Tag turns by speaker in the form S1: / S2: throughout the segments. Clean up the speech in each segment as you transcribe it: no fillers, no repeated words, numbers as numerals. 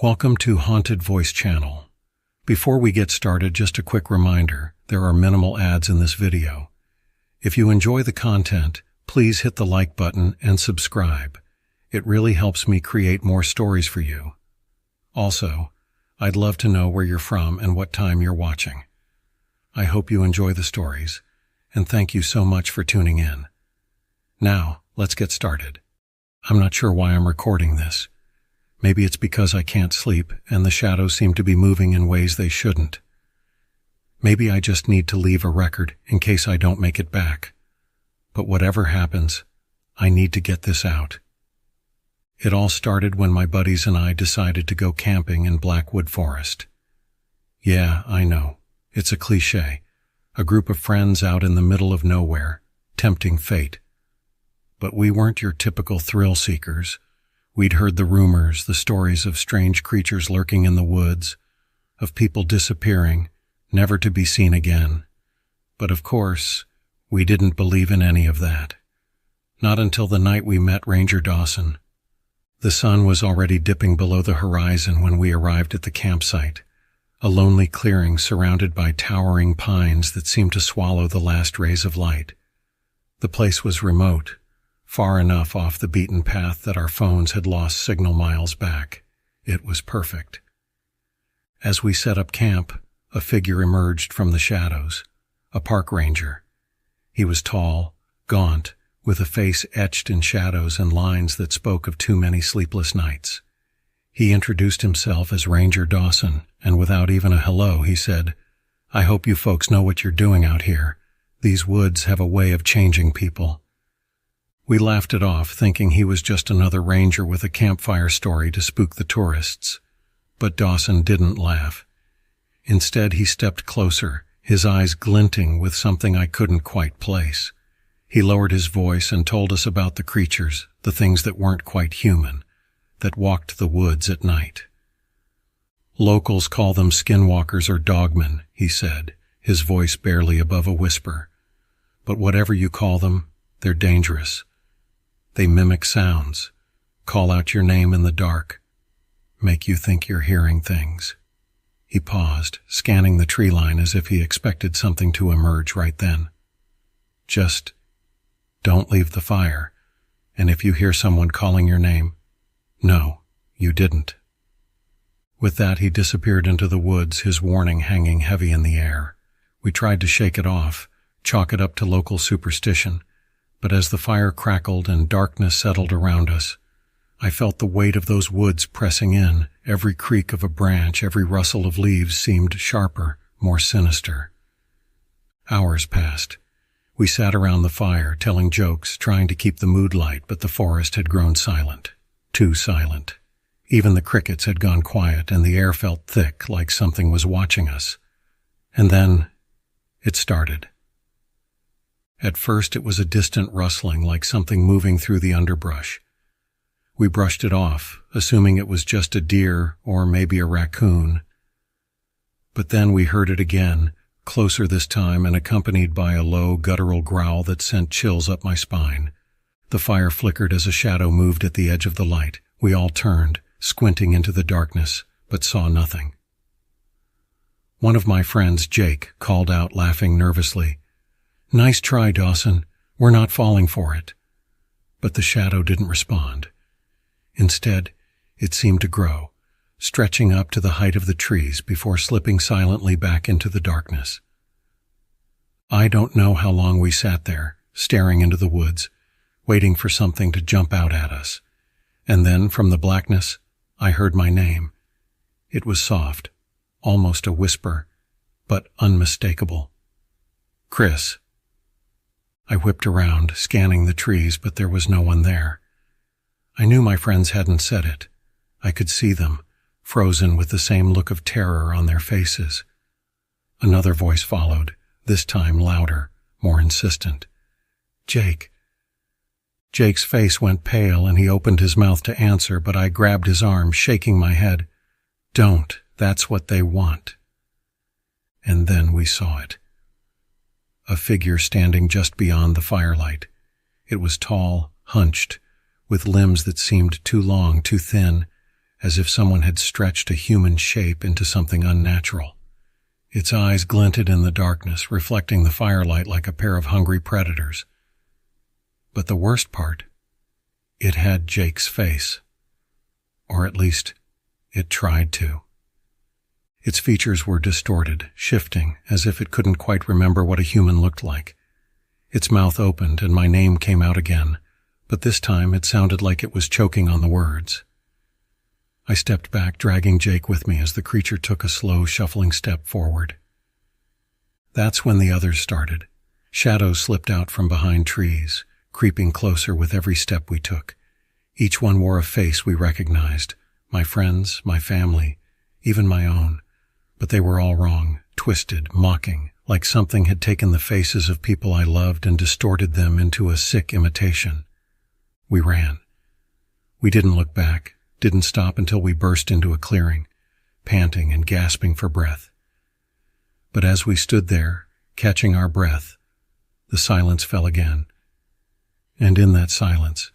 S1: Welcome to Haunted Voice Channel. Before we get started, just a quick reminder, there are minimal ads in this video. If you enjoy the content, please hit the like button and subscribe. It really helps me create more stories for you. Also, I'd love to know where you're from and what time you're watching. I hope you enjoy the stories, and thank you so much for tuning in. Now, let's get started. I'm not sure why I'm recording this. Maybe it's because I can't sleep and the shadows seem to be moving in ways they shouldn't. Maybe I just need to leave a record in case I don't make it back. But whatever happens, I need to get this out. It all started when my buddies and I decided to go camping in Blackwood Forest. Yeah, I know. It's a cliché. A group of friends out in the middle of nowhere, tempting fate. But we weren't your typical thrill seekers. We'd heard the rumors, the stories of strange creatures lurking in the woods, of people disappearing, never to be seen again. But of course, we didn't believe in any of that. Not until the night we met Ranger Dawson. The sun was already dipping below the horizon when we arrived at the campsite, a lonely clearing surrounded by towering pines that seemed to swallow the last rays of light. The place was remote, far enough off the beaten path that our phones had lost signal miles back. It was perfect. As we set up camp, a figure emerged from the shadows, a park ranger. He was tall, gaunt, with a face etched in shadows and lines that spoke of too many sleepless nights. He introduced himself as Ranger Dawson, and without even a hello, he said, "I hope you folks know what you're doing out here. These woods have a way of changing people." We laughed it off, thinking he was just another ranger with a campfire story to spook the tourists. But Dawson didn't laugh. Instead, he stepped closer, his eyes glinting with something I couldn't quite place. He lowered his voice and told us about the creatures, the things that weren't quite human, that walked the woods at night. "Locals call them skinwalkers or dogmen," he said, his voice barely above a whisper. "But whatever you call them, they're dangerous. They mimic sounds, call out your name in the dark, make you think you're hearing things." He paused, scanning the tree line as if he expected something to emerge right then. "Just don't leave the fire, and if you hear someone calling your name, no, you didn't." With that, he disappeared into the woods, his warning hanging heavy in the air. We tried to shake it off, chalk it up to local superstition, but as the fire crackled and darkness settled around us, I felt the weight of those woods pressing in. Every creak of a branch, every rustle of leaves seemed sharper, more sinister. Hours passed. We sat around the fire, telling jokes, trying to keep the mood light, but the forest had grown silent. Too silent. Even the crickets had gone quiet, and the air felt thick, like something was watching us. And then it started. At first it was a distant rustling, like something moving through the underbrush. We brushed it off, assuming it was just a deer or maybe a raccoon. But then we heard it again, closer this time and accompanied by a low, guttural growl that sent chills up my spine. The fire flickered as a shadow moved at the edge of the light. We all turned, squinting into the darkness, but saw nothing. One of my friends, Jake, called out, laughing nervously, "Nice try, Dawson. We're not falling for it." But the shadow didn't respond. Instead, it seemed to grow, stretching up to the height of the trees before slipping silently back into the darkness. I don't know how long we sat there, staring into the woods, waiting for something to jump out at us. And then, from the blackness, I heard my name. It was soft, almost a whisper, but unmistakable. "Chris." I whipped around, scanning the trees, but there was no one there. I knew my friends hadn't said it. I could see them, frozen with the same look of terror on their faces. Another voice followed, this time louder, more insistent. "Jake." Jake's face went pale and he opened his mouth to answer, but I grabbed his arm, shaking my head. "Don't. That's what they want." And then we saw it. A figure standing just beyond the firelight. It was tall, hunched, with limbs that seemed too long, too thin, as if someone had stretched a human shape into something unnatural. Its eyes glinted in the darkness, reflecting the firelight like a pair of hungry predators. But the worst part, it had Jake's face. Or at least, it tried to. Its features were distorted, shifting, as if it couldn't quite remember what a human looked like. Its mouth opened and my name came out again, but this time it sounded like it was choking on the words. I stepped back, dragging Jake with me as the creature took a slow, shuffling step forward. That's when the others started. Shadows slipped out from behind trees, creeping closer with every step we took. Each one wore a face we recognized, my friends, my family, even my own. But they were all wrong, twisted, mocking, like something had taken the faces of people I loved and distorted them into a sick imitation. We ran. We didn't look back, didn't stop until we burst into a clearing, panting and gasping for breath. But as we stood there, catching our breath, the silence fell again. And in that silence,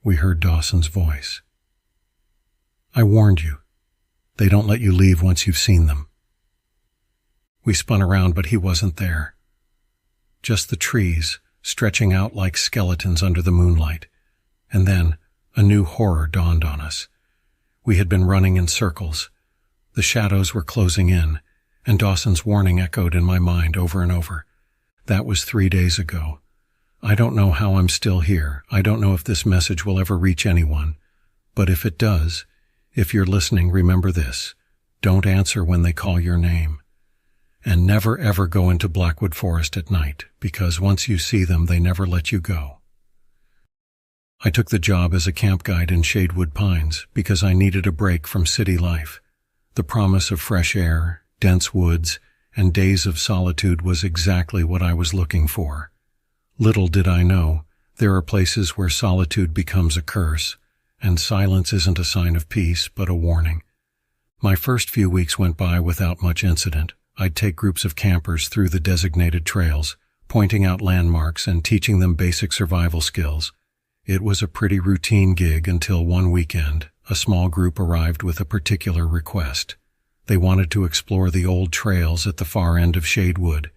S1: we heard Dawson's voice. "I warned you. They don't let you leave once you've seen them." We spun around, but he wasn't there. Just the trees, stretching out like skeletons under the moonlight. And then, a new horror dawned on us. We had been running in circles. The shadows were closing in, and Dawson's warning echoed in my mind over and over. That was 3 days ago. I don't know how I'm still here. I don't know if this message will ever reach anyone. But if it does, if you're listening, remember this. Don't answer when they call your name. And never ever go into Blackwood Forest at night, because once you see them, they never let you go. I took the job as a camp guide in Shadewood Pines because I needed a break from city life. The promise of fresh air, dense woods, and days of solitude was exactly what I was looking for. Little did I know, there are places where solitude becomes a curse, and silence isn't a sign of peace, but a warning. My first few weeks went by without much incident. I'd take groups of campers through the designated trails, pointing out landmarks and teaching them basic survival skills. It was a pretty routine gig until one weekend, a small group arrived with a particular request. They wanted to explore the old trails at the far end of Shadewood,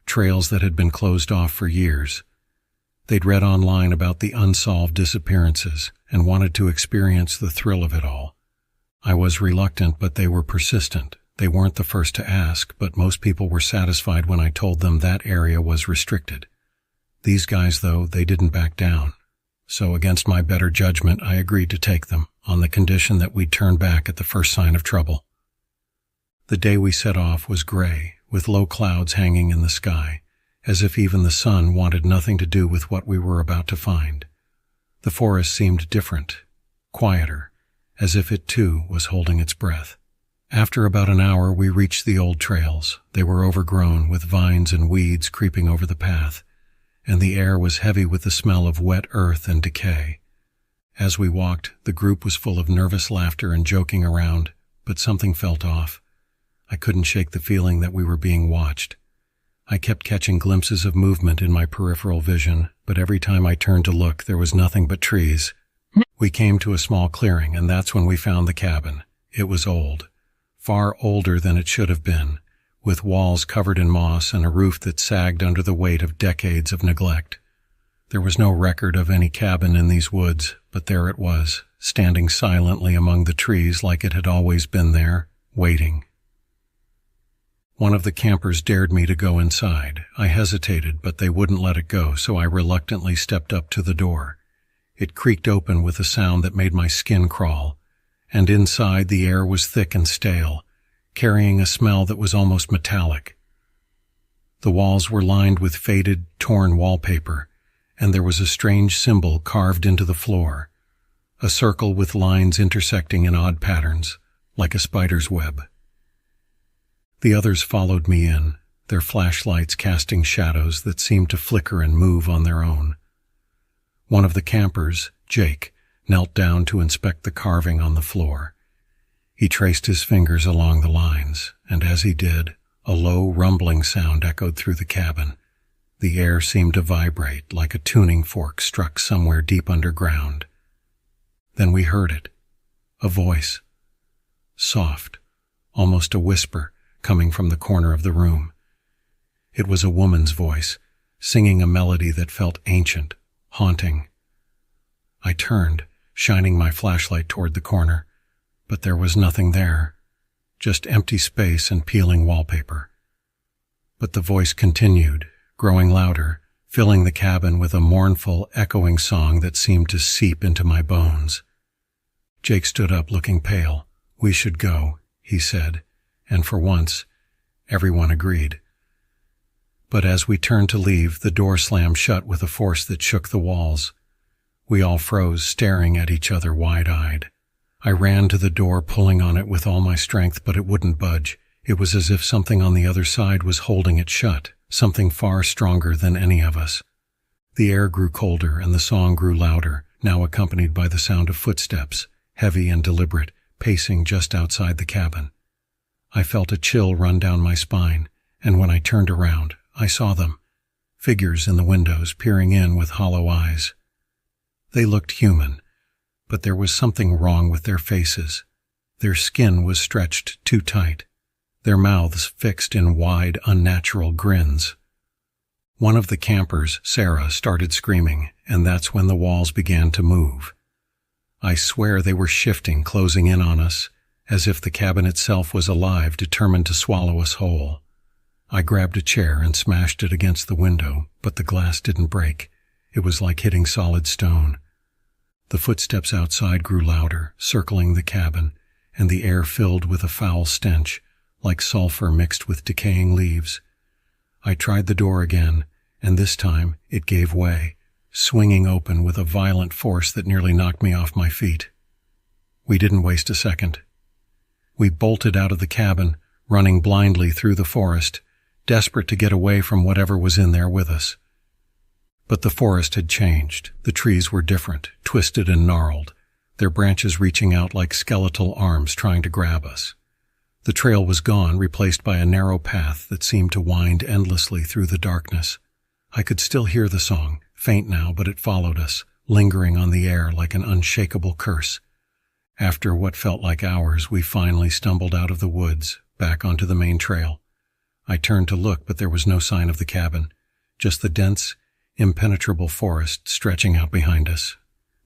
S1: trails that had been closed off for years. They'd read online about the unsolved disappearances and wanted to experience the thrill of it all. I was reluctant, but they were persistent. They weren't the first to ask, but most people were satisfied when I told them that area was restricted. These guys, though, they didn't back down. So against my better judgment, I agreed to take them, on the condition that we'd turn back at the first sign of trouble. The day we set off was gray, with low clouds hanging in the sky, as if even the sun wanted nothing to do with what we were about to find. The forest seemed different, quieter, as if it too was holding its breath. After about an hour, we reached the old trails. They were overgrown, with vines and weeds creeping over the path, and the air was heavy with the smell of wet earth and decay. As we walked, the group was full of nervous laughter and joking around, but something felt off. I couldn't shake the feeling that we were being watched. I kept catching glimpses of movement in my peripheral vision, but every time I turned to look, there was nothing but trees. We came to a small clearing, and that's when we found the cabin. It was old, far older than it should have been, with walls covered in moss and a roof that sagged under the weight of decades of neglect. There was no record of any cabin in these woods, but there it was, standing silently among the trees like it had always been there, waiting. One of the campers dared me to go inside. I hesitated, but they wouldn't let it go, so I reluctantly stepped up to the door. It creaked open with a sound that made my skin crawl, and inside the air was thick and stale, carrying a smell that was almost metallic. The walls were lined with faded, torn wallpaper, and there was a strange symbol carved into the floor, a circle with lines intersecting in odd patterns, like a spider's web. The others followed me in, their flashlights casting shadows that seemed to flicker and move on their own. One of the campers, Jake, knelt down to inspect the carving on the floor. He traced his fingers along the lines, and as he did, a low, rumbling sound echoed through the cabin. The air seemed to vibrate like a tuning fork struck somewhere deep underground. Then we heard it, a voice, soft, almost a whisper, coming from the corner of the room. It was a woman's voice, singing a melody that felt ancient, haunting. I turned, shining my flashlight toward the corner, but there was nothing there, just empty space and peeling wallpaper. But the voice continued, growing louder, filling the cabin with a mournful, echoing song that seemed to seep into my bones. Jake stood up looking pale. "We should go," he said, and for once, everyone agreed. But as we turned to leave, the door slammed shut with a force that shook the walls. We all froze, staring at each other wide-eyed. I ran to the door, pulling on it with all my strength, but it wouldn't budge. It was as if something on the other side was holding it shut, something far stronger than any of us. The air grew colder and the song grew louder, now accompanied by the sound of footsteps, heavy and deliberate, pacing just outside the cabin. I felt a chill run down my spine, and when I turned around, I saw them, figures in the windows peering in with hollow eyes. They looked human, but there was something wrong with their faces. Their skin was stretched too tight, their mouths fixed in wide, unnatural grins. One of the campers, Sarah, started screaming, and that's when the walls began to move. I swear they were shifting, closing in on us, as if the cabin itself was alive, determined to swallow us whole. I grabbed a chair and smashed it against the window, but the glass didn't break. It was like hitting solid stone. The footsteps outside grew louder, circling the cabin, and the air filled with a foul stench, like sulfur mixed with decaying leaves. I tried the door again, and this time it gave way, swinging open with a violent force that nearly knocked me off my feet. We didn't waste a second. We bolted out of the cabin, running blindly through the forest, desperate to get away from whatever was in there with us. But the forest had changed. The trees were different, twisted and gnarled, their branches reaching out like skeletal arms trying to grab us. The trail was gone, replaced by a narrow path that seemed to wind endlessly through the darkness. I could still hear the song, faint now, but it followed us, lingering on the air like an unshakable curse. After what felt like hours, we finally stumbled out of the woods, back onto the main trail. I turned to look, but there was no sign of the cabin, just the dense, impenetrable forest stretching out behind us.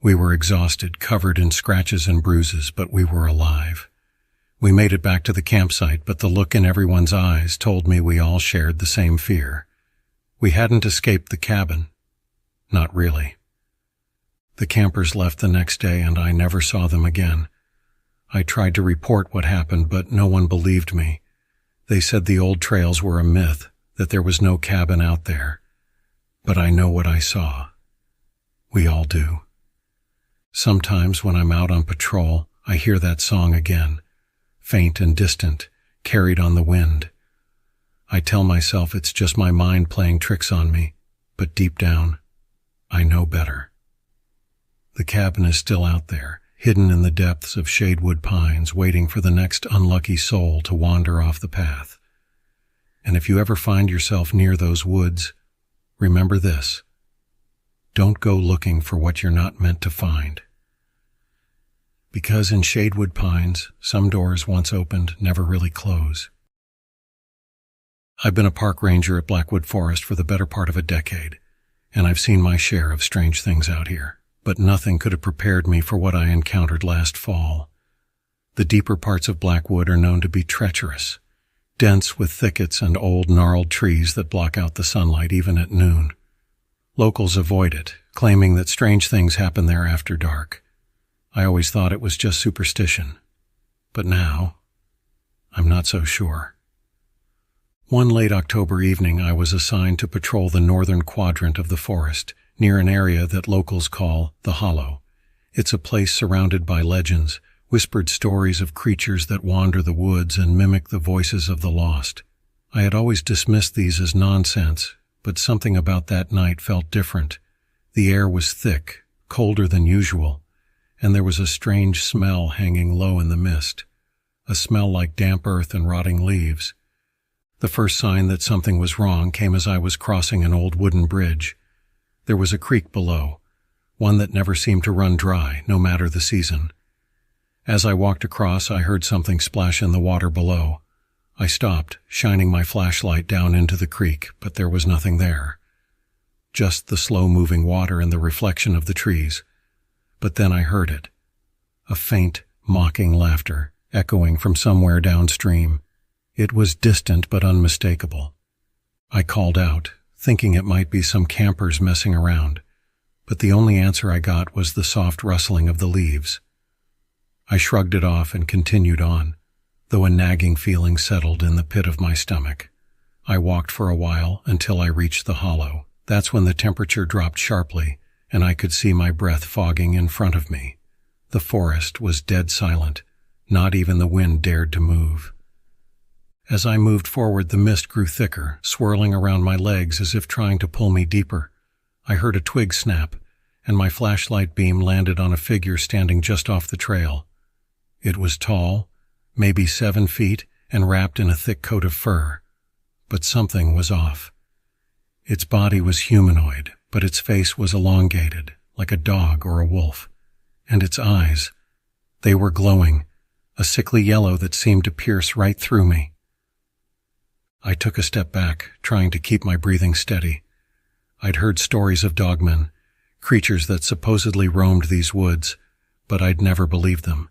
S1: We were exhausted, covered in scratches and bruises, but we were alive. We made it back to the campsite, but the look in everyone's eyes told me we all shared the same fear. We hadn't escaped the cabin. Not really. The campers left the next day, and I never saw them again. I tried to report what happened, but no one believed me. They said the old trails were a myth, that there was no cabin out there. But I know what I saw. We all do. Sometimes when I'm out on patrol, I hear that song again, faint and distant, carried on the wind. I tell myself it's just my mind playing tricks on me, but deep down, I know better. The cabin is still out there, hidden in the depths of shadewood pines, waiting for the next unlucky soul to wander off the path. And if you ever find yourself near those woods, remember this: don't go looking for what you're not meant to find. Because in shadewood pines, some doors once opened never really close. I've been a park ranger at Blackwood Forest for the better part of a decade, and I've seen my share of strange things out here. But nothing could have prepared me for what I encountered last fall. The deeper parts of Blackwood are known to be treacherous, dense with thickets and old gnarled trees that block out the sunlight even at noon. Locals avoid it, claiming that strange things happen there after dark. I always thought it was just superstition, but now I'm not so sure. One late October evening, I was assigned to patrol the northern quadrant of the forest, near an area that locals call the Hollow. It's a place surrounded by legends, whispered stories of creatures that wander the woods and mimic the voices of the lost. I had always dismissed these as nonsense, but something about that night felt different. The air was thick, colder than usual, and there was a strange smell hanging low in the mist, a smell like damp earth and rotting leaves. The first sign that something was wrong came as I was crossing an old wooden bridge. There was a creek below, one that never seemed to run dry, no matter the season. As I walked across, I heard something splash in the water below. I stopped, shining my flashlight down into the creek, but there was nothing there. Just the slow-moving water and the reflection of the trees. But then I heard it. A faint, mocking laughter, echoing from somewhere downstream. It was distant but unmistakable. I called out, thinking it might be some campers messing around, but the only answer I got was the soft rustling of the leaves. I shrugged it off and continued on, though a nagging feeling settled in the pit of my stomach. I walked for a while until I reached the hollow. That's when the temperature dropped sharply, and I could see my breath fogging in front of me. The forest was dead silent. Not even the wind dared to move. As I moved forward, the mist grew thicker, swirling around my legs as if trying to pull me deeper. I heard a twig snap, and my flashlight beam landed on a figure standing just off the trail. It was tall, maybe 7 feet, and wrapped in a thick coat of fur. But something was off. Its body was humanoid, but its face was elongated, like a dog or a wolf. And its eyes, they were glowing, a sickly yellow that seemed to pierce right through me. I took a step back, trying to keep my breathing steady. I'd heard stories of dogmen, creatures that supposedly roamed these woods, but I'd never believed them.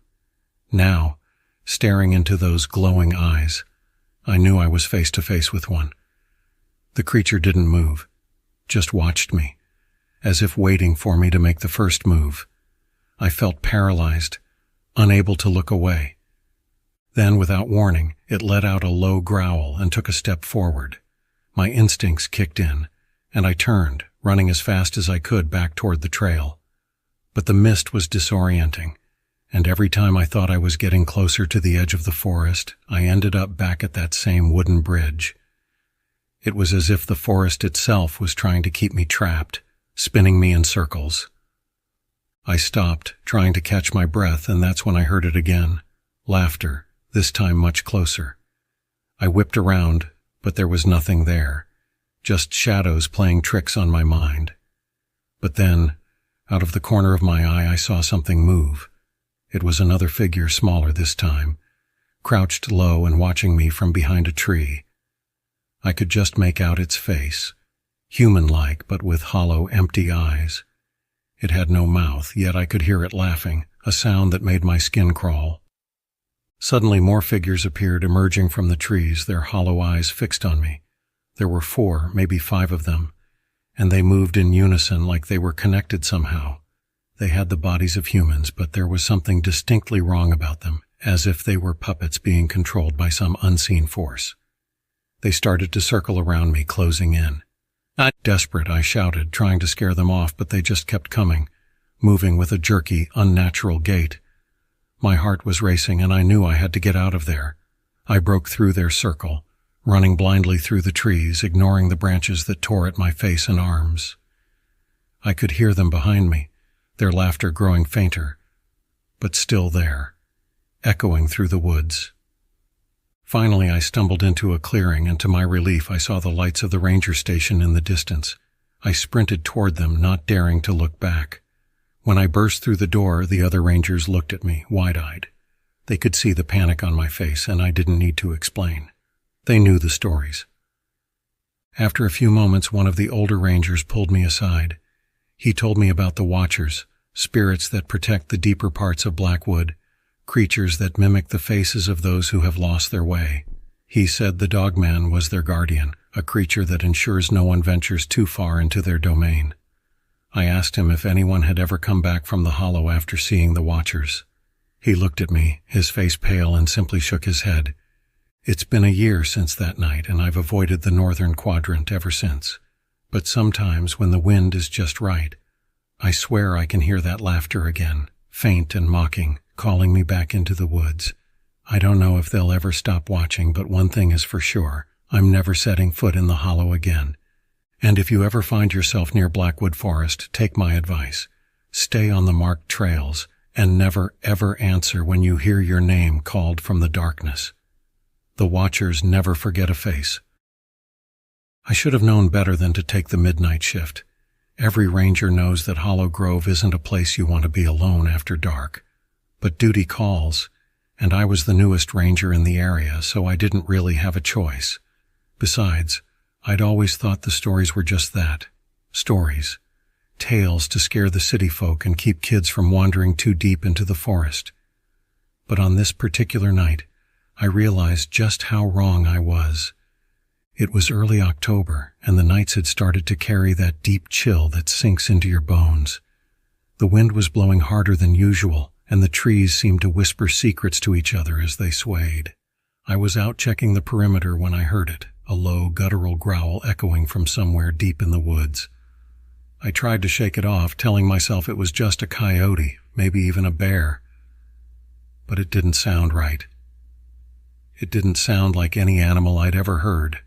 S1: Now, staring into those glowing eyes, I knew I was face to face with one. The creature didn't move, just watched me, as if waiting for me to make the first move. I felt paralyzed, unable to look away. Then, without warning, it let out a low growl and took a step forward. My instincts kicked in, and I turned, running as fast as I could back toward the trail. But the mist was disorienting, and every time I thought I was getting closer to the edge of the forest, I ended up back at that same wooden bridge. It was as if the forest itself was trying to keep me trapped, spinning me in circles. I stopped, trying to catch my breath, and that's when I heard it again. Laughter, this time much closer. I whipped around, but there was nothing there, just shadows playing tricks on my mind. But then, out of the corner of my eye, I saw something move. It was another figure, smaller this time, crouched low and watching me from behind a tree. I could just make out its face, human-like but with hollow, empty eyes. It had no mouth, yet I could hear it laughing, a sound that made my skin crawl. Suddenly more figures appeared, emerging from the trees, their hollow eyes fixed on me. There were 4, maybe 5 of them, and they moved in unison like they were connected somehow. They had the bodies of humans, but there was something distinctly wrong about them, as if they were puppets being controlled by some unseen force. They started to circle around me, closing in. Desperate, I shouted, trying to scare them off, but they just kept coming, moving with a jerky, unnatural gait. My heart was racing, and I knew I had to get out of there. I broke through their circle, running blindly through the trees, ignoring the branches that tore at my face and arms. I could hear them behind me, their laughter growing fainter, but still there, echoing through the woods. Finally, I stumbled into a clearing, and to my relief, I saw the lights of the ranger station in the distance. I sprinted toward them, not daring to look back. When I burst through the door, the other rangers looked at me, wide-eyed. They could see the panic on my face, and I didn't need to explain. They knew the stories. After a few moments, one of the older rangers pulled me aside. He told me about the Watchers, spirits that protect the deeper parts of Blackwood, creatures that mimic the faces of those who have lost their way. He said the Dogman was their guardian, a creature that ensures no one ventures too far into their domain. I asked him if anyone had ever come back from the hollow after seeing the Watchers. He looked at me, his face pale, and simply shook his head. It's been a year since that night, and I've avoided the northern quadrant ever since. But sometimes, when the wind is just right, I swear I can hear that laughter again, faint and mocking, calling me back into the woods. I don't know if they'll ever stop watching, but one thing is for sure, I'm never setting foot in the hollow again. And if you ever find yourself near Blackwood Forest, take my advice. Stay on the marked trails, and never ever answer when you hear your name called from the darkness. The Watchers never forget a face. I should have known better than to take the midnight shift. Every ranger knows that Hollow Grove isn't a place you want to be alone after dark. But duty calls, and I was the newest ranger in the area, so I didn't really have a choice. Besides, I'd always thought the stories were just that, stories. Tales to scare the city folk and keep kids from wandering too deep into the forest. But on this particular night, I realized just how wrong I was. It was early October, and the nights had started to carry that deep chill that sinks into your bones. The wind was blowing harder than usual, and the trees seemed to whisper secrets to each other as they swayed. I was out checking the perimeter when I heard it, a low, guttural growl echoing from somewhere deep in the woods. I tried to shake it off, telling myself it was just a coyote, maybe even a bear. But it didn't sound right. It didn't sound like any animal I'd ever heard.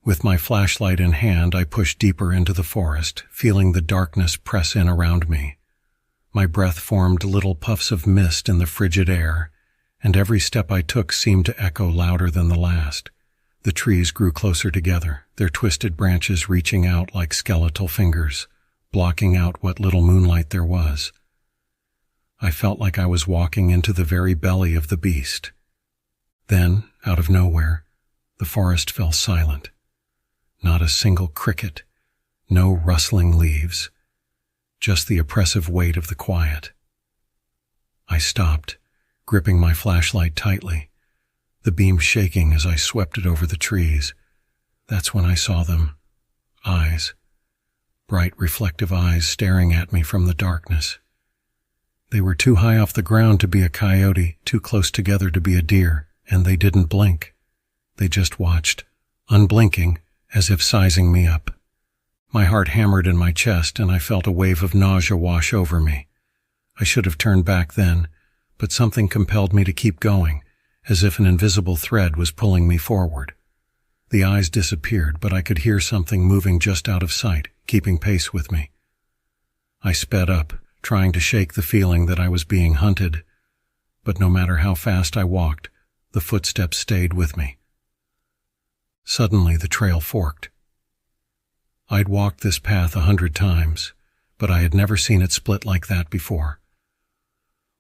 S1: With my flashlight in hand, I pushed deeper into the forest, feeling the darkness press in around me. My breath formed little puffs of mist in the frigid air, and every step I took seemed to echo louder than the last. The trees grew closer together, their twisted branches reaching out like skeletal fingers, blocking out what little moonlight there was. I felt like I was walking into the very belly of the beast. Then, out of nowhere, the forest fell silent. Not a single cricket, no rustling leaves, just the oppressive weight of the quiet. I stopped, gripping my flashlight tightly, the beam shaking as I swept it over the trees. That's when I saw them. Eyes. Bright, reflective eyes staring at me from the darkness. They were too high off the ground to be a coyote, too close together to be a deer, and they didn't blink. They just watched, unblinking, as if sizing me up. My heart hammered in my chest, and I felt a wave of nausea wash over me. I should have turned back then, but something compelled me to keep going, as if an invisible thread was pulling me forward. The eyes disappeared, but I could hear something moving just out of sight, keeping pace with me. I sped up, trying to shake the feeling that I was being hunted, but no matter how fast I walked, the footsteps stayed with me. Suddenly the trail forked. I'd walked this path 100 times, but I had never seen it split like that before.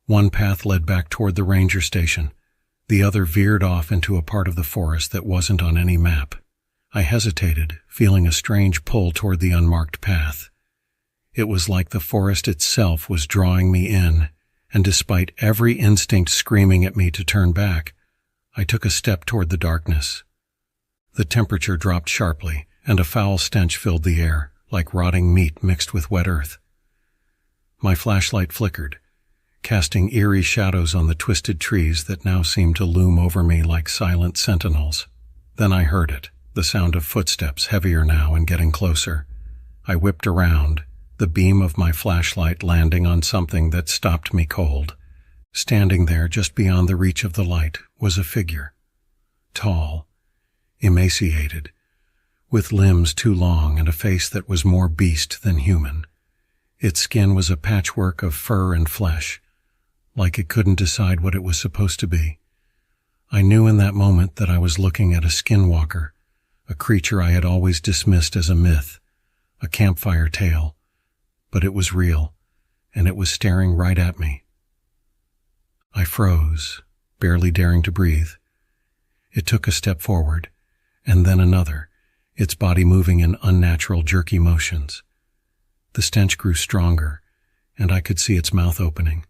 S1: One path led back toward the ranger station. The other veered off into a part of the forest that wasn't on any map. I hesitated, feeling a strange pull toward the unmarked path. It was like the forest itself was drawing me in, and despite every instinct screaming at me to turn back, I took a step toward the darkness. The temperature dropped sharply, and a foul stench filled the air, like rotting meat mixed with wet earth. My flashlight flickered, casting eerie shadows on the twisted trees that now seemed to loom over me like silent sentinels. Then I heard it, the sound of footsteps, heavier now and getting closer. I whipped around, the beam of my flashlight landing on something that stopped me cold. Standing there just beyond the reach of the light was a figure. Tall, emaciated, with limbs too long and a face that was more beast than human. Its skin was a patchwork of fur and flesh, like it couldn't decide what it was supposed to be. I knew in that moment that I was looking at a skinwalker, a creature I had always dismissed as a myth, a campfire tale, but it was real, and it was staring right at me. I froze, barely daring to breathe. It took a step forward, and then another, its body moving in unnatural, jerky motions. The stench grew stronger, and I could see its mouth opening,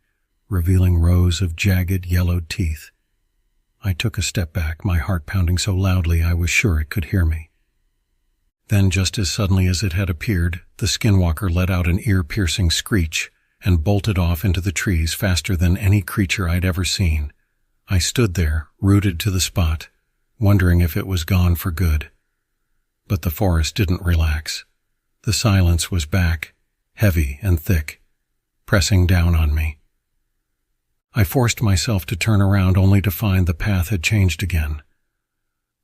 S1: revealing rows of jagged, yellowed teeth. I took a step back, my heart pounding so loudly I was sure it could hear me. Then, just as suddenly as it had appeared, the skinwalker let out an ear-piercing screech and bolted off into the trees faster than any creature I'd ever seen. I stood there, rooted to the spot, wondering if it was gone for good. But the forest didn't relax. The silence was back, heavy and thick, pressing down on me. I forced myself to turn around only to find the path had changed again.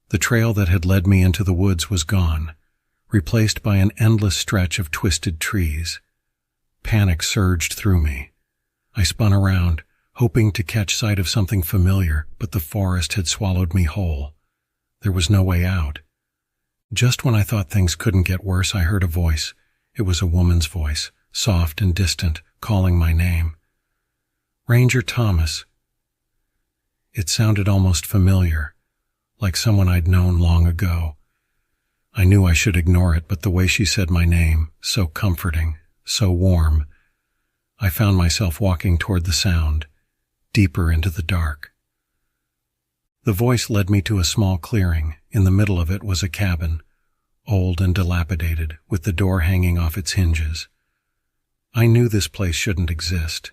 S1: The trail that had led me into the woods was gone, replaced by an endless stretch of twisted trees. Panic surged through me. I spun around, hoping to catch sight of something familiar, but the forest had swallowed me whole. There was no way out. Just when I thought things couldn't get worse, I heard a voice. It was a woman's voice, soft and distant, calling my name. Ranger Thomas. It sounded almost familiar, like someone I'd known long ago. I knew I should ignore it, but the way she said my name, so comforting, so warm, I found myself walking toward the sound, deeper into the dark. The voice led me to a small clearing. In the middle of it was a cabin, old and dilapidated, with the door hanging off its hinges. I knew this place shouldn't exist.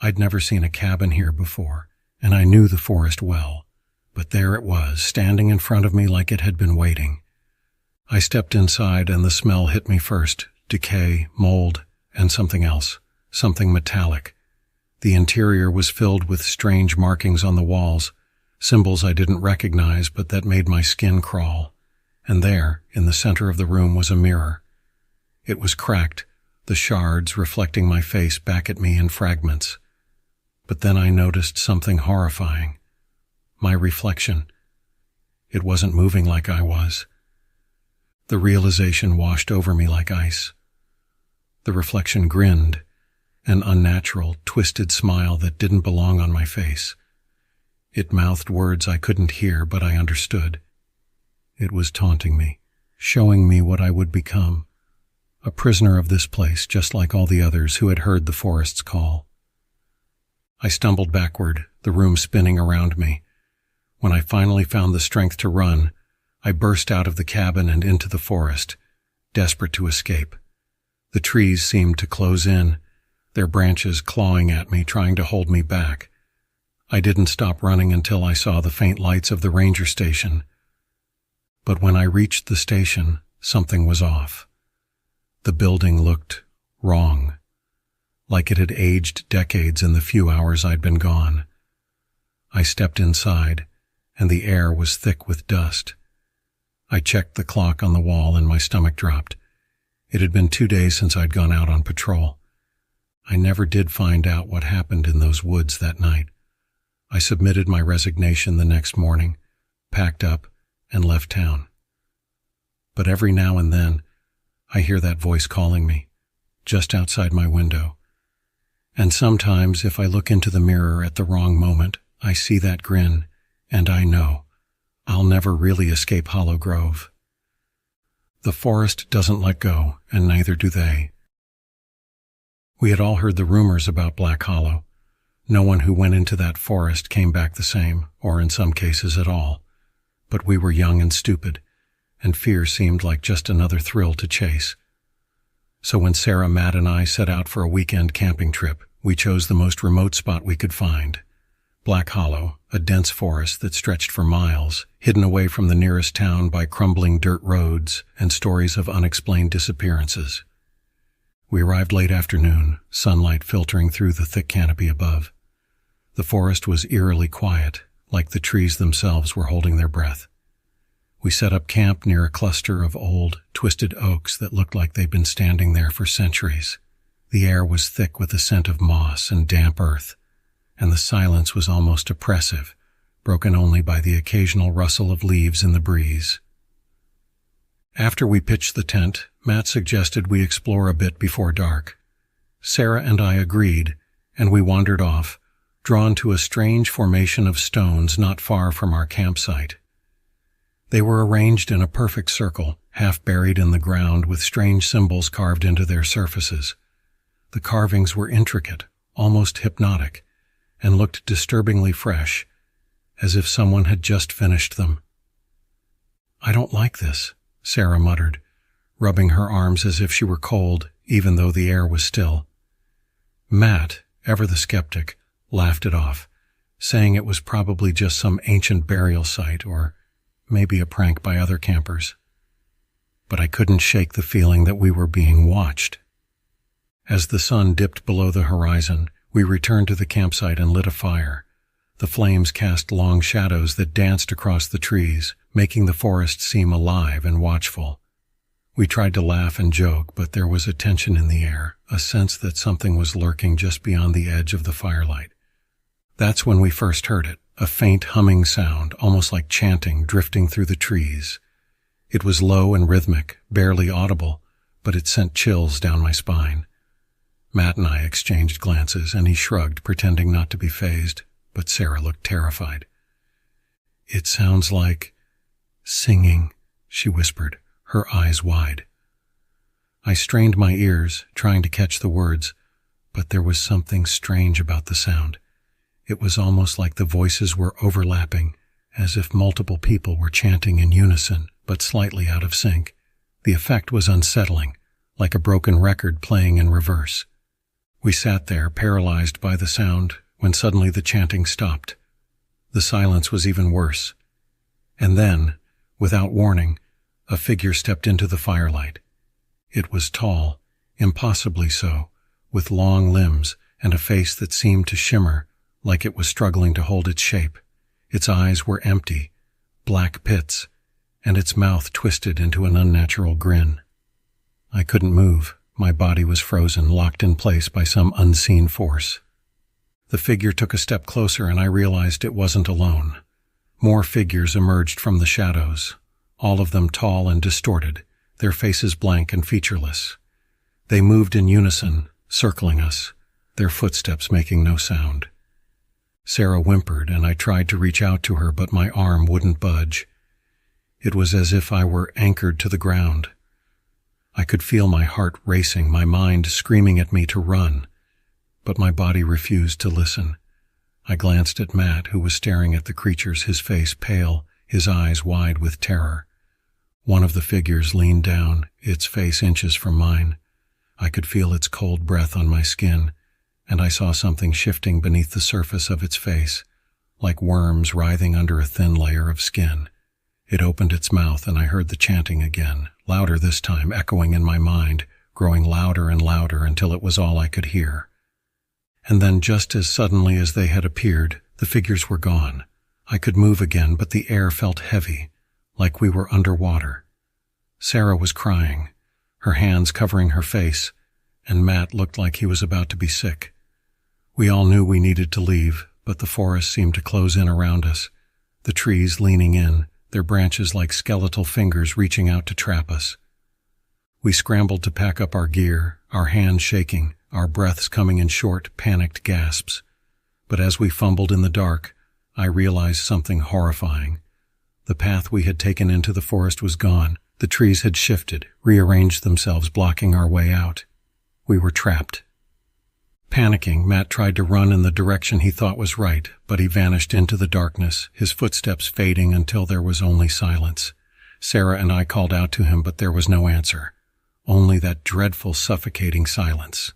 S1: I'd never seen a cabin here before, and I knew the forest well, but there it was, standing in front of me like it had been waiting. I stepped inside and the smell hit me first, decay, mold, and something else, something metallic. The interior was filled with strange markings on the walls, symbols I didn't recognize but that made my skin crawl. And there, in the center of the room, was a mirror. It was cracked, the shards reflecting my face back at me in fragments. But then I noticed something horrifying. My reflection. It wasn't moving like I was. The realization washed over me like ice. The reflection grinned, an unnatural, twisted smile that didn't belong on my face. It mouthed words I couldn't hear, but I understood. It was taunting me, showing me what I would become, a prisoner of this place just like all the others who had heard the forest's call. I stumbled backward, the room spinning around me. When I finally found the strength to run, I burst out of the cabin and into the forest, desperate to escape. The trees seemed to close in, their branches clawing at me, trying to hold me back. I didn't stop running until I saw the faint lights of the ranger station. But when I reached the station, something was off. The building looked wrong, like it had aged decades in the few hours I'd been gone. I stepped inside, and the air was thick with dust. I checked the clock on the wall and my stomach dropped. It had been 2 days since I'd gone out on patrol. I never did find out what happened in those woods that night. I submitted my resignation the next morning, packed up, and left town. But every now and then, I hear that voice calling me, just outside my window. And sometimes, if I look into the mirror at the wrong moment, I see that grin, and I know I'll never really escape Hollow Grove. The forest doesn't let go, and neither do they. We had all heard the rumors about Black Hollow. No one who went into that forest came back the same, or in some cases at all. But we were young and stupid, and fear seemed like just another thrill to chase. So when Sarah, Matt, and I set out for a weekend camping trip, we chose the most remote spot we could find. Black Hollow, a dense forest that stretched for miles, hidden away from the nearest town by crumbling dirt roads and stories of unexplained disappearances. We arrived late afternoon, sunlight filtering through the thick canopy above. The forest was eerily quiet, like the trees themselves were holding their breath. We set up camp near a cluster of old, twisted oaks that looked like they'd been standing there for centuries. The air was thick with the scent of moss and damp earth, and the silence was almost oppressive, broken only by the occasional rustle of leaves in the breeze. After we pitched the tent, Matt suggested we explore a bit before dark. Sarah and I agreed, and we wandered off, drawn to a strange formation of stones not far from our campsite. They were arranged in a perfect circle, half buried in the ground with strange symbols carved into their surfaces. The carvings were intricate, almost hypnotic, and looked disturbingly fresh, as if someone had just finished them. "I don't like this," Sarah muttered, rubbing her arms as if she were cold, even though the air was still. Matt, ever the skeptic, laughed it off, saying it was probably just some ancient burial site or maybe a prank by other campers. But I couldn't shake the feeling that we were being watched. As the sun dipped below the horizon, we returned to the campsite and lit a fire. The flames cast long shadows that danced across the trees, making the forest seem alive and watchful. We tried to laugh and joke, but there was a tension in the air, a sense that something was lurking just beyond the edge of the firelight. That's when we first heard it, a faint humming sound, almost like chanting, drifting through the trees. It was low and rhythmic, barely audible, but it sent chills down my spine. Matt and I exchanged glances, and he shrugged, pretending not to be fazed, but Sarah looked terrified. "It sounds like singing," she whispered, her eyes wide. I strained my ears, trying to catch the words, but there was something strange about the sound. It was almost like the voices were overlapping, as if multiple people were chanting in unison, but slightly out of sync. The effect was unsettling, like a broken record playing in reverse. We sat there, paralyzed by the sound, when suddenly the chanting stopped. The silence was even worse. And then, without warning, a figure stepped into the firelight. It was tall, impossibly so, with long limbs and a face that seemed to shimmer like it was struggling to hold its shape. Its eyes were empty, black pits, and its mouth twisted into an unnatural grin. I couldn't move. My body was frozen, locked in place by some unseen force. The figure took a step closer, and I realized it wasn't alone. More figures emerged from the shadows, all of them tall and distorted, their faces blank and featureless. They moved in unison, circling us, their footsteps making no sound. Sarah whimpered, and I tried to reach out to her, but my arm wouldn't budge. It was as if I were anchored to the ground. I could feel my heart racing, my mind screaming at me to run, but my body refused to listen. I glanced at Matt, who was staring at the creatures, his face pale, his eyes wide with terror. One of the figures leaned down, its face inches from mine. I could feel its cold breath on my skin, and I saw something shifting beneath the surface of its face, like worms writhing under a thin layer of skin. It opened its mouth, and I heard the chanting again, louder this time, echoing in my mind, growing louder and louder until it was all I could hear. And then, just as suddenly as they had appeared, the figures were gone. I could move again, but the air felt heavy, like we were underwater. Sarah was crying, her hands covering her face, and Matt looked like he was about to be sick. We all knew we needed to leave, but the forest seemed to close in around us, the trees leaning in, their branches like skeletal fingers reaching out to trap us. We scrambled to pack up our gear, our hands shaking, our breaths coming in short, panicked gasps. But as we fumbled in the dark, I realized something horrifying. The path we had taken into the forest was gone. The trees had shifted, rearranged themselves, blocking our way out. We were trapped. Panicking, Matt tried to run in the direction he thought was right, but he vanished into the darkness, his footsteps fading until there was only silence. Sarah and I called out to him, but there was no answer. Only that dreadful, suffocating silence.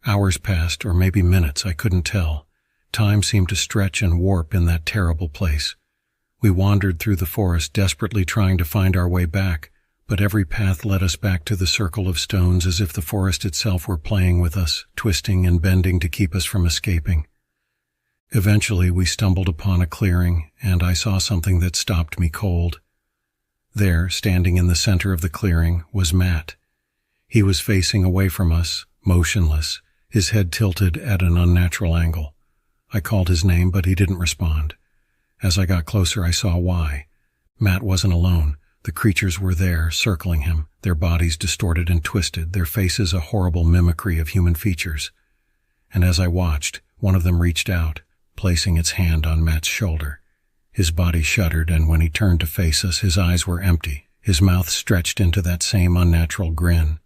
S1: Hours passed, or maybe minutes, I couldn't tell. Time seemed to stretch and warp in that terrible place. We wandered through the forest, desperately trying to find our way back, but every path led us back to the circle of stones, as if the forest itself were playing with us, twisting and bending to keep us from escaping. Eventually, we stumbled upon a clearing, and I saw something that stopped me cold. There, standing in the center of the clearing, was Matt. He was facing away from us, motionless, his head tilted at an unnatural angle. I called his name, but he didn't respond. As I got closer, I saw why. Matt wasn't alone. The creatures were there, circling him, their bodies distorted and twisted, their faces a horrible mimicry of human features. And as I watched, one of them reached out, placing its hand on Matt's shoulder. His body shuddered, and when he turned to face us, his eyes were empty, his mouth stretched into that same unnatural grin.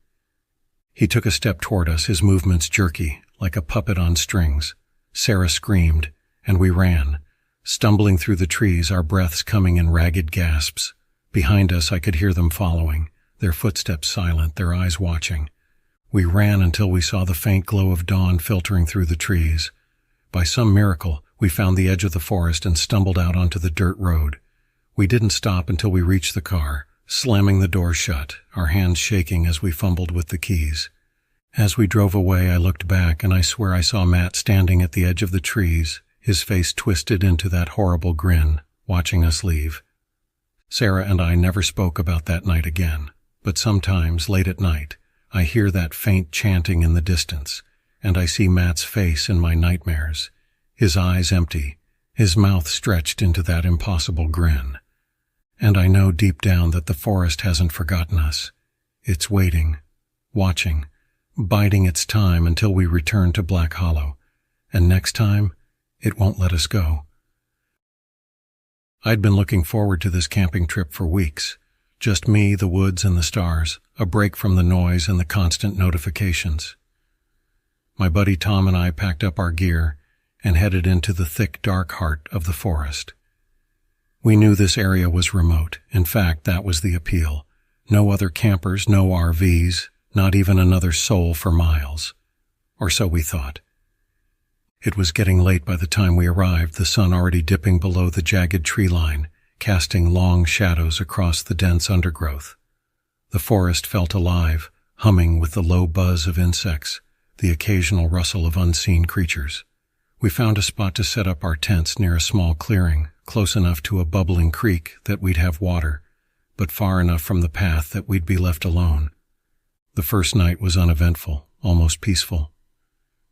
S1: He took a step toward us, his movements jerky, like a puppet on strings. Sarah screamed, and we ran, stumbling through the trees, our breaths coming in ragged gasps. Behind us, I could hear them following, their footsteps silent, their eyes watching. We ran until we saw the faint glow of dawn filtering through the trees. By some miracle, we found the edge of the forest and stumbled out onto the dirt road. We didn't stop until we reached the car, slamming the door shut, our hands shaking as we fumbled with the keys. As we drove away, I looked back, and I swear I saw Matt standing at the edge of the trees, his face twisted into that horrible grin, watching us leave. Sarah and I never spoke about that night again, but sometimes, late at night, I hear that faint chanting in the distance, and I see Matt's face in my nightmares, his eyes empty, his mouth stretched into that impossible grin. And I know deep down that the forest hasn't forgotten us. It's waiting, watching, biding its time until we return to Black Hollow, and next time, it won't let us go. I'd been looking forward to this camping trip for weeks. Just me, the woods, and the stars, a break from the noise and the constant notifications. My buddy Tom and I packed up our gear and headed into the thick, dark heart of the forest. We knew this area was remote. In fact, that was the appeal. No other campers, no RVs, not even another soul for miles. Or so we thought. It was getting late by the time we arrived, the sun already dipping below the jagged tree line, casting long shadows across the dense undergrowth. The forest felt alive, humming with the low buzz of insects, the occasional rustle of unseen creatures. We found a spot to set up our tents near a small clearing, close enough to a bubbling creek that we'd have water, but far enough from the path that we'd be left alone. The first night was uneventful, almost peaceful.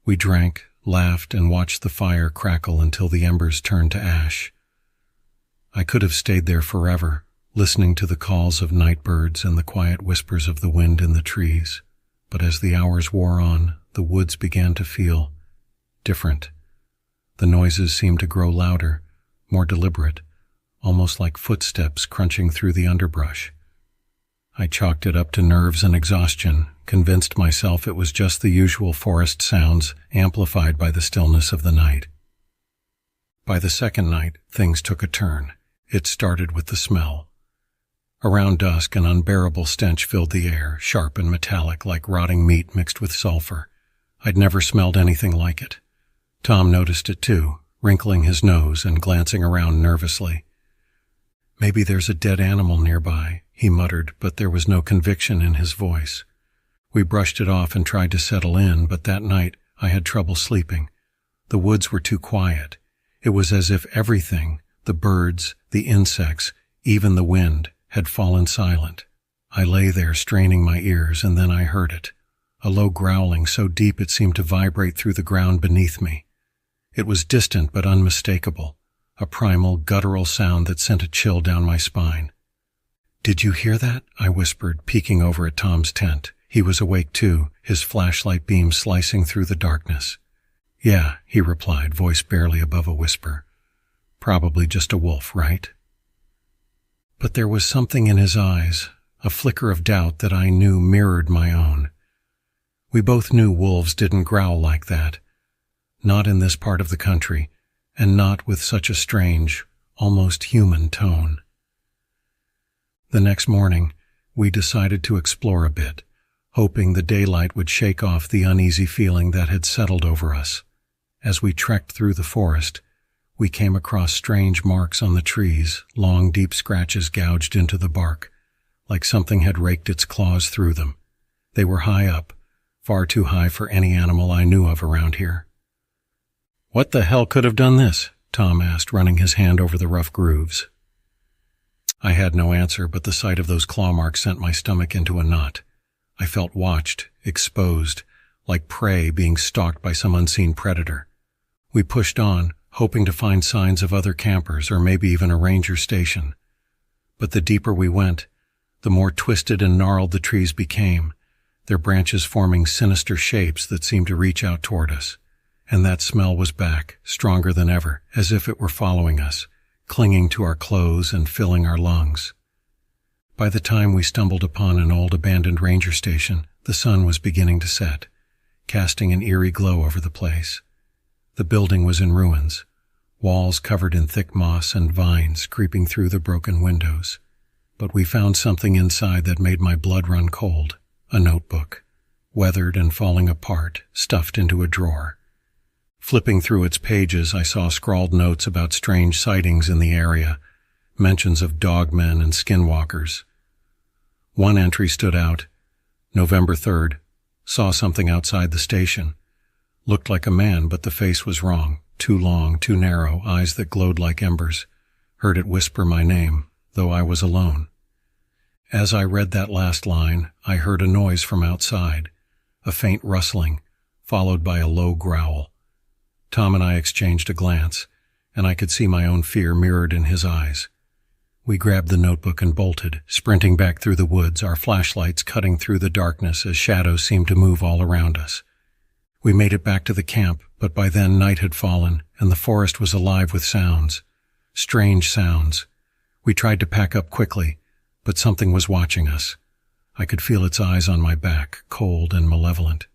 S1: We drank, laughed, and watched the fire crackle until the embers turned to ash. I could have stayed there forever, listening to the calls of night birds and the quiet whispers of the wind in the trees, but as the hours wore on, the woods began to feel different. The noises seemed to grow louder, more deliberate, almost like footsteps crunching through the underbrush. I chalked it up to nerves and exhaustion, convinced myself it was just the usual forest sounds amplified by the stillness of the night. By the second night, things took a turn. It started with the smell. Around dusk, an unbearable stench filled the air, sharp and metallic like rotting meat mixed with sulfur. I'd never smelled anything like it. Tom noticed it too, wrinkling his nose and glancing around nervously. "Maybe there's a dead animal nearby," he muttered, but there was no conviction in his voice. We brushed it off and tried to settle in, but that night I had trouble sleeping. The woods were too quiet. It was as if everything, the birds, the insects, even the wind, had fallen silent. I lay there straining my ears, and then I heard it. A low growling so deep it seemed to vibrate through the ground beneath me. It was distant but unmistakable, a primal, guttural sound that sent a chill down my spine. "Did you hear that?" I whispered, peeking over at Tom's tent. He was awake too, his flashlight beam slicing through the darkness. "Yeah," he replied, voice barely above a whisper. "Probably just a wolf, right?" But there was something in his eyes, a flicker of doubt that I knew mirrored my own. We both knew wolves didn't growl like that. Not in this part of the country, and not with such a strange, almost human tone. The next morning, we decided to explore a bit, hoping the daylight would shake off the uneasy feeling that had settled over us. As we trekked through the forest, we came across strange marks on the trees, long, deep scratches gouged into the bark, like something had raked its claws through them. They were high up, far too high for any animal I knew of around here. "What the hell could have done this?" Tom asked, running his hand over the rough grooves. I had no answer, but the sight of those claw marks sent my stomach into a knot. I felt watched, exposed, like prey being stalked by some unseen predator. We pushed on, hoping to find signs of other campers or maybe even a ranger station. But the deeper we went, the more twisted and gnarled the trees became, their branches forming sinister shapes that seemed to reach out toward us. And that smell was back, stronger than ever, as if it were following us, clinging to our clothes and filling our lungs. By the time we stumbled upon an old abandoned ranger station, the sun was beginning to set, casting an eerie glow over the place. The building was in ruins, walls covered in thick moss and vines creeping through the broken windows. But we found something inside that made my blood run cold, a notebook, weathered and falling apart, stuffed into a drawer. Flipping through its pages, I saw scrawled notes about strange sightings in the area, mentions of dogmen and skinwalkers. One entry stood out. November 3rd. Saw something outside the station. Looked like a man, but the face was wrong. Too long, too narrow, eyes that glowed like embers. Heard it whisper my name, though I was alone. As I read that last line, I heard a noise from outside, a faint rustling, followed by a low growl. Tom and I exchanged a glance, and I could see my own fear mirrored in his eyes. We grabbed the notebook and bolted, sprinting back through the woods, our flashlights cutting through the darkness as shadows seemed to move all around us. We made it back to the camp, but by then night had fallen, and the forest was alive with sounds. Strange sounds. We tried to pack up quickly, but something was watching us. I could feel its eyes on my back, cold and malevolent.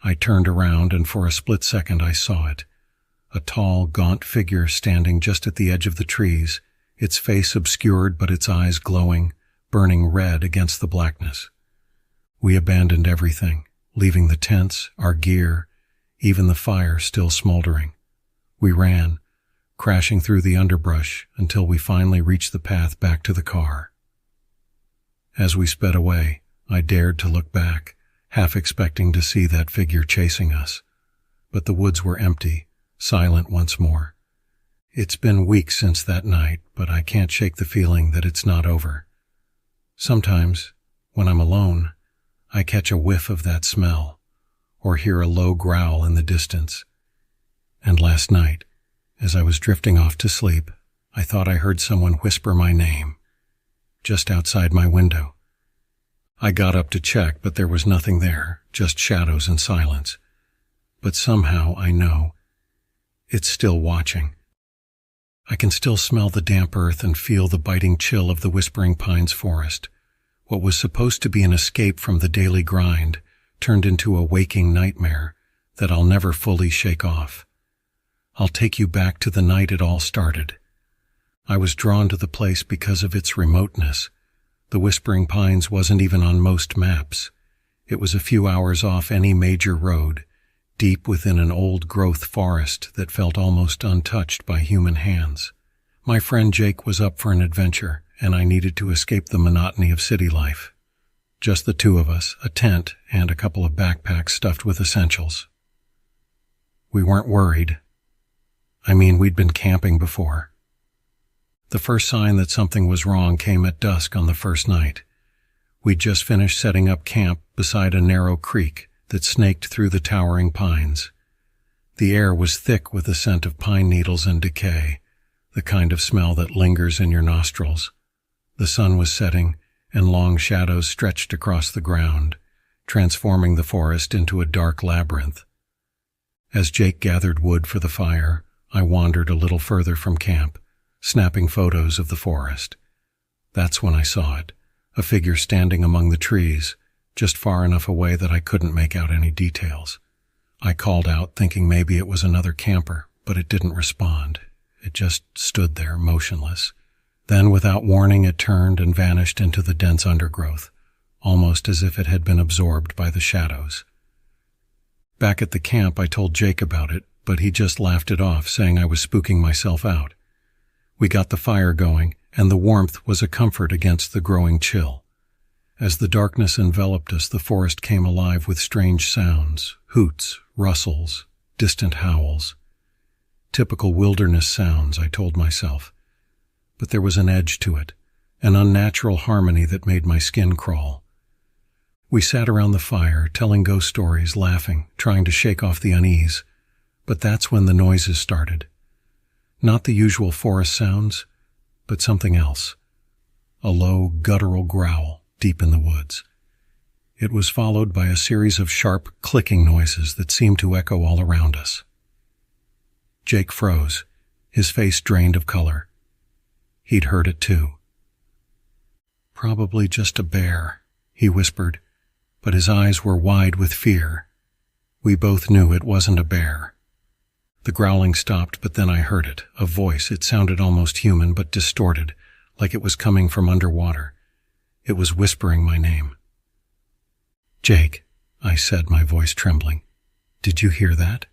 S1: I turned around, and for a split second I saw it. A tall, gaunt figure standing just at the edge of the trees, its face obscured but its eyes glowing, burning red against the blackness. We abandoned everything, leaving the tents, our gear, even the fire still smoldering. We ran, crashing through the underbrush until we finally reached the path back to the car. As we sped away, I dared to look back, half expecting to see that figure chasing us. But the woods were empty, silent once more. It's been weeks since that night, but I can't shake the feeling that it's not over. Sometimes, when I'm alone, I catch a whiff of that smell, or hear a low growl in the distance. And last night, as I was drifting off to sleep, I thought I heard someone whisper my name, just outside my window. I got up to check, but there was nothing there, just shadows and silence. But somehow I know it's still watching. I can still smell the damp earth and feel the biting chill of the Whispering Pines forest. What was supposed to be an escape from the daily grind turned into a waking nightmare that I'll never fully shake off. I'll take you back to the night it all started. I was drawn to the place because of its remoteness. The Whispering Pines wasn't even on most maps. It was a few hours off any major road, deep within an old-growth forest that felt almost untouched by human hands. My friend Jake was up for an adventure, and I needed to escape the monotony of city life. Just the two of us, a tent, and a couple of backpacks stuffed with essentials. We weren't worried. We'd been camping before. The first sign that something was wrong came at dusk on the first night. We'd just finished setting up camp beside a narrow creek that snaked through the towering pines. The air was thick with the scent of pine needles and decay, the kind of smell that lingers in your nostrils. The sun was setting, and long shadows stretched across the ground, transforming the forest into a dark labyrinth. As Jake gathered wood for the fire, I wandered a little further from camp, snapping photos of the forest. That's when I saw it, a figure standing among the trees, just far enough away that I couldn't make out any details. I called out, thinking maybe it was another camper, but it didn't respond. It just stood there, motionless. Then, without warning, it turned and vanished into the dense undergrowth, almost as if it had been absorbed by the shadows. Back at the camp, I told Jake about it, but he just laughed it off, saying I was spooking myself out. We got the fire going, and the warmth was a comfort against the growing chill. As the darkness enveloped us, the forest came alive with strange sounds, hoots, rustles, distant howls. Typical wilderness sounds, I told myself. But there was an edge to it, an unnatural harmony that made my skin crawl. We sat around the fire, telling ghost stories, laughing, trying to shake off the unease. But that's when the noises started. Not the usual forest sounds, but something else. A low, guttural growl deep in the woods. It was followed by a series of sharp, clicking noises that seemed to echo all around us. Jake froze, his face drained of color. He'd heard it too. "Probably just a bear," he whispered, but his eyes were wide with fear. We both knew it wasn't a bear. The growling stopped, but then I heard it, a voice. It sounded almost human, but distorted, like it was coming from underwater. It was whispering my name. "Jake," I said, my voice trembling. "Did you hear that?"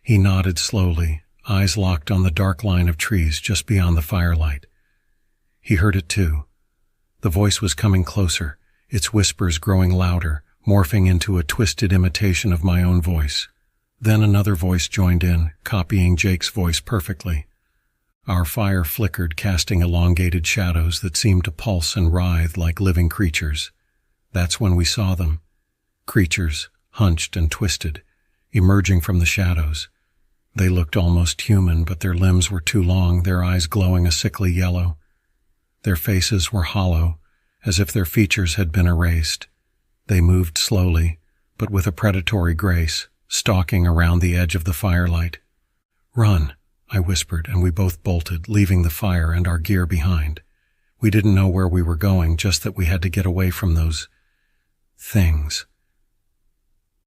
S1: He nodded slowly, eyes locked on the dark line of trees just beyond the firelight. He heard it too. The voice was coming closer, its whispers growing louder, morphing into a twisted imitation of my own voice. Then another voice joined in, copying Jake's voice perfectly. Our fire flickered, casting elongated shadows that seemed to pulse and writhe like living creatures. That's when we saw them. Creatures, hunched and twisted, emerging from the shadows. They looked almost human, but their limbs were too long, their eyes glowing a sickly yellow. Their faces were hollow, as if their features had been erased. They moved slowly, but with a predatory grace, stalking around the edge of the firelight. "Run," I whispered, and we both bolted, leaving the fire and our gear behind. We didn't know where we were going, just that we had to get away from those things.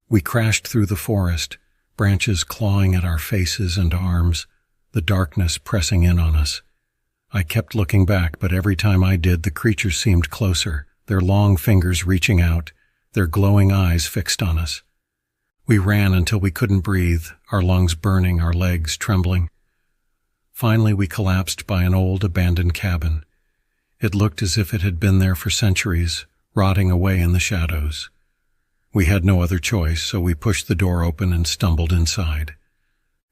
S1: We crashed through the forest, branches clawing at our faces and arms, the darkness pressing in on us. I kept looking back, but every time I did, the creatures seemed closer, their long fingers reaching out, their glowing eyes fixed on us. We ran until we couldn't breathe, our lungs burning, our legs trembling. Finally, we collapsed by an old abandoned cabin. It looked as if it had been there for centuries, rotting away in the shadows. We had no other choice, so we pushed the door open and stumbled inside.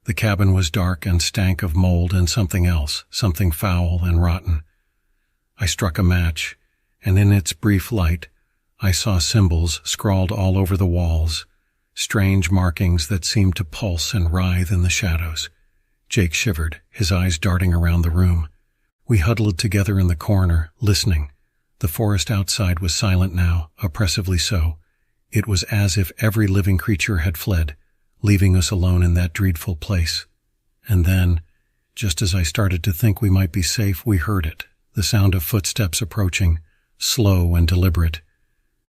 S1: The cabin was dark and stank of mold and something else, something foul and rotten. I struck a match, and in its brief light, I saw symbols scrawled all over the walls, strange markings that seemed to pulse and writhe in the shadows. Jake shivered, his eyes darting around the room. We huddled together in the corner, listening. The forest outside was silent now, oppressively so. It was as if every living creature had fled, leaving us alone in that dreadful place. And then, just as I started to think we might be safe, we heard it, the sound of footsteps approaching, slow and deliberate.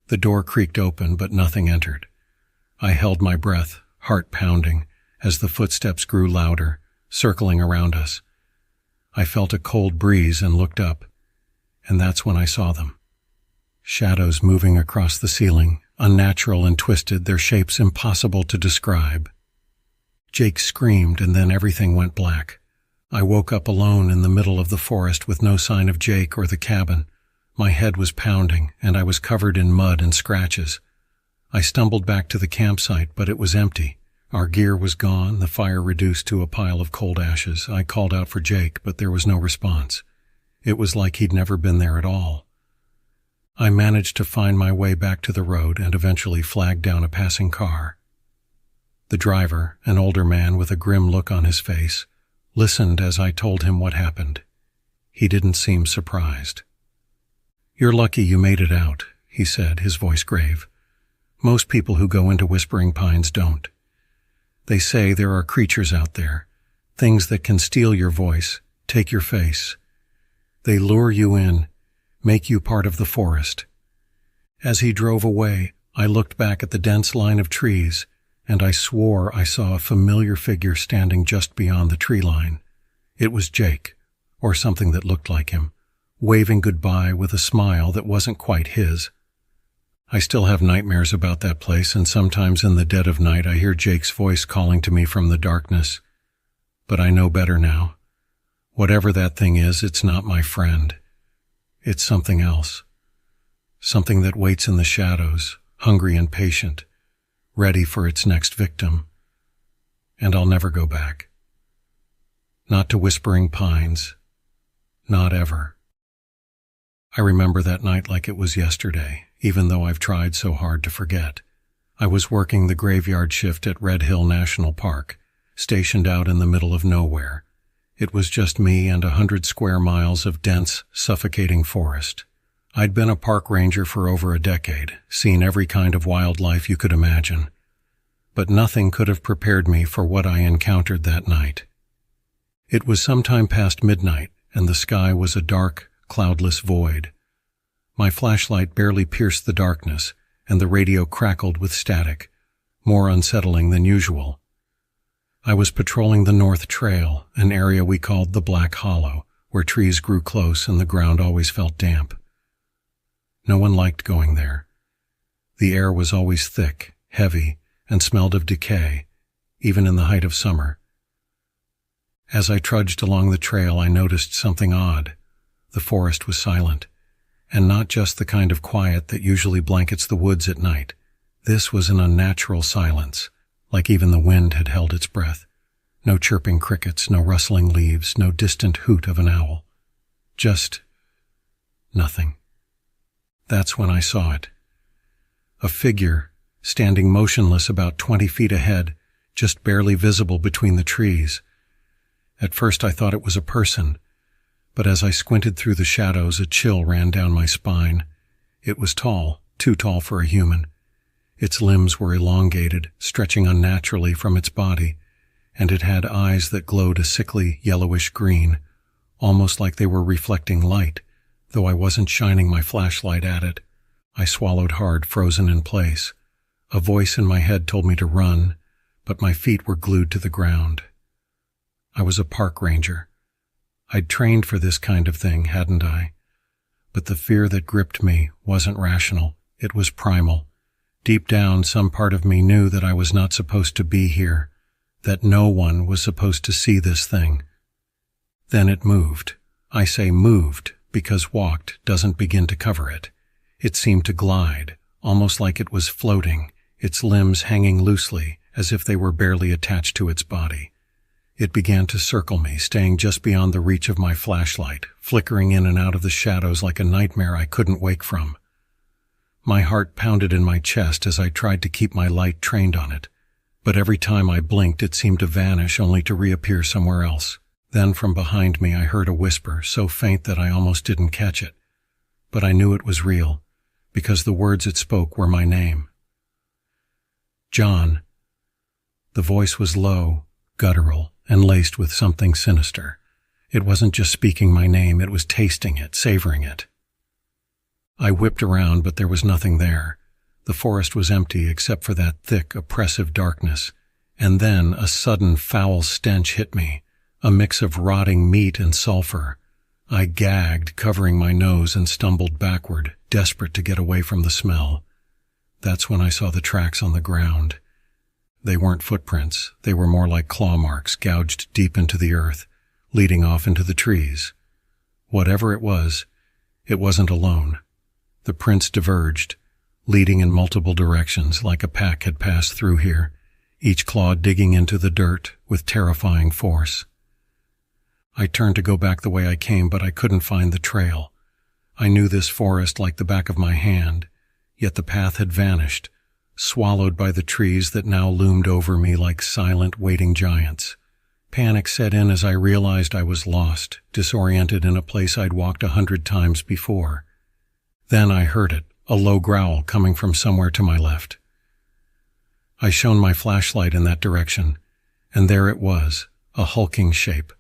S1: The door creaked open, but nothing entered. I held my breath, heart pounding, as the footsteps grew louder, circling around us. I felt a cold breeze and looked up, and that's when I saw them. Shadows moving across the ceiling, unnatural and twisted, their shapes impossible to describe. Jake screamed, and then everything went black. I woke up alone in the middle of the forest with no sign of Jake or the cabin. My head was pounding, and I was covered in mud and scratches. I stumbled back to the campsite, but it was empty. Our gear was gone, the fire reduced to a pile of cold ashes. I called out for Jake, but there was no response. It was like he'd never been there at all. I managed to find my way back to the road and eventually flagged down a passing car. The driver, an older man with a grim look on his face, listened as I told him what happened. He didn't seem surprised. "You're lucky you made it out," he said, his voice grave. "Most people who go into Whispering Pines don't. They say there are creatures out there, things that can steal your voice, take your face. They lure you in, make you part of the forest." As he drove away, I looked back at the dense line of trees, and I swore I saw a familiar figure standing just beyond the tree line. It was Jake, or something that looked like him, waving goodbye with a smile that wasn't quite his. I still have nightmares about that place, and sometimes in the dead of night I hear Jake's voice calling to me from the darkness. But I know better now. Whatever that thing is, it's not my friend. It's something else. Something that waits in the shadows, hungry and patient, ready for its next victim. And I'll never go back. Not to Whispering Pines. Not ever. I remember that night like it was yesterday, even though I've tried so hard to forget. I was working the graveyard shift at Red Hill National Park, stationed out in the middle of nowhere. It was just me and 100 square miles of dense, suffocating forest. I'd been a park ranger for over a decade, seen every kind of wildlife you could imagine. But nothing could have prepared me for what I encountered that night. It was sometime past midnight, and the sky was a dark, cloudless void. My flashlight barely pierced the darkness, and the radio crackled with static, more unsettling than usual. I was patrolling the North Trail, an area we called the Black Hollow, where trees grew close and the ground always felt damp. No one liked going there. The air was always thick, heavy, and smelled of decay, even in the height of summer. As I trudged along the trail, I noticed something odd. The forest was silent, and not just the kind of quiet that usually blankets the woods at night. This was an unnatural silence, like even the wind had held its breath. No chirping crickets, no rustling leaves, no distant hoot of an owl. Just nothing. That's when I saw it. A figure, standing motionless about 20 feet ahead, just barely visible between the trees. At first I thought it was a person, but as I squinted through the shadows, a chill ran down my spine. It was tall, too tall for a human. Its limbs were elongated, stretching unnaturally from its body, and it had eyes that glowed a sickly yellowish green, almost like they were reflecting light, though I wasn't shining my flashlight at it. I swallowed hard, frozen in place. A voice in my head told me to run, but my feet were glued to the ground. I was a park ranger. I'd trained for this kind of thing, hadn't I? But the fear that gripped me wasn't rational. It was primal. Deep down, some part of me knew that I was not supposed to be here, that no one was supposed to see this thing. Then it moved. I say moved because walked doesn't begin to cover it. It seemed to glide, almost like it was floating, its limbs hanging loosely as if they were barely attached to its body. It began to circle me, staying just beyond the reach of my flashlight, flickering in and out of the shadows like a nightmare I couldn't wake from. My heart pounded in my chest as I tried to keep my light trained on it, but every time I blinked it seemed to vanish only to reappear somewhere else. Then from behind me I heard a whisper, so faint that I almost didn't catch it. But I knew it was real, because the words it spoke were my name. John. The voice was low, guttural, and laced with something sinister. It wasn't just speaking my name, it was tasting it, savoring it. I whipped around, but there was nothing there. The forest was empty except for that thick, oppressive darkness. And then a sudden foul stench hit me, a mix of rotting meat and sulfur. I gagged, covering my nose, and stumbled backward, desperate to get away from the smell. That's when I saw the tracks on the ground. They weren't footprints. They were more like claw marks gouged deep into the earth, leading off into the trees. Whatever it wasn't alone. The prints diverged, leading in multiple directions like a pack had passed through here, each claw digging into the dirt with terrifying force. I turned to go back the way I came, but I couldn't find the trail. I knew this forest like the back of my hand, yet the path had vanished, swallowed by the trees that now loomed over me like silent, waiting giants. Panic set in as I realized I was lost, disoriented in a place I'd walked 100 times before. Then I heard it, a low growl coming from somewhere to my left. I shone my flashlight in that direction, and there it was, a hulking shape,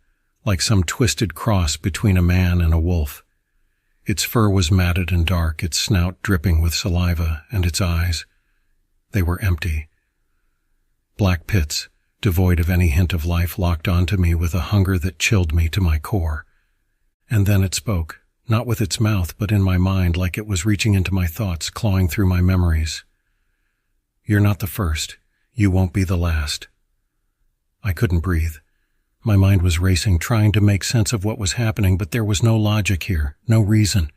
S1: like some twisted cross between a man and a wolf. Its fur was matted and dark, its snout dripping with saliva, and its eyes, they were empty. Black pits, devoid of any hint of life, locked onto me with a hunger that chilled me to my core. And then it spoke, not with its mouth, but in my mind, like it was reaching into my thoughts, clawing through my memories. You're not the first. You won't be the last. I couldn't breathe. My mind was racing, trying to make sense of what was happening, but there was no logic here, no reason,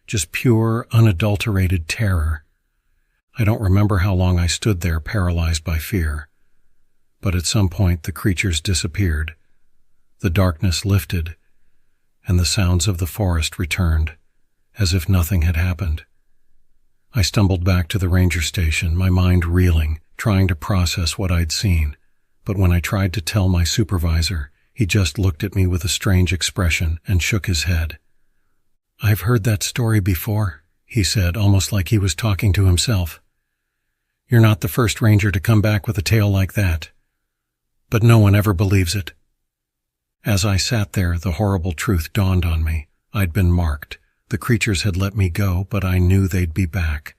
S1: just pure, unadulterated terror. I don't remember how long I stood there, paralyzed by fear. But at some point the creatures disappeared. The darkness lifted, and the sounds of the forest returned, as if nothing had happened. I stumbled back to the ranger station, my mind reeling, trying to process what I'd seen. But when I tried to tell my supervisor, he just looked at me with a strange expression and shook his head. "I've heard that story before," he said, almost like he was talking to himself. "You're not the first ranger to come back with a tale like that. But no one ever believes it." As I sat there, the horrible truth dawned on me. I'd been marked. The creatures had let me go, but I knew they'd be back.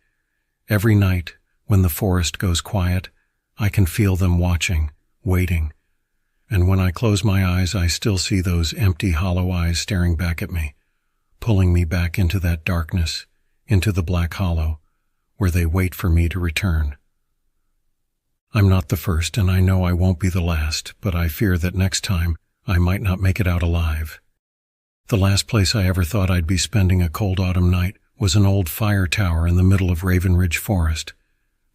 S1: Every night, when the forest goes quiet, I can feel them watching, waiting. And when I close my eyes, I still see those empty, hollow eyes staring back at me, pulling me back into that darkness, into the black hollow, where they wait for me to return. I'm not the first, and I know I won't be the last, but I fear that next time I might not make it out alive. The last place I ever thought I'd be spending a cold autumn night was an old fire tower in the middle of Raven Ridge Forest.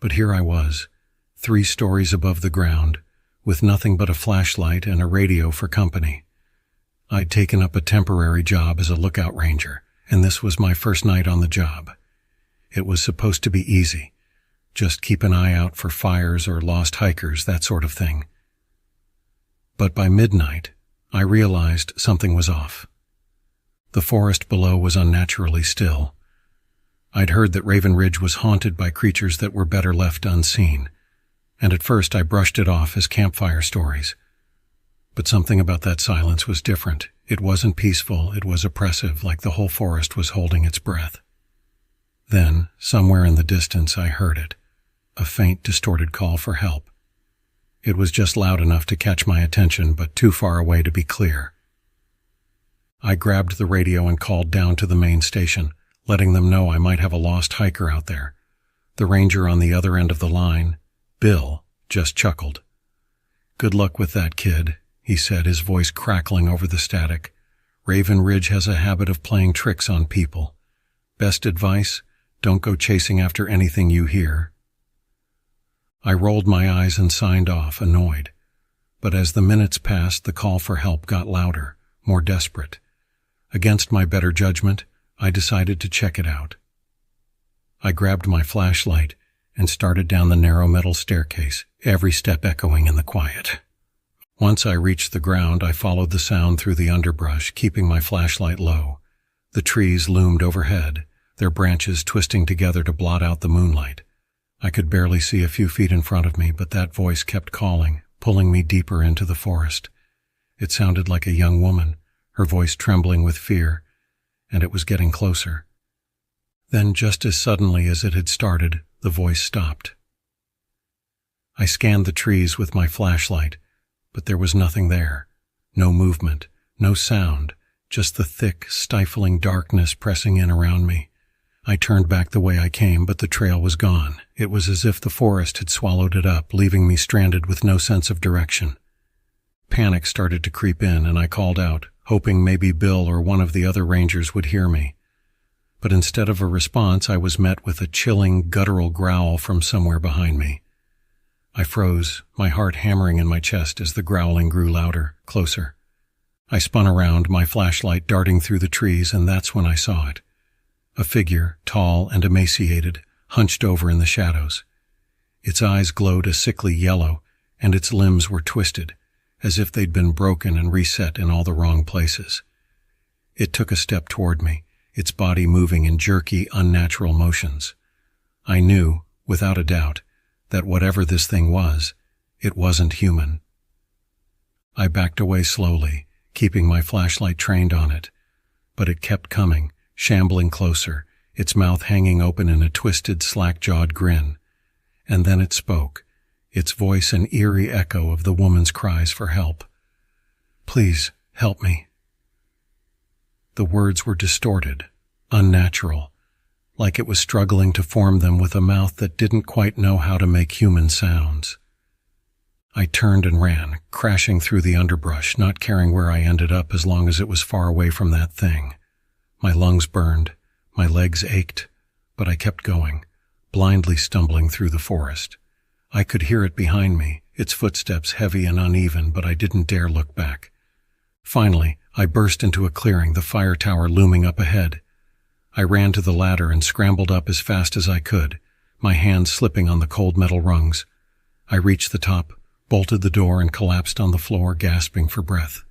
S1: But here I was, 3 stories above the ground, with nothing but a flashlight and a radio for company. I'd taken up a temporary job as a lookout ranger, and this was my first night on the job. It was supposed to be easy. Just keep an eye out for fires or lost hikers, that sort of thing. But by midnight, I realized something was off. The forest below was unnaturally still. I'd heard that Raven Ridge was haunted by creatures that were better left unseen, and at first I brushed it off as campfire stories. But something about that silence was different. It wasn't peaceful, it was oppressive, like the whole forest was holding its breath. Then, somewhere in the distance, I heard it, a faint, distorted call for help. It was just loud enough to catch my attention, but too far away to be clear. I grabbed the radio and called down to the main station, letting them know I might have a lost hiker out there. The ranger on the other end of the line, Bill, just chuckled. "Good luck with that, kid," he said, his voice crackling over the static. "Raven Ridge has a habit of playing tricks on people. Best advice, don't go chasing after anything you hear." I rolled my eyes and signed off, annoyed. But as the minutes passed, the call for help got louder, more desperate. Against my better judgment, I decided to check it out. I grabbed my flashlight and started down the narrow metal staircase, every step echoing in the quiet. Once I reached the ground, I followed the sound through the underbrush, keeping my flashlight low. The trees loomed overhead, their branches twisting together to blot out the moonlight. I could barely see a few feet in front of me, but that voice kept calling, pulling me deeper into the forest. It sounded like a young woman, her voice trembling with fear, and it was getting closer. Then, just as suddenly as it had started, the voice stopped. I scanned the trees with my flashlight, but there was nothing there. No movement, no sound, just the thick, stifling darkness pressing in around me. I turned back the way I came, but the trail was gone. It was as if the forest had swallowed it up, leaving me stranded with no sense of direction. Panic started to creep in, and I called out, hoping maybe Bill or one of the other rangers would hear me. But instead of a response, I was met with a chilling, guttural growl from somewhere behind me. I froze, my heart hammering in my chest as the growling grew louder, closer. I spun around, my flashlight darting through the trees, and that's when I saw it. A figure, tall and emaciated, hunched over in the shadows. Its eyes glowed a sickly yellow, and its limbs were twisted, as if they'd been broken and reset in all the wrong places. It took a step toward me, its body moving in jerky, unnatural motions. I knew, without a doubt, that whatever this thing was, it wasn't human. I backed away slowly, keeping my flashlight trained on it, but it kept coming, shambling closer, its mouth hanging open in a twisted, slack-jawed grin. And then it spoke, its voice an eerie echo of the woman's cries for help. "Please, help me." The words were distorted, unnatural, like it was struggling to form them with a mouth that didn't quite know how to make human sounds. I turned and ran, crashing through the underbrush, not caring where I ended up as long as it was far away from that thing. My lungs burned, my legs ached, but I kept going, blindly stumbling through the forest. I could hear it behind me, its footsteps heavy and uneven, but I didn't dare look back. Finally, I burst into a clearing, the fire tower looming up ahead. I ran to the ladder and scrambled up as fast as I could, my hands slipping on the cold metal rungs. I reached the top, bolted the door, and collapsed on the floor, gasping for breath.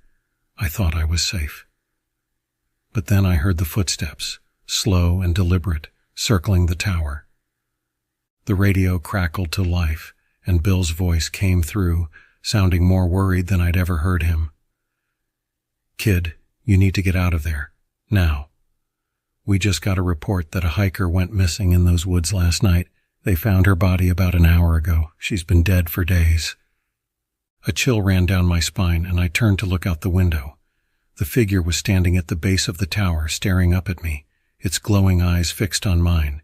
S1: I thought I was safe. But then I heard the footsteps, slow and deliberate, circling the tower. The radio crackled to life, and Bill's voice came through, sounding more worried than I'd ever heard him. "Kid, you need to get out of there. Now. We just got a report that a hiker went missing in those woods last night. They found her body about an hour ago. She's been dead for days." A chill ran down my spine, and I turned to look out the window. The figure was standing at the base of the tower, staring up at me, its glowing eyes fixed on mine.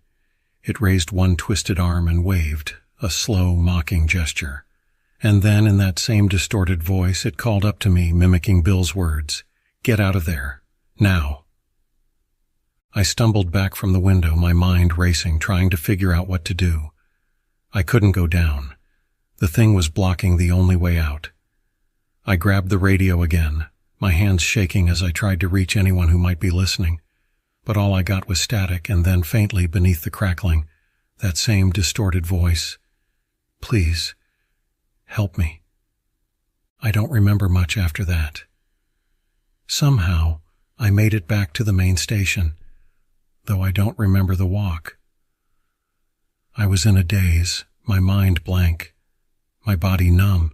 S1: It raised one twisted arm and waved, a slow, mocking gesture. And then, in that same distorted voice, it called up to me, mimicking Bill's words, "Get out of there. Now." I stumbled back from the window, my mind racing, trying to figure out what to do. I couldn't go down. The thing was blocking the only way out. I grabbed the radio again, my hands shaking as I tried to reach anyone who might be listening. But all I got was static, and then faintly beneath the crackling, that same distorted voice. "Please, help me." I don't remember much after that. Somehow, I made it back to the main station, though I don't remember the walk. I was in a daze, my mind blank, my body numb.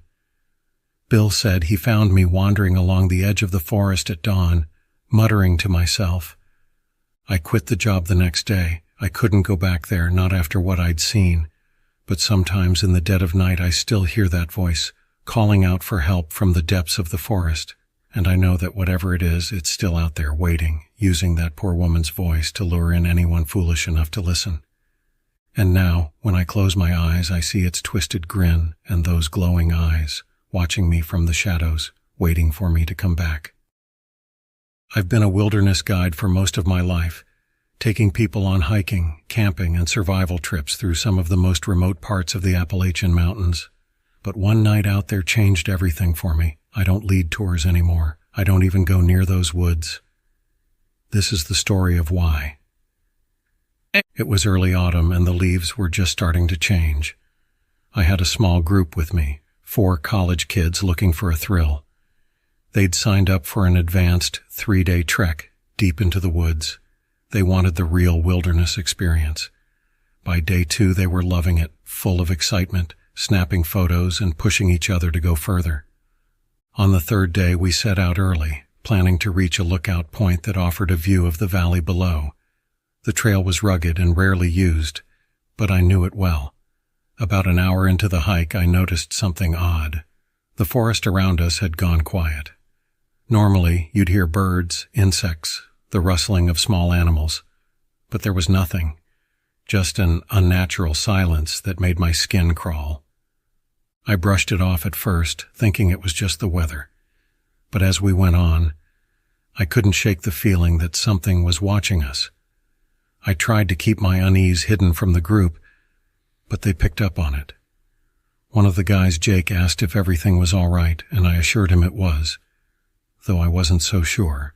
S1: Bill said he found me wandering along the edge of the forest at dawn, muttering to myself. I quit the job the next day. I couldn't go back there, not after what I'd seen. But sometimes in the dead of night I still hear that voice, calling out for help from the depths of the forest. And I know that whatever it is, it's still out there waiting, using that poor woman's voice to lure in anyone foolish enough to listen. And now, when I close my eyes, I see its twisted grin and those glowing eyes, watching me from the shadows, waiting for me to come back. I've been a wilderness guide for most of my life, taking people on hiking, camping, and survival trips through some of the most remote parts of the Appalachian Mountains. But one night out there changed everything for me. I don't lead tours anymore. I don't even go near those woods. This is the story of why. It was early autumn and the leaves were just starting to change. I had a small group with me, 4 college kids looking for a thrill. They'd signed up for an advanced 3-day trek deep into the woods. They wanted the real wilderness experience. By day 2, they were loving it, full of excitement, snapping photos and pushing each other to go further. On the 3rd day, we set out early, planning to reach a lookout point that offered a view of the valley below. The trail was rugged and rarely used, but I knew it well. About an hour into the hike, I noticed something odd. The forest around us had gone quiet. Normally, you'd hear birds, insects, the rustling of small animals, but there was nothing, just an unnatural silence that made my skin crawl. I brushed it off at first, thinking it was just the weather, but as we went on, I couldn't shake the feeling that something was watching us. I tried to keep my unease hidden from the group, but they picked up on it. One of the guys, Jake, asked if everything was all right, and I assured him it was, though I wasn't so sure.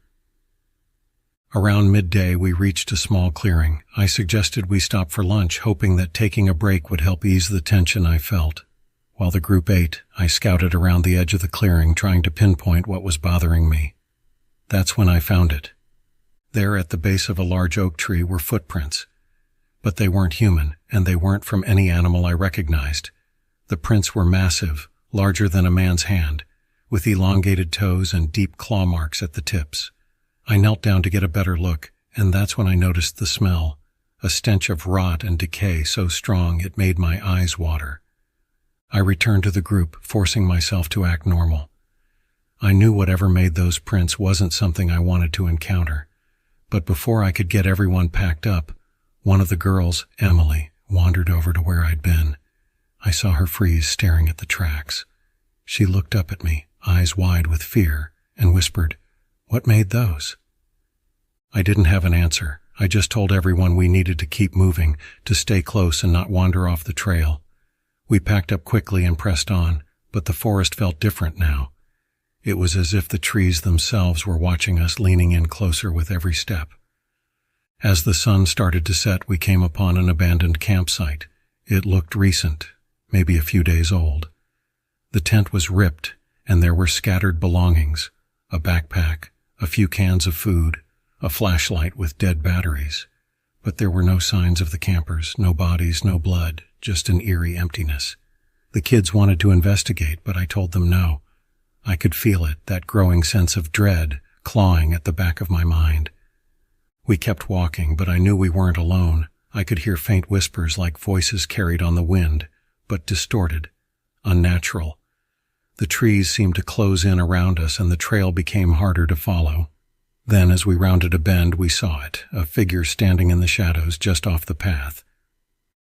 S1: Around midday, we reached a small clearing. I suggested we stop for lunch, hoping that taking a break would help ease the tension I felt. While the group ate, I scouted around the edge of the clearing, trying to pinpoint what was bothering me. That's when I found it. There at the base of a large oak tree were footprints, but they weren't human, and they weren't from any animal I recognized. The prints were massive, larger than a man's hand, with elongated toes and deep claw marks at the tips. I knelt down to get a better look, and that's when I noticed the smell, a stench of rot and decay so strong it made my eyes water. I returned to the group, forcing myself to act normal. I knew whatever made those prints wasn't something I wanted to encounter. But before I could get everyone packed up, one of the girls, Emily, wandered over to where I'd been. I saw her freeze, staring at the tracks. She looked up at me, eyes wide with fear, and whispered, "What made those?" I didn't have an answer. I just told everyone we needed to keep moving, to stay close and not wander off the trail. We packed up quickly and pressed on, but the forest felt different now. It was as if the trees themselves were watching us, leaning in closer with every step. As the sun started to set, we came upon an abandoned campsite. It looked recent, maybe a few days old. The tent was ripped, and there were scattered belongings, a backpack, a few cans of food, a flashlight with dead batteries. But there were no signs of the campers, no bodies, no blood, just an eerie emptiness. The kids wanted to investigate, but I told them no. I could feel it, that growing sense of dread, clawing at the back of my mind. We kept walking, but I knew we weren't alone. I could hear faint whispers like voices carried on the wind, but distorted, unnatural. The trees seemed to close in around us, and the trail became harder to follow. Then, as we rounded a bend, we saw it, a figure standing in the shadows just off the path.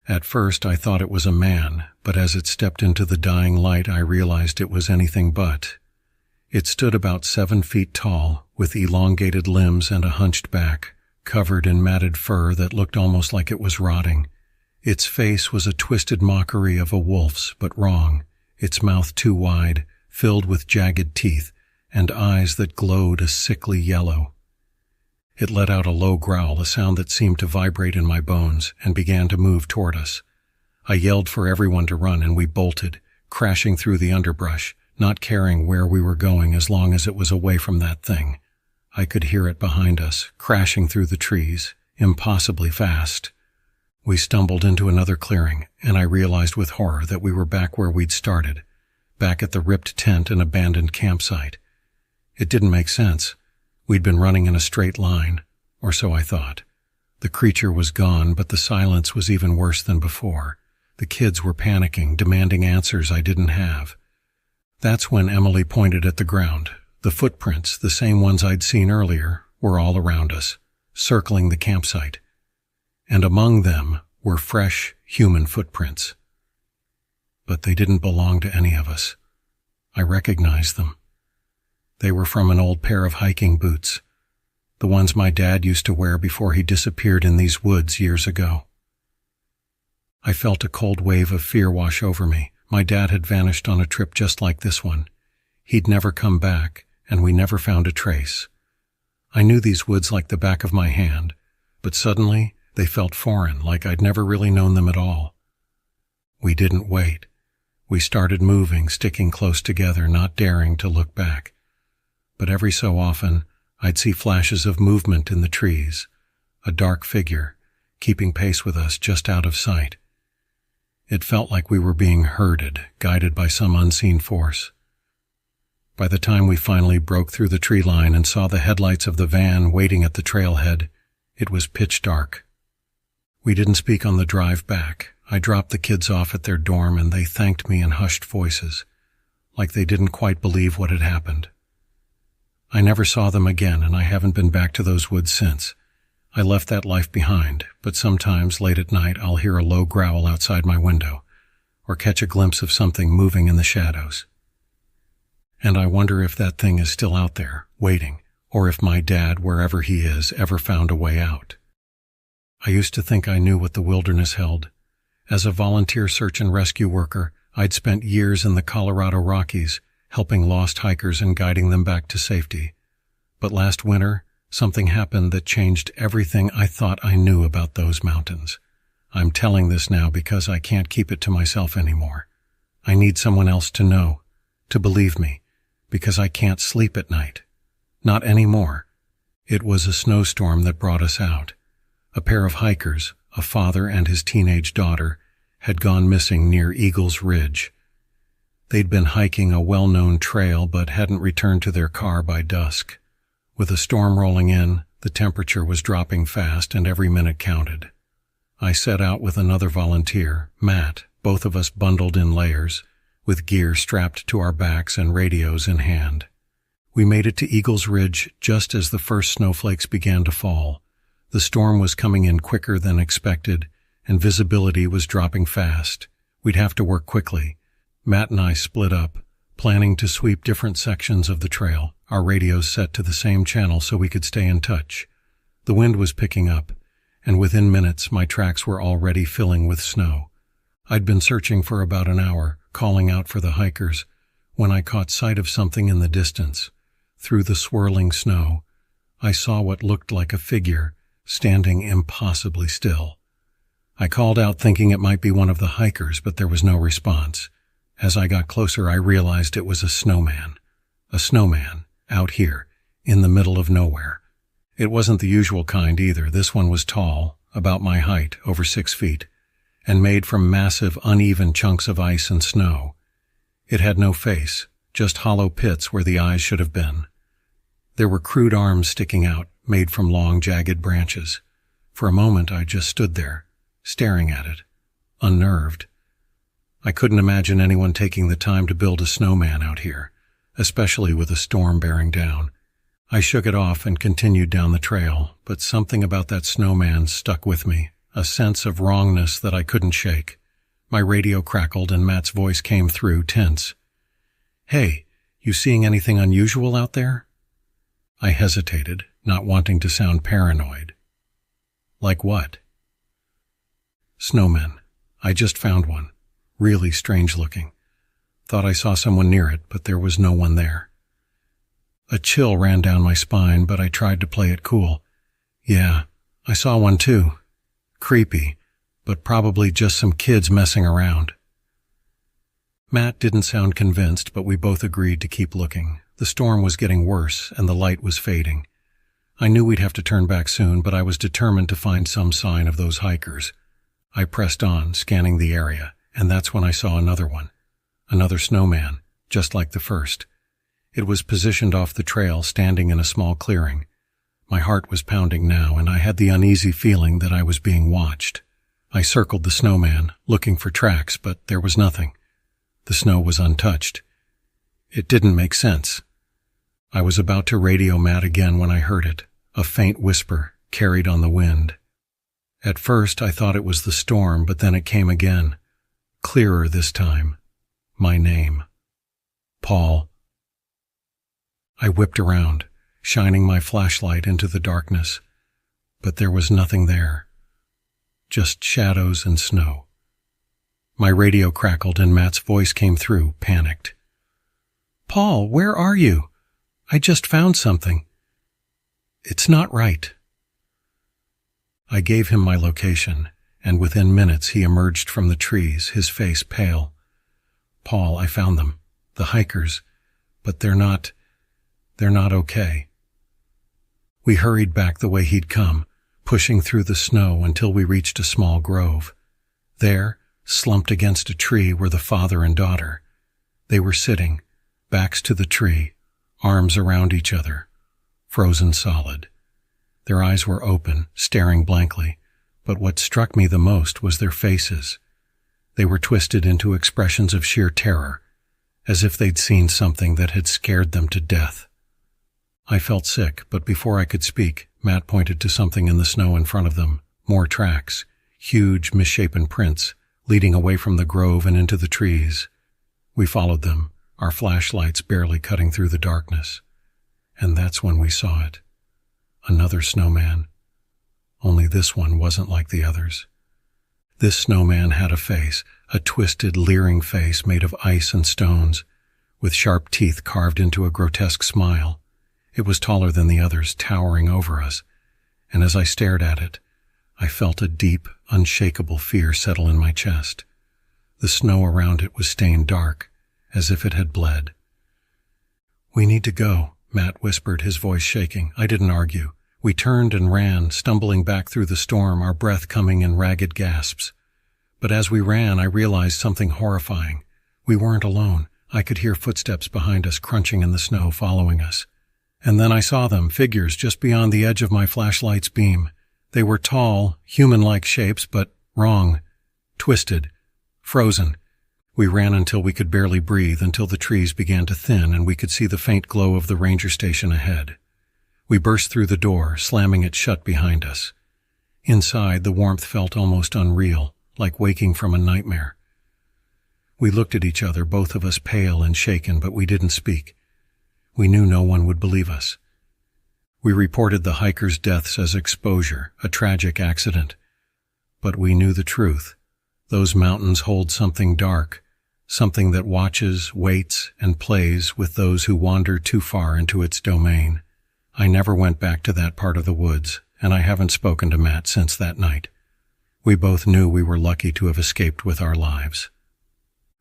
S1: At first, I thought it was a man, but as it stepped into the dying light, I realized it was anything but. It stood about 7 feet tall, with elongated limbs and a hunched back, covered in matted fur that looked almost like it was rotting. Its face was a twisted mockery of a wolf's, but wrong, its mouth too wide, filled with jagged teeth, and eyes that glowed a sickly yellow. It let out a low growl, a sound that seemed to vibrate in my bones, and began to move toward us. I yelled for everyone to run, and we bolted, crashing through the underbrush, not caring where we were going as long as it was away from that thing. I could hear it behind us, crashing through the trees, impossibly fast. We stumbled into another clearing, and I realized with horror that we were back where we'd started, back at the ripped tent and abandoned campsite. It didn't make sense. We'd been running in a straight line, or so I thought. The creature was gone, but the silence was even worse than before. The kids were panicking, demanding answers I didn't have. That's when Emily pointed at the ground. The footprints, the same ones I'd seen earlier, were all around us, circling the campsite. And among them were fresh human footprints. But they didn't belong to any of us. I recognized them. They were from an old pair of hiking boots, the ones my dad used to wear before he disappeared in these woods years ago. I felt a cold wave of fear wash over me. My dad had vanished on a trip just like this one. He'd never come back, and we never found a trace. I knew these woods like the back of my hand, but suddenly they felt foreign, like I'd never really known them at all. We didn't wait. We started moving, sticking close together, not daring to look back. But every so often, I'd see flashes of movement in the trees, a dark figure, keeping pace with us just out of sight. It felt like we were being herded, guided by some unseen force. By the time we finally broke through the tree line and saw the headlights of the van waiting at the trailhead, it was pitch dark. We didn't speak on the drive back. I dropped the kids off at their dorm and they thanked me in hushed voices, like they didn't quite believe what had happened. I never saw them again, and I haven't been back to those woods since. I left that life behind, but sometimes late at night I'll hear a low growl outside my window, or catch a glimpse of something moving in the shadows. And I wonder if that thing is still out there, waiting, or if my dad, wherever he is, ever found a way out. I used to think I knew what the wilderness held. As a volunteer search and rescue worker, I'd spent years in the Colorado Rockies, helping lost hikers and guiding them back to safety. But last winter, something happened that changed everything I thought I knew about those mountains. I'm telling this now because I can't keep it to myself anymore. I need someone else to know, to believe me, because I can't sleep at night. Not anymore. It was a snowstorm that brought us out. A pair of hikers, a father and his teenage daughter, had gone missing near Eagles Ridge. They'd been hiking a well-known trail but hadn't returned to their car by dusk. With a storm rolling in, the temperature was dropping fast and every minute counted. I set out with another volunteer, Matt, both of us bundled in layers, with gear strapped to our backs and radios in hand. We made it to Eagles Ridge just as the first snowflakes began to fall. The storm was coming in quicker than expected, and visibility was dropping fast. We'd have to work quickly. Matt and I split up, planning to sweep different sections of the trail, our radios set to the same channel so we could stay in touch. The wind was picking up, and within minutes my tracks were already filling with snow. I'd been searching for about an hour, calling out for the hikers, when I caught sight of something in the distance. Through the swirling snow, I saw what looked like a figure, standing impossibly still. I called out thinking it might be one of the hikers, but there was no response. As I got closer, I realized it was a snowman. A snowman, out here, in the middle of nowhere. It wasn't the usual kind either. This one was tall, about my height, over 6 feet, and made from massive, uneven chunks of ice and snow. It had no face, just hollow pits where the eyes should have been. There were crude arms sticking out, made from long, jagged branches. For a moment, I just stood there, staring at it, unnerved. I couldn't imagine anyone taking the time to build a snowman out here, especially with a storm bearing down. I shook it off and continued down the trail, but something about that snowman stuck with me, a sense of wrongness that I couldn't shake. My radio crackled and Matt's voice came through, tense. "Hey, you seeing anything unusual out there?" I hesitated, not wanting to sound paranoid. "Like what?" "Snowmen. I just found one. Really strange looking. Thought I saw someone near it, but there was no one there." A chill ran down my spine, but I tried to play it cool. "Yeah, I saw one too. Creepy, but probably just some kids messing around." Matt didn't sound convinced, but we both agreed to keep looking. The storm was getting worse, and the light was fading. I knew we'd have to turn back soon, but I was determined to find some sign of those hikers. I pressed on, scanning the area, and that's when I saw another one. Another snowman, just like the first. It was positioned off the trail, standing in a small clearing. My heart was pounding now, and I had the uneasy feeling that I was being watched. I circled the snowman, looking for tracks, but there was nothing. The snow was untouched. It didn't make sense. I was about to radio Matt again when I heard it, a faint whisper carried on the wind. At first I thought it was the storm, but then it came again, clearer this time. My name. Paul. I whipped around, shining my flashlight into the darkness, but there was nothing there. Just shadows and snow. My radio crackled and Matt's voice came through, panicked. "Paul, where are you? I just found something. It's not right." I gave him my location, and within minutes he emerged from the trees, his face pale. "Paul, I found them. The hikers. But they're not okay." We hurried back the way he'd come, pushing through the snow until we reached a small grove. There, slumped against a tree, were the father and daughter. They were sitting, backs to the tree, arms around each other, frozen solid. Their eyes were open, staring blankly, but what struck me the most was their faces. They were twisted into expressions of sheer terror, as if they'd seen something that had scared them to death. I felt sick, but before I could speak, Matt pointed to something in the snow in front of them. More tracks, huge misshapen prints, leading away from the grove and into the trees. We followed them, our flashlights barely cutting through the darkness. And that's when we saw it. Another snowman. Only this one wasn't like the others. This snowman had a face, a twisted, leering face made of ice and stones, with sharp teeth carved into a grotesque smile. It was taller than the others, towering over us, and as I stared at it, I felt a deep, unshakable fear settle in my chest. The snow around it was stained dark, as if it had bled. "We need to go," Matt whispered, his voice shaking. I didn't argue. We turned and ran, stumbling back through the storm, our breath coming in ragged gasps. But as we ran, I realized something horrifying. We weren't alone. I could hear footsteps behind us, crunching in the snow, following us. And then I saw them, figures just beyond the edge of my flashlight's beam. They were tall, human-like shapes, but wrong, twisted, frozen. We ran until we could barely breathe, until the trees began to thin and we could see the faint glow of the ranger station ahead. We burst through the door, slamming it shut behind us. Inside, the warmth felt almost unreal, like waking from a nightmare. We looked at each other, both of us pale and shaken, but we didn't speak. We knew no one would believe us. We reported the hikers' deaths as exposure, a tragic accident. But we knew the truth. Those mountains hold something dark, something that watches, waits, and plays with those who wander too far into its domain. I never went back to that part of the woods, and I haven't spoken to Matt since that night. We both knew we were lucky to have escaped with our lives.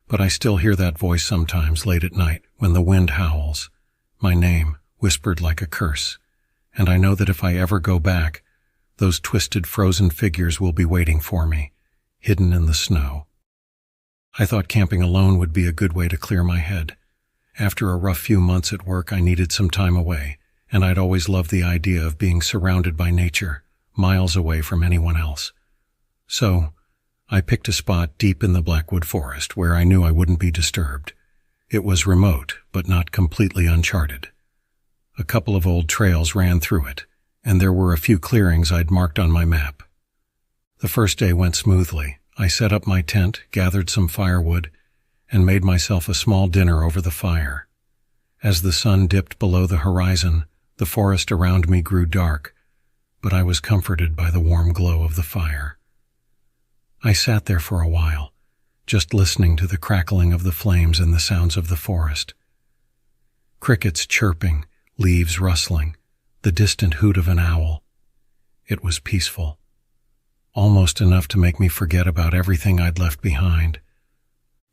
S1: But I still hear that voice sometimes late at night when the wind howls. My name, whispered like a curse. And I know that if I ever go back, those twisted frozen figures will be waiting for me, hidden in the snow. I thought camping alone would be a good way to clear my head. After a rough few months at work, I needed some time away, and I'd always loved the idea of being surrounded by nature, miles away from anyone else. So, I picked a spot deep in the Blackwood Forest where I knew I wouldn't be disturbed. It was remote, but not completely uncharted. A couple of old trails ran through it, and there were a few clearings I'd marked on my map. The first day went smoothly. I set up my tent, gathered some firewood, and made myself a small dinner over the fire. As the sun dipped below the horizon, the forest around me grew dark, but I was comforted by the warm glow of the fire. I sat there for a while, just listening to the crackling of the flames and the sounds of the forest. Crickets chirping, leaves rustling, the distant hoot of an owl. It was peaceful, almost enough to make me forget about everything I'd left behind.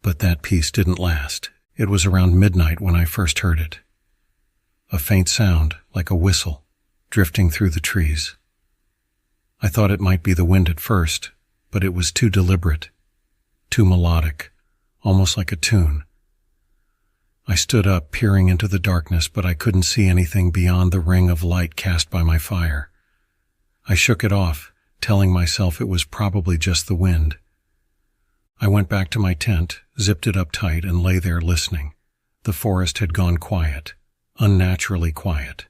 S1: But that peace didn't last. It was around midnight when I first heard it. A faint sound, like a whistle, drifting through the trees. I thought it might be the wind at first, but it was too deliberate, too melodic, almost like a tune. I stood up, peering into the darkness, but I couldn't see anything beyond the ring of light cast by my fire. I shook it off, telling myself it was probably just the wind. I went back to my tent, zipped it up tight, and lay there listening. The forest had gone quiet, unnaturally quiet.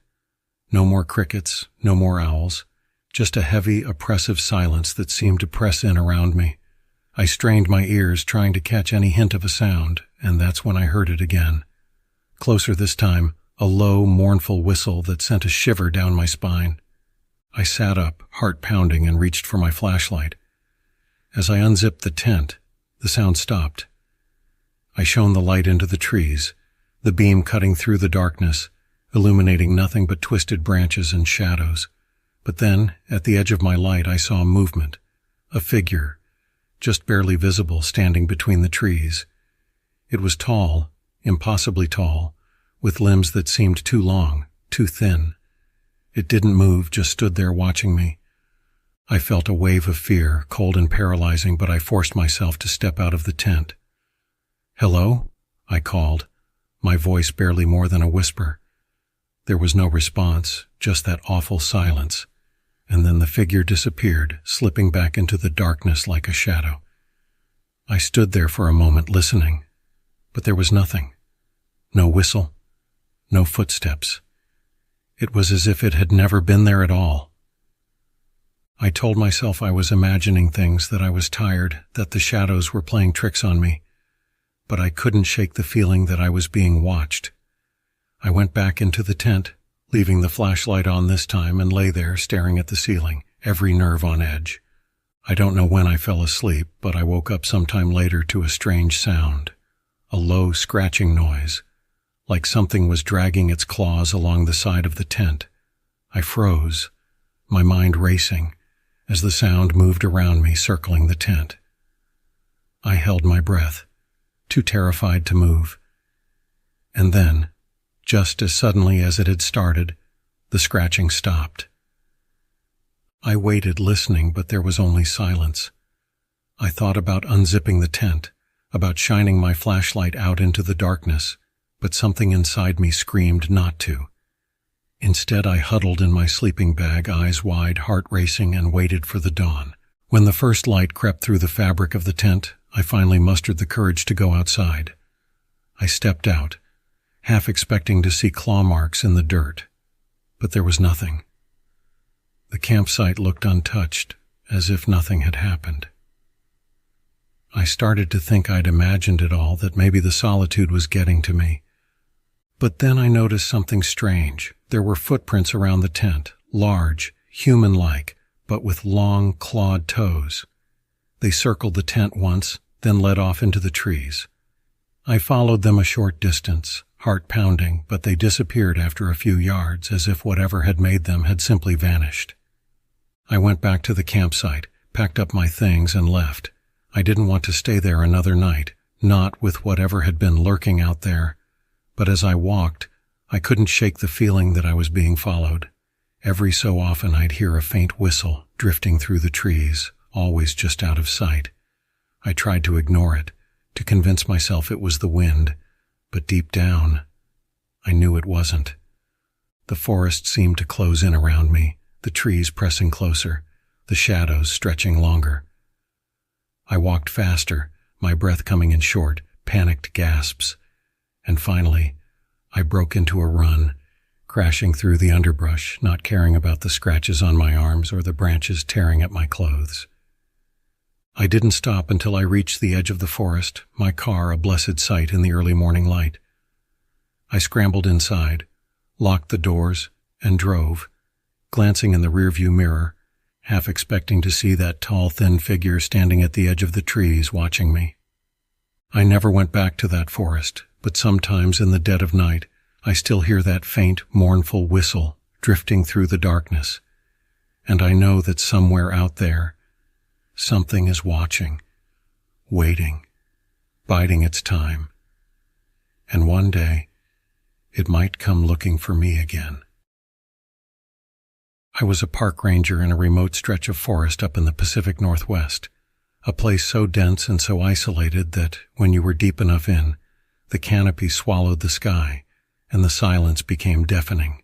S1: No more crickets, no more owls, just a heavy, oppressive silence that seemed to press in around me. I strained my ears, trying to catch any hint of a sound, and that's when I heard it again. Closer this time, a low, mournful whistle that sent a shiver down my spine. I sat up, heart pounding, and reached for my flashlight. As I unzipped the tent, the sound stopped. I shone the light into the trees, the beam cutting through the darkness, illuminating nothing but twisted branches and shadows. But then, at the edge of my light, I saw movement, a figure, just barely visible, standing between the trees. It was tall, impossibly tall, with limbs that seemed too long, too thin. It didn't move, just stood there watching me. I felt a wave of fear, cold and paralyzing, but I forced myself to step out of the tent. "Hello?" I called, my voice barely more than a whisper. There was no response, just that awful silence, and then the figure disappeared, slipping back into the darkness like a shadow. I stood there for a moment listening, but there was nothing. No whistle, no footsteps. It was as if it had never been there at all. I told myself I was imagining things, that I was tired, that the shadows were playing tricks on me, but I couldn't shake the feeling that I was being watched. I went back into the tent, leaving the flashlight on this time, and lay there staring at the ceiling, every nerve on edge. I don't know when I fell asleep, but I woke up sometime later to a strange sound, a low scratching noise, like something was dragging its claws along the side of the tent. I froze, my mind racing, as the sound moved around me, circling the tent. I held my breath, too terrified to move. And then, just as suddenly as it had started, the scratching stopped. I waited, listening, but there was only silence. I thought about unzipping the tent, about shining my flashlight out into the darkness, but something inside me screamed not to. Instead, I huddled in my sleeping bag, eyes wide, heart racing, and waited for the dawn. When the first light crept through the fabric of the tent, I finally mustered the courage to go outside. I stepped out, half expecting to see claw marks in the dirt, but there was nothing. The campsite looked untouched, as if nothing had happened. I started to think I'd imagined it all, that maybe the solitude was getting to me. But then I noticed something strange. There were footprints around the tent, large, human-like, but with long, clawed toes. They circled the tent once, then led off into the trees. I followed them a short distance, heart pounding, but they disappeared after a few yards, as if whatever had made them had simply vanished. I went back to the campsite, packed up my things, and left. I didn't want to stay there another night, not with whatever had been lurking out there. But as I walked, I couldn't shake the feeling that I was being followed. Every so often I'd hear a faint whistle drifting through the trees, always just out of sight. I tried to ignore it, to convince myself it was the wind, but deep down, I knew it wasn't. The forest seemed to close in around me, the trees pressing closer, the shadows stretching longer. I walked faster, my breath coming in short, panicked gasps. And finally, I broke into a run, crashing through the underbrush, not caring about the scratches on my arms or the branches tearing at my clothes. I didn't stop until I reached the edge of the forest, my car a blessed sight in the early morning light. I scrambled inside, locked the doors, and drove, glancing in the rearview mirror, half expecting to see that tall, thin figure standing at the edge of the trees watching me. I never went back to that forest, but sometimes in the dead of night, I still hear that faint, mournful whistle drifting through the darkness, and I know that somewhere out there, something is watching, waiting, biding its time. And one day, it might come looking for me again. I was a park ranger in a remote stretch of forest up in the Pacific Northwest, a place so dense and so isolated that, when you were deep enough in, the canopy swallowed the sky, and the silence became deafening.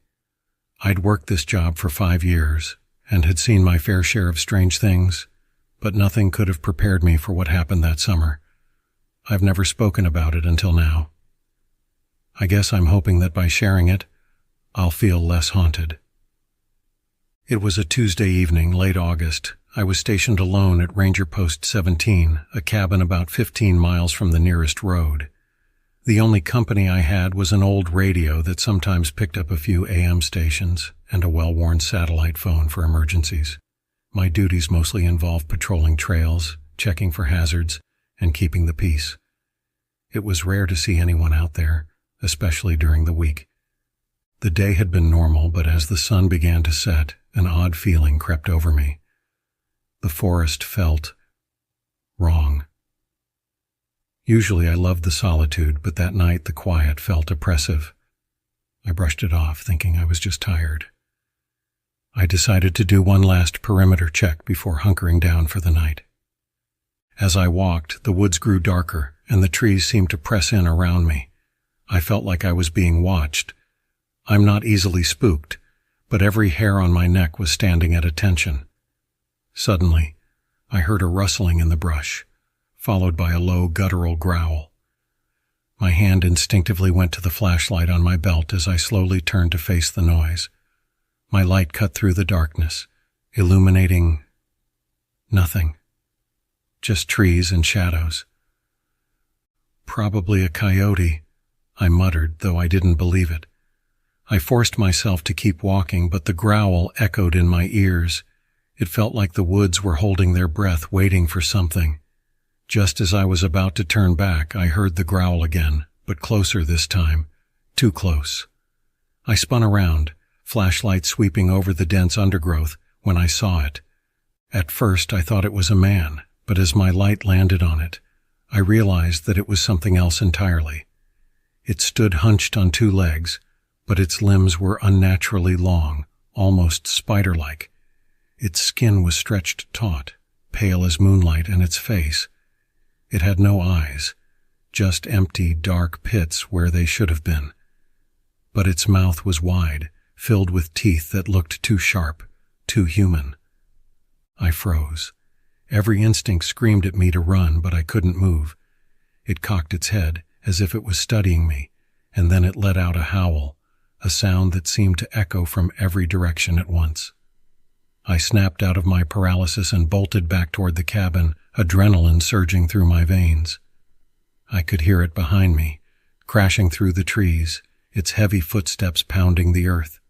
S1: I'd worked this job for 5 years, and had seen my fair share of strange things, but nothing could have prepared me for what happened that summer. I've never spoken about it until now. I guess I'm hoping that by sharing it, I'll feel less haunted. It was a Tuesday evening, late August. I was stationed alone at Ranger Post 17, a cabin about 15 miles from the nearest road. The only company I had was an old radio that sometimes picked up a few AM stations and a well-worn satellite phone for emergencies. My duties mostly involved patrolling trails, checking for hazards, and keeping the peace. It was rare to see anyone out there, especially during the week. The day had been normal, but as the sun began to set, an odd feeling crept over me. The forest felt wrong. Usually I loved the solitude, but that night the quiet felt oppressive. I brushed it off, thinking I was just tired. I decided to do one last perimeter check before hunkering down for the night. As I walked, the woods grew darker, and the trees seemed to press in around me. I felt like I was being watched. I'm not easily spooked, but every hair on my neck was standing at attention. Suddenly, I heard a rustling in the brush, followed by a low guttural growl. My hand instinctively went to the flashlight on my belt as I slowly turned to face the noise. My light cut through the darkness, illuminating nothing. Just trees and shadows. Probably a coyote, I muttered, though I didn't believe it. I forced myself to keep walking, but the growl echoed in my ears. It felt like the woods were holding their breath, waiting for something. Just as I was about to turn back, I heard the growl again, but closer this time. Too close. I spun around, flashlight sweeping over the dense undergrowth, when I saw it. At first I thought it was a man, but as my light landed on it, I realized that it was something else entirely. It stood hunched on 2 legs, but its limbs were unnaturally long, almost spider-like. Its skin was stretched taut, pale as moonlight, and its face. It had no eyes, just empty, dark pits where they should have been. But its mouth was wide, filled with teeth that looked too sharp, too human. I froze. Every instinct screamed at me to run, but I couldn't move. It cocked its head, as if it was studying me, and then it let out a howl, a sound that seemed to echo from every direction at once. I snapped out of my paralysis and bolted back toward the cabin, adrenaline surging through my veins. I could hear it behind me, crashing through the trees, its heavy footsteps pounding the earth.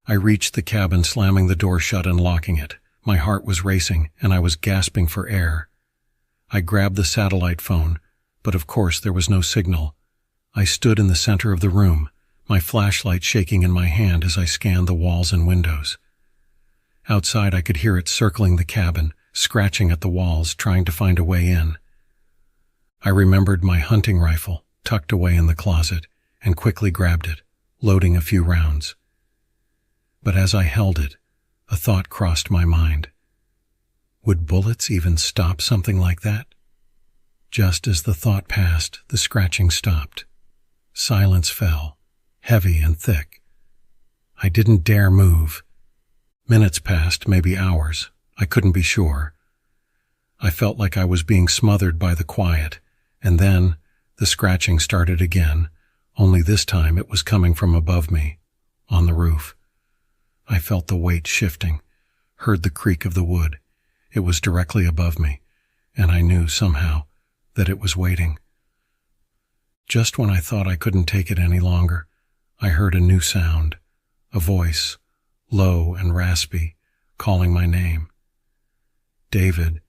S1: I reached the cabin, slamming the door shut and locking it. My heart was racing, and I was gasping for air. I grabbed the satellite phone, but of course there was no signal. I stood in the center of the room, my flashlight shaking in my hand as I scanned the walls and windows. Outside I could hear it circling the cabin, scratching at the walls, trying to find a way in. I remembered my hunting rifle, tucked away in the closet, and quickly grabbed it, loading a few rounds. But as I held it, a thought crossed my mind. Would bullets even stop something like that? Just as the thought passed, the scratching stopped. Silence fell, heavy and thick. I didn't dare move. Minutes passed, maybe hours. I couldn't be sure. I felt like I was being smothered by the quiet, and then the scratching started again, only this time it was coming from above me, on the roof. I felt the weight shifting, heard the creak of the wood. It was directly above me, and I knew somehow that it was waiting. Just when I thought I couldn't take it any longer, I heard a new sound, a voice, low and raspy, calling my name. David.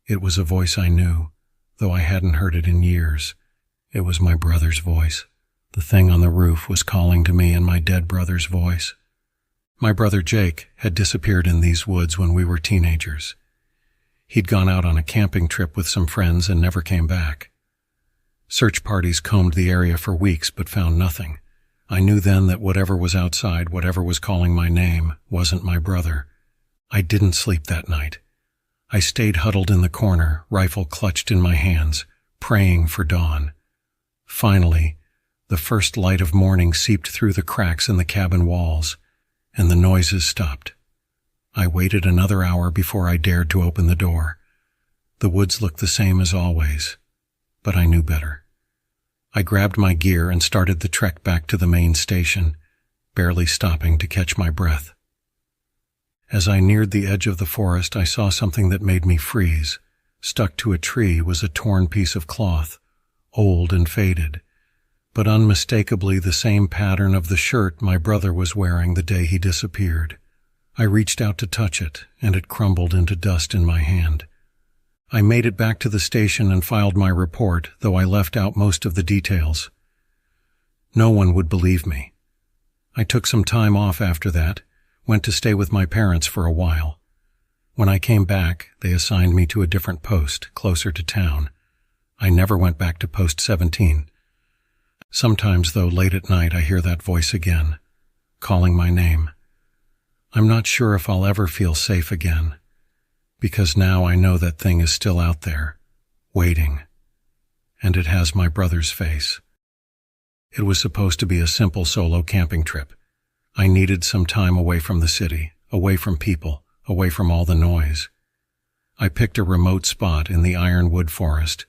S1: It was a voice I knew, though I hadn't heard it in years. It was my brother's voice. The thing on the roof was calling to me in my dead brother's voice. My brother Jake had disappeared in these woods when we were teenagers. He'd gone out on a camping trip with some friends and never came back. Search parties combed the area for weeks but found nothing. I knew then that whatever was outside, whatever was calling my name, wasn't my brother. I didn't sleep that night. I stayed huddled in the corner, rifle clutched in my hands, praying for dawn. Finally, the first light of morning seeped through the cracks in the cabin walls, and the noises stopped. I waited another hour before I dared to open the door. The woods looked the same as always, but I knew better. I grabbed my gear and started the trek back to the main station, barely stopping to catch my breath. As I neared the edge of the forest, I saw something that made me freeze. Stuck to a tree was a torn piece of cloth, old and faded, but unmistakably the same pattern of the shirt my brother was wearing the day he disappeared. I reached out to touch it, and it crumbled into dust in my hand. I made it back to the station and filed my report, though I left out most of the details. No one would believe me. I took some time off after that, went to stay with my parents for a while. When I came back, they assigned me to a different post, closer to town. I never went back to post 17. Sometimes, though, late at night, I hear that voice again, calling my name. I'm not sure if I'll ever feel safe again, because now I know that thing is still out there, waiting, and it has my brother's face. It was supposed to be a simple solo camping trip. I needed some time away from the city, away from people, away from all the noise. I picked a remote spot in the ironwood forest,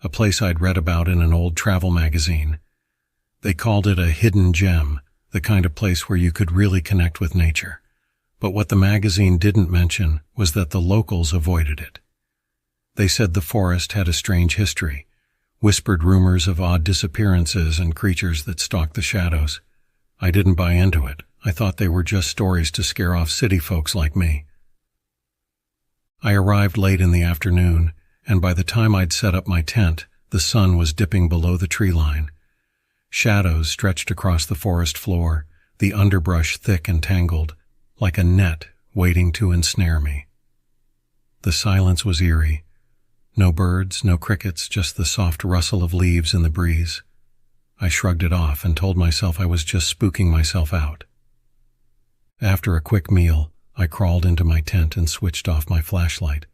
S1: a place I'd read about in an old travel magazine. They called it a hidden gem, the kind of place where you could really connect with nature. But what the magazine didn't mention was that the locals avoided it. They said the forest had a strange history, whispered rumors of odd disappearances and creatures that stalked the shadows. I didn't buy into it. I thought they were just stories to scare off city folks like me. I arrived late in the afternoon, and by the time I'd set up my tent, the sun was dipping below the tree line. Shadows stretched across the forest floor, the underbrush thick and tangled, like a net waiting to ensnare me. The silence was eerie. No birds, no crickets, just the soft rustle of leaves in the breeze. I shrugged it off and told myself I was just spooking myself out. After a quick meal, I crawled into my tent and switched off my flashlight,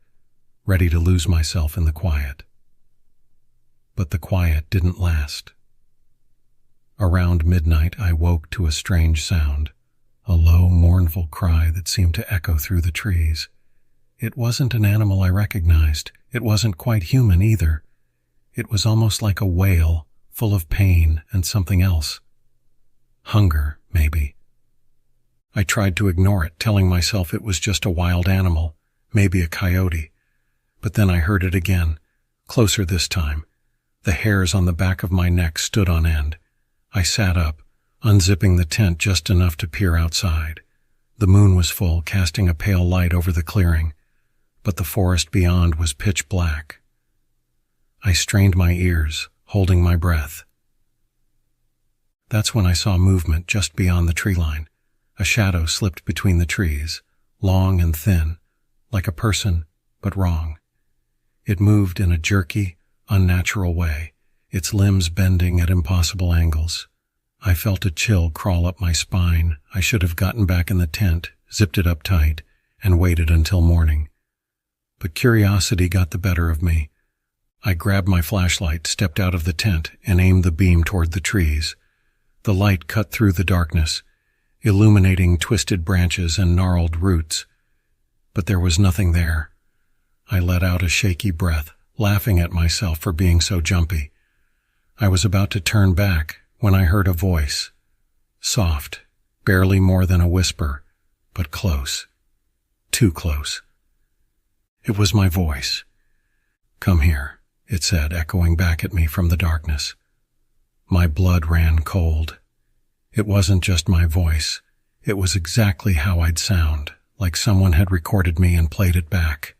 S1: ready to lose myself in the quiet. But the quiet didn't last. Around midnight, I woke to a strange sound, a low, mournful cry that seemed to echo through the trees. It wasn't an animal I recognized. It wasn't quite human either. It was almost like a wail, full of pain and something else. Hunger, maybe. I tried to ignore it, telling myself it was just a wild animal, maybe a coyote. But then I heard it again, closer this time. The hairs on the back of my neck stood on end. I sat up, unzipping the tent just enough to peer outside. The moon was full, casting a pale light over the clearing, but the forest beyond was pitch black. I strained my ears, holding my breath. That's when I saw movement just beyond the tree line. A shadow slipped between the trees, long and thin, like a person, but wrong. It moved in a jerky, unnatural way, its limbs bending at impossible angles. I felt a chill crawl up my spine. I should have gotten back in the tent, zipped it up tight, and waited until morning. But curiosity got the better of me. I grabbed my flashlight, stepped out of the tent, and aimed the beam toward the trees. The light cut through the darkness, illuminating twisted branches and gnarled roots. But there was nothing there. I let out a shaky breath, laughing at myself for being so jumpy. I was about to turn back when I heard a voice. Soft, barely more than a whisper, but close. Too close. It was my voice. "Come here," it said, echoing back at me from the darkness. My blood ran cold. It wasn't just my voice. It was exactly how I'd sound, like someone had recorded me and played it back.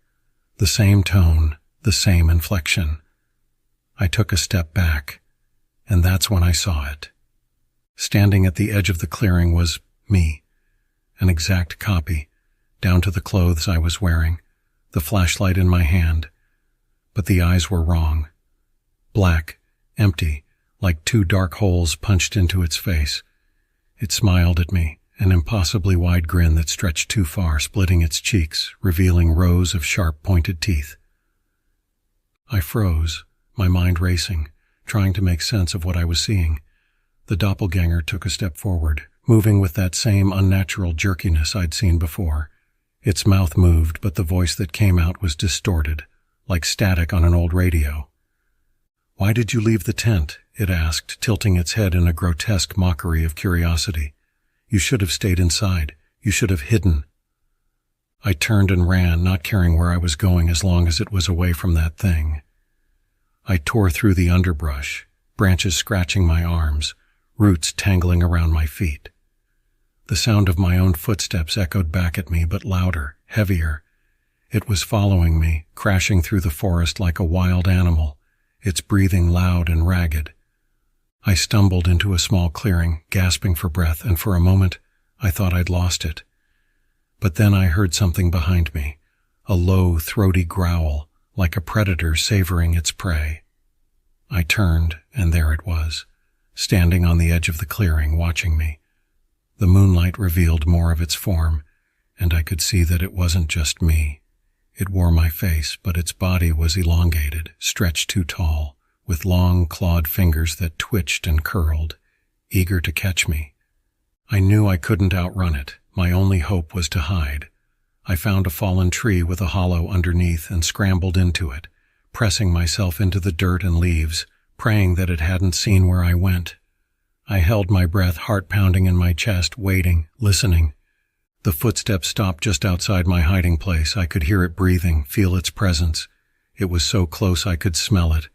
S1: The same tone, the same inflection. I took a step back, and that's when I saw it. Standing at the edge of the clearing was me, an exact copy, down to the clothes I was wearing, the flashlight in my hand. But the eyes were wrong. Black, empty, like two dark holes punched into its face. It smiled at me, an impossibly wide grin that stretched too far, splitting its cheeks, revealing rows of sharp, pointed teeth. I froze, my mind racing, trying to make sense of what I was seeing. The doppelganger took a step forward, moving with that same unnatural jerkiness I'd seen before. Its mouth moved, but the voice that came out was distorted, like static on an old radio. "Why did you leave the tent?" it asked, tilting its head in a grotesque mockery of curiosity. "You should have stayed inside. You should have hidden." I turned and ran, not caring where I was going as long as it was away from that thing. I tore through the underbrush, branches scratching my arms, roots tangling around my feet. The sound of my own footsteps echoed back at me, but louder, heavier. It was following me, crashing through the forest like a wild animal, its breathing loud and ragged. I stumbled into a small clearing, gasping for breath, and for a moment I thought I'd lost it. But then I heard something behind me, a low, throaty growl, like a predator savoring its prey. I turned, and there it was, standing on the edge of the clearing, watching me. The moonlight revealed more of its form, and I could see that it wasn't just me. It wore my face, but its body was elongated, stretched too tall, with long, clawed fingers that twitched and curled, eager to catch me. I knew I couldn't outrun it. My only hope was to hide. I found a fallen tree with a hollow underneath and scrambled into it, pressing myself into the dirt and leaves, praying that it hadn't seen where I went. I held my breath, heart pounding in my chest, waiting, listening. The footsteps stopped just outside my hiding place. I could hear it breathing, feel its presence. It was so close I could smell it,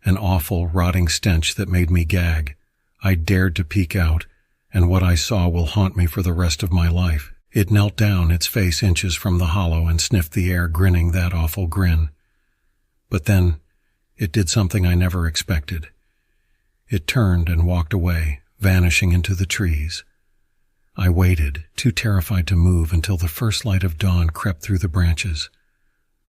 S1: an awful, rotting stench that made me gag. I dared to peek out, and what I saw will haunt me for the rest of my life. It knelt down, its face inches from the hollow, and sniffed the air, grinning that awful grin. But then, it did something I never expected. It turned and walked away, vanishing into the trees. I waited, too terrified to move, until the first light of dawn crept through the branches.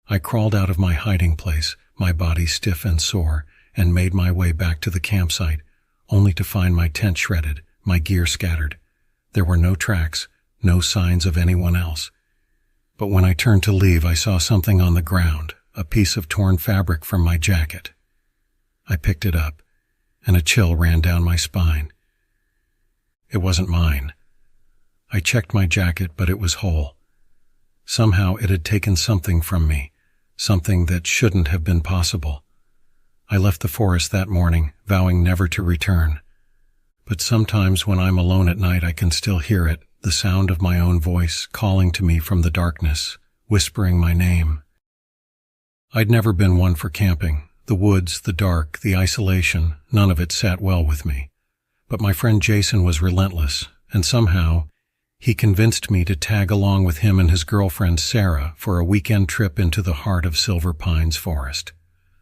S1: I crawled out of my hiding place, my body stiff and sore, and made my way back to the campsite, only to find my tent shredded, my gear scattered. There were no tracks, no signs of anyone else. But when I turned to leave, I saw something on the ground, a piece of torn fabric from my jacket. I picked it up, and a chill ran down my spine. It wasn't mine. I checked my jacket, but it was whole. Somehow it had taken something from me, something that shouldn't have been possible. I left the forest that morning, vowing never to return. But sometimes when I'm alone at night, I can still hear it, the sound of my own voice calling to me from the darkness, whispering my name. I'd never been one for camping. The woods, the dark, the isolation, none of it sat well with me. But my friend Jason was relentless, and somehow he convinced me to tag along with him and his girlfriend Sarah for a weekend trip into the heart of Silver Pines Forest.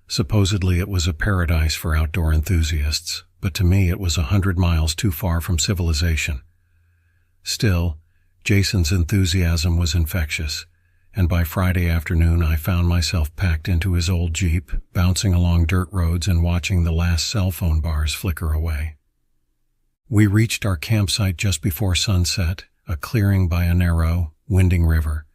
S1: Supposedly it was a paradise for outdoor enthusiasts, but to me it was 100 miles too far from civilization. Still, Jason's enthusiasm was infectious, and by Friday afternoon I found myself packed into his old Jeep, bouncing along dirt roads and watching the last cell phone bars flicker away. We reached our campsite just before sunset, a clearing by a narrow, winding river.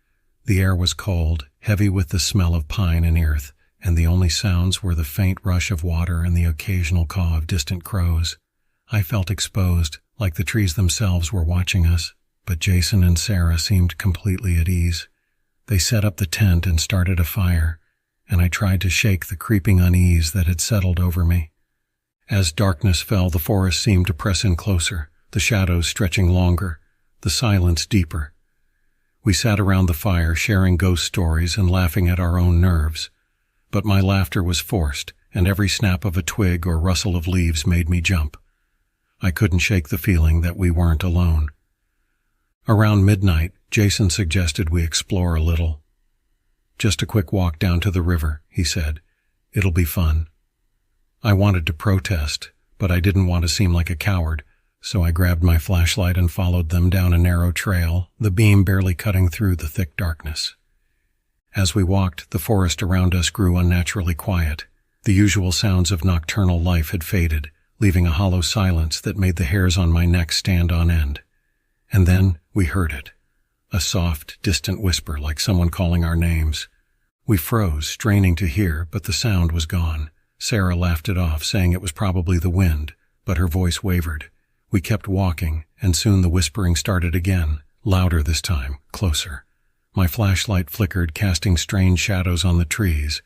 S1: The air was cold, heavy with the smell of pine and earth, and the only sounds were the faint rush of water and the occasional caw of distant crows. I felt exposed, like the trees themselves were watching us, but Jason and Sarah seemed completely at ease. They set up the tent and started a fire, and I tried to shake the creeping unease that had settled over me. As darkness fell, the forest seemed to press in closer, the shadows stretching longer, the silence deeper. We sat around the fire, sharing ghost stories and laughing at our own nerves. But my laughter was forced, and every snap of a twig or rustle of leaves made me jump. I couldn't shake the feeling that we weren't alone. Around midnight, Jason suggested we explore a little. "Just a quick walk down to the river," he said. "It'll be fun." I wanted to protest, but I didn't want to seem like a coward, so I grabbed my flashlight and followed them down a narrow trail, the beam barely cutting through the thick darkness. As we walked, the forest around us grew unnaturally quiet. The usual sounds of nocturnal life had faded, leaving a hollow silence that made the hairs on my neck stand on end. And then we heard it. A soft, distant whisper like someone calling our names. We froze, straining to hear, but the sound was gone. Sarah laughed it off, saying it was probably the wind, but her voice wavered. We kept walking, and soon the whispering started again, louder this time, closer. My flashlight flickered, casting strange shadows on the trees,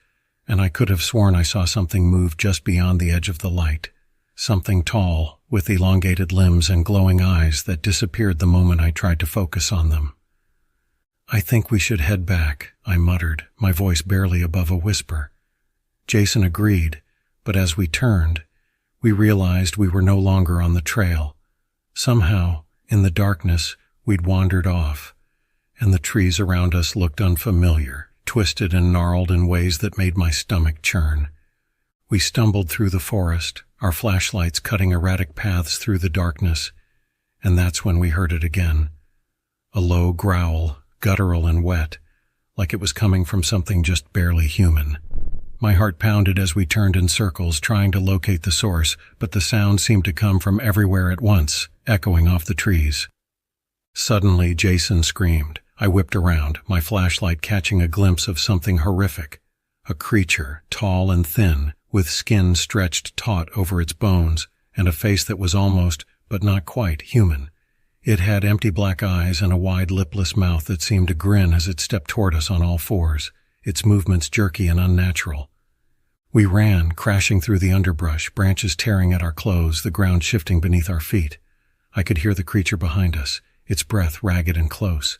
S1: and I could have sworn I saw something move just beyond the edge of the light. Something tall, with elongated limbs and glowing eyes that disappeared the moment I tried to focus on them. "I think we should head back," I muttered, my voice barely above a whisper. Jason agreed, but as we turned, we realized we were no longer on the trail. Somehow, in the darkness, we'd wandered off, and the trees around us looked unfamiliar, twisted and gnarled in ways that made my stomach churn. We stumbled through the forest, our flashlights cutting erratic paths through the darkness, and that's when we heard it again. A low growl, guttural and wet, like it was coming from something just barely human. My heart pounded as we turned in circles, trying to locate the source, but the sound seemed to come from everywhere at once, echoing off the trees. Suddenly, Jason screamed. I whipped around, my flashlight catching a glimpse of something horrific. A creature, tall and thin, with skin stretched taut over its bones, and a face that was almost, but not quite, human. It had empty black eyes and a wide lipless mouth that seemed to grin as it stepped toward us on all fours, its movements jerky and unnatural. We ran, crashing through the underbrush, branches tearing at our clothes, the ground shifting beneath our feet. I could hear the creature behind us, its breath ragged and close.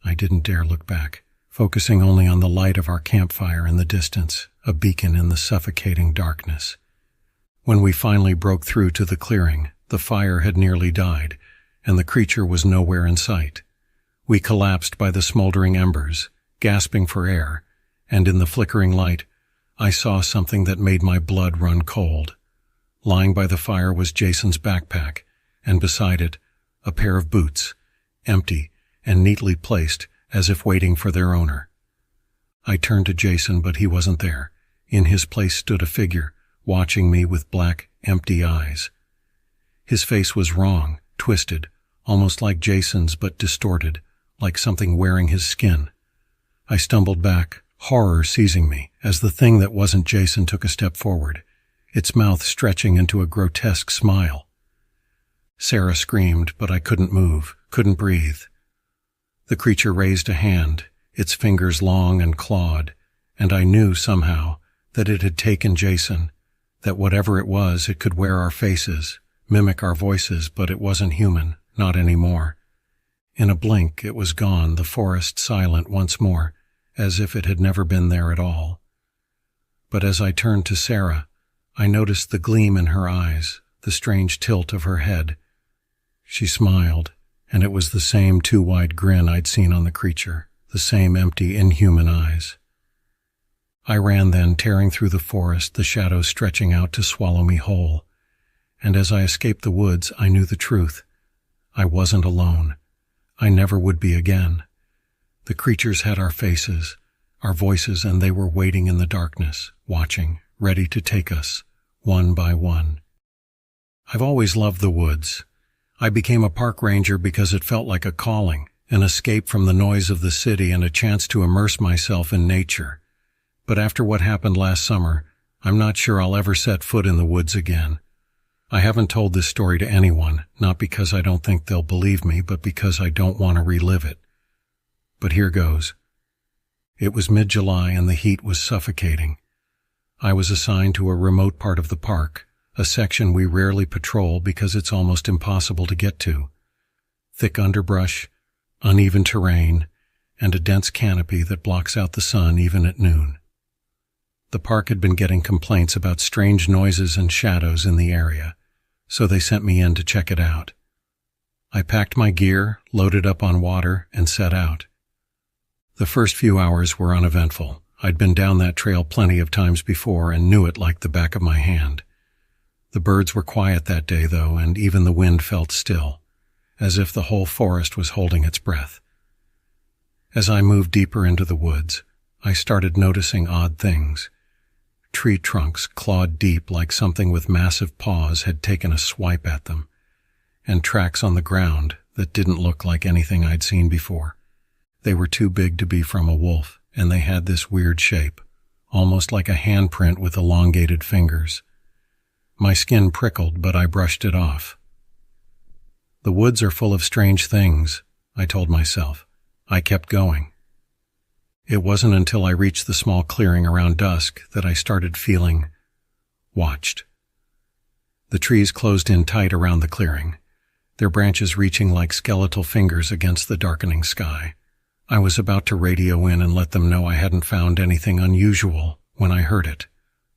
S1: I didn't dare look back, focusing only on the light of our campfire in the distance, a beacon in the suffocating darkness. When we finally broke through to the clearing, the fire had nearly died, and the creature was nowhere in sight. We collapsed by the smoldering embers, gasping for air, and in the flickering light, I saw something that made my blood run cold. Lying by the fire was Jason's backpack, and beside it, a pair of boots, empty and neatly placed as if waiting for their owner. I turned to Jason, but he wasn't there. In his place stood a figure, watching me with black, empty eyes. His face was wrong, twisted, almost like Jason's but distorted, like something wearing his skin. I stumbled back, horror seizing me, as the thing that wasn't Jason took a step forward, its mouth stretching into a grotesque smile. Sarah screamed, but I couldn't move, couldn't breathe. The creature raised a hand, its fingers long and clawed, and I knew somehow that it had taken Jason, that whatever it was, it could wear our faces, mimic our voices, but it wasn't human, not anymore. In a blink, it was gone, the forest silent once more, as if it had never been there at all. But as I turned to Sarah, I noticed the gleam in her eyes, the strange tilt of her head. She smiled, and it was the same too-wide grin I'd seen on the creature, the same empty, inhuman eyes. I ran then, tearing through the forest, the shadows stretching out to swallow me whole. And as I escaped the woods, I knew the truth. I wasn't alone. I never would be again. The creatures had our faces, our voices, and they were waiting in the darkness, watching, ready to take us, one by one. I've always loved the woods. I became a park ranger because it felt like a calling, an escape from the noise of the city and a chance to immerse myself in nature. But after what happened last summer, I'm not sure I'll ever set foot in the woods again. I haven't told this story to anyone, not because I don't think they'll believe me, but because I don't want to relive it. But here goes. It was mid-July and the heat was suffocating. I was assigned to a remote part of the park, a section we rarely patrol because it's almost impossible to get to. Thick underbrush, uneven terrain, and a dense canopy that blocks out the sun even at noon. The park had been getting complaints about strange noises and shadows in the area, so they sent me in to check it out. I packed my gear, loaded up on water, and set out. The first few hours were uneventful. I'd been down that trail plenty of times before and knew it like the back of my hand. The birds were quiet that day, though, and even the wind felt still, as if the whole forest was holding its breath. As I moved deeper into the woods, I started noticing odd things. Tree trunks clawed deep like something with massive paws had taken a swipe at them, and tracks on the ground that didn't look like anything I'd seen before. They were too big to be from a wolf, and they had this weird shape, almost like a handprint with elongated fingers. My skin prickled, but I brushed it off. The woods are full of strange things, I told myself. I kept going. It wasn't until I reached the small clearing around dusk that I started feeling watched. The trees closed in tight around the clearing, their branches reaching like skeletal fingers against the darkening sky. I was about to radio in and let them know I hadn't found anything unusual when I heard it,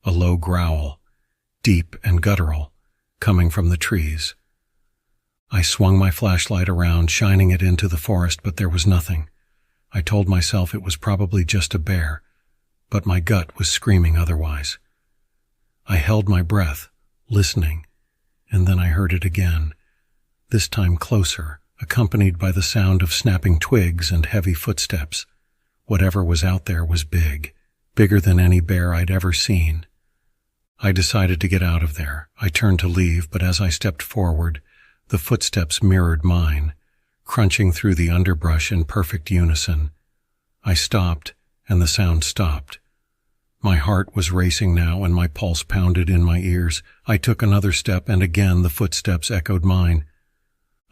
S1: a low growl, deep and guttural, coming from the trees. I swung my flashlight around, shining it into the forest, but there was nothing. I told myself it was probably just a bear, but my gut was screaming otherwise. I held my breath, listening, and then I heard it again, this time closer, accompanied by the sound of snapping twigs and heavy footsteps. Whatever was out there was big, bigger than any bear I'd ever seen. I decided to get out of there. I turned to leave, but as I stepped forward, the footsteps mirrored mine, crunching through the underbrush in perfect unison. I stopped, and the sound stopped. My heart was racing now, and my pulse pounded in my ears. I took another step, and again the footsteps echoed mine.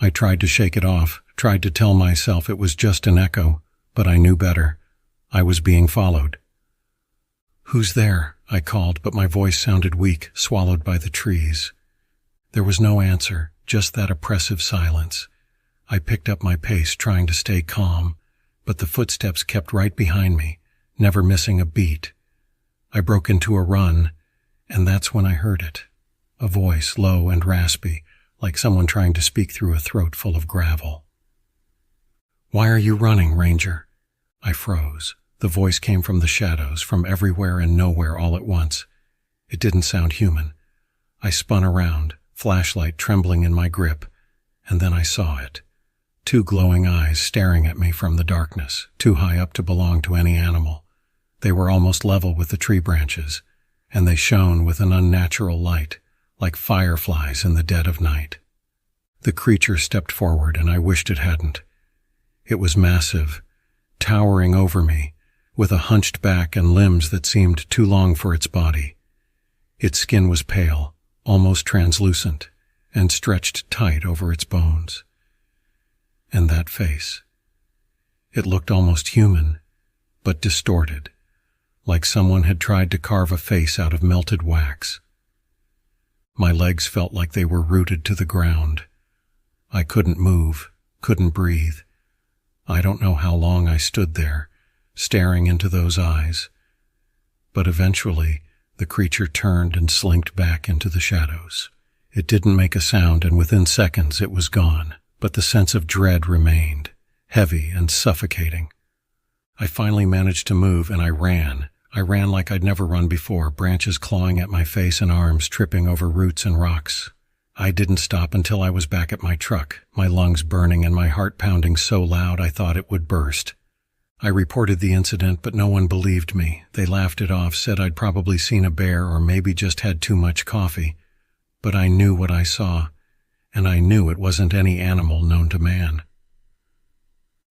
S1: I tried to shake it off, tried to tell myself it was just an echo, but I knew better. I was being followed. "Who's there?" I called, but my voice sounded weak, swallowed by the trees. There was no answer, just that oppressive silence. I picked up my pace, trying to stay calm, but the footsteps kept right behind me, never missing a beat. I broke into a run, and that's when I heard it. A voice, low and raspy, like someone trying to speak through a throat full of gravel. "Why are you running, Ranger?" I froze. The voice came from the shadows, from everywhere and nowhere all at once. It didn't sound human. I spun around, flashlight trembling in my grip, and then I saw it. Two glowing eyes staring at me from the darkness, too high up to belong to any animal. They were almost level with the tree branches, and they shone with an unnatural light, like fireflies in the dead of night. The creature stepped forward, and I wished it hadn't. It was massive, towering over me, with a hunched back and limbs that seemed too long for its body. Its skin was pale, almost translucent, and stretched tight over its bones. And that face. It looked almost human, but distorted, like someone had tried to carve a face out of melted wax. My legs felt like they were rooted to the ground. I couldn't move, couldn't breathe. I don't know how long I stood there, staring into those eyes. But eventually, the creature turned and slinked back into the shadows. It didn't make a sound, and within seconds it was gone. But the sense of dread remained, heavy and suffocating. I finally managed to move, and I ran. I ran like I'd never run before, branches clawing at my face and arms, tripping over roots and rocks. I didn't stop until I was back at my truck, my lungs burning and my heart pounding so loud I thought it would burst. I reported the incident, but no one believed me. They laughed it off, said I'd probably seen a bear or maybe just had too much coffee. But I knew what I saw, and I knew it wasn't any animal known to man.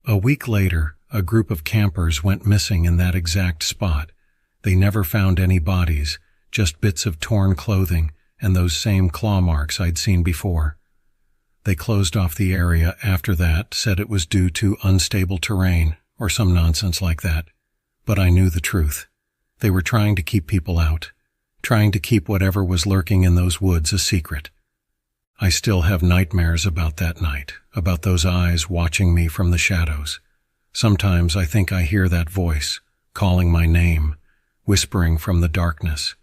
S1: A week later, a group of campers went missing in that exact spot. They never found any bodies, just bits of torn clothing and those same claw marks I'd seen before. They closed off the area after that, said it was due to unstable terrain or some nonsense like that. But I knew the truth. They were trying to keep people out, trying to keep whatever was lurking in those woods a secret. I still have nightmares about that night, about those eyes watching me from the shadows. Sometimes I think I hear that voice, calling my name, whispering from the darkness.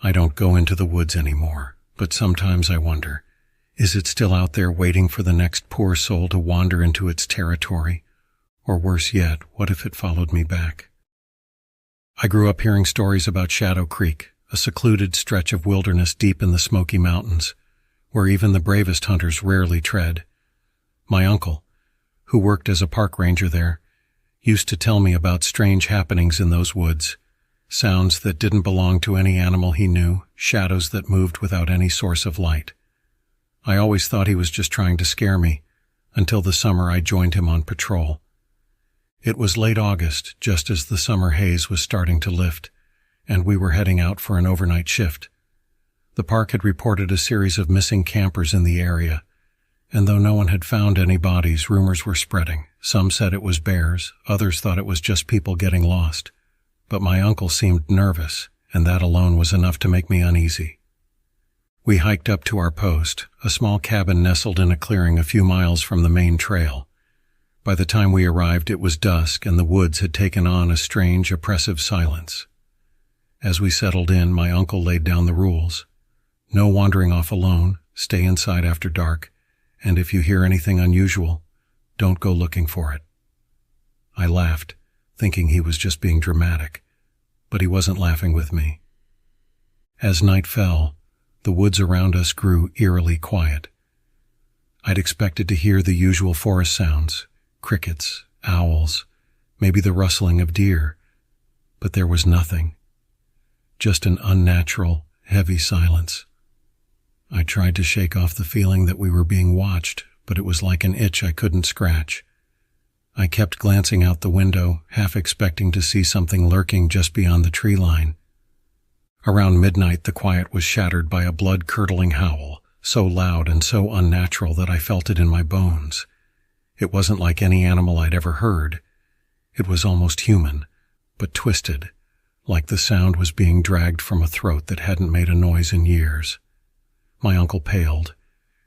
S1: I don't go into the woods anymore, but sometimes I wonder, is it still out there waiting for the next poor soul to wander into its territory? Or worse yet, what if it followed me back? I grew up hearing stories about Shadow Creek, a secluded stretch of wilderness deep in the Smoky Mountains, where even the bravest hunters rarely tread. My uncle, who worked as a park ranger there, used to tell me about strange happenings in those woods, sounds that didn't belong to any animal he knew, shadows that moved without any source of light. I always thought he was just trying to scare me, until the summer I joined him on patrol. It was late August, just as the summer haze was starting to lift, and we were heading out for an overnight shift. The park had reported a series of missing campers in the area, and though no one had found any bodies, rumors were spreading. Some said it was bears, others thought it was just people getting lost. But my uncle seemed nervous, and that alone was enough to make me uneasy. We hiked up to our post, a small cabin nestled in a clearing a few miles from the main trail. By the time we arrived, it was dusk, and the woods had taken on a strange, oppressive silence. As we settled in, my uncle laid down the rules. No wandering off alone, stay inside after dark, and if you hear anything unusual, don't go looking for it. I laughed, thinking he was just being dramatic, but he wasn't laughing with me. As night fell, the woods around us grew eerily quiet. I'd expected to hear the usual forest sounds, crickets, owls, maybe the rustling of deer, but there was nothing. Just an unnatural, heavy silence. I tried to shake off the feeling that we were being watched, but it was like an itch I couldn't scratch. I kept glancing out the window, half expecting to see something lurking just beyond the tree line. Around midnight, the quiet was shattered by a blood-curdling howl, so loud and so unnatural that I felt it in my bones. It wasn't like any animal I'd ever heard. It was almost human, but twisted, like the sound was being dragged from a throat that hadn't made a noise in years. My uncle paled,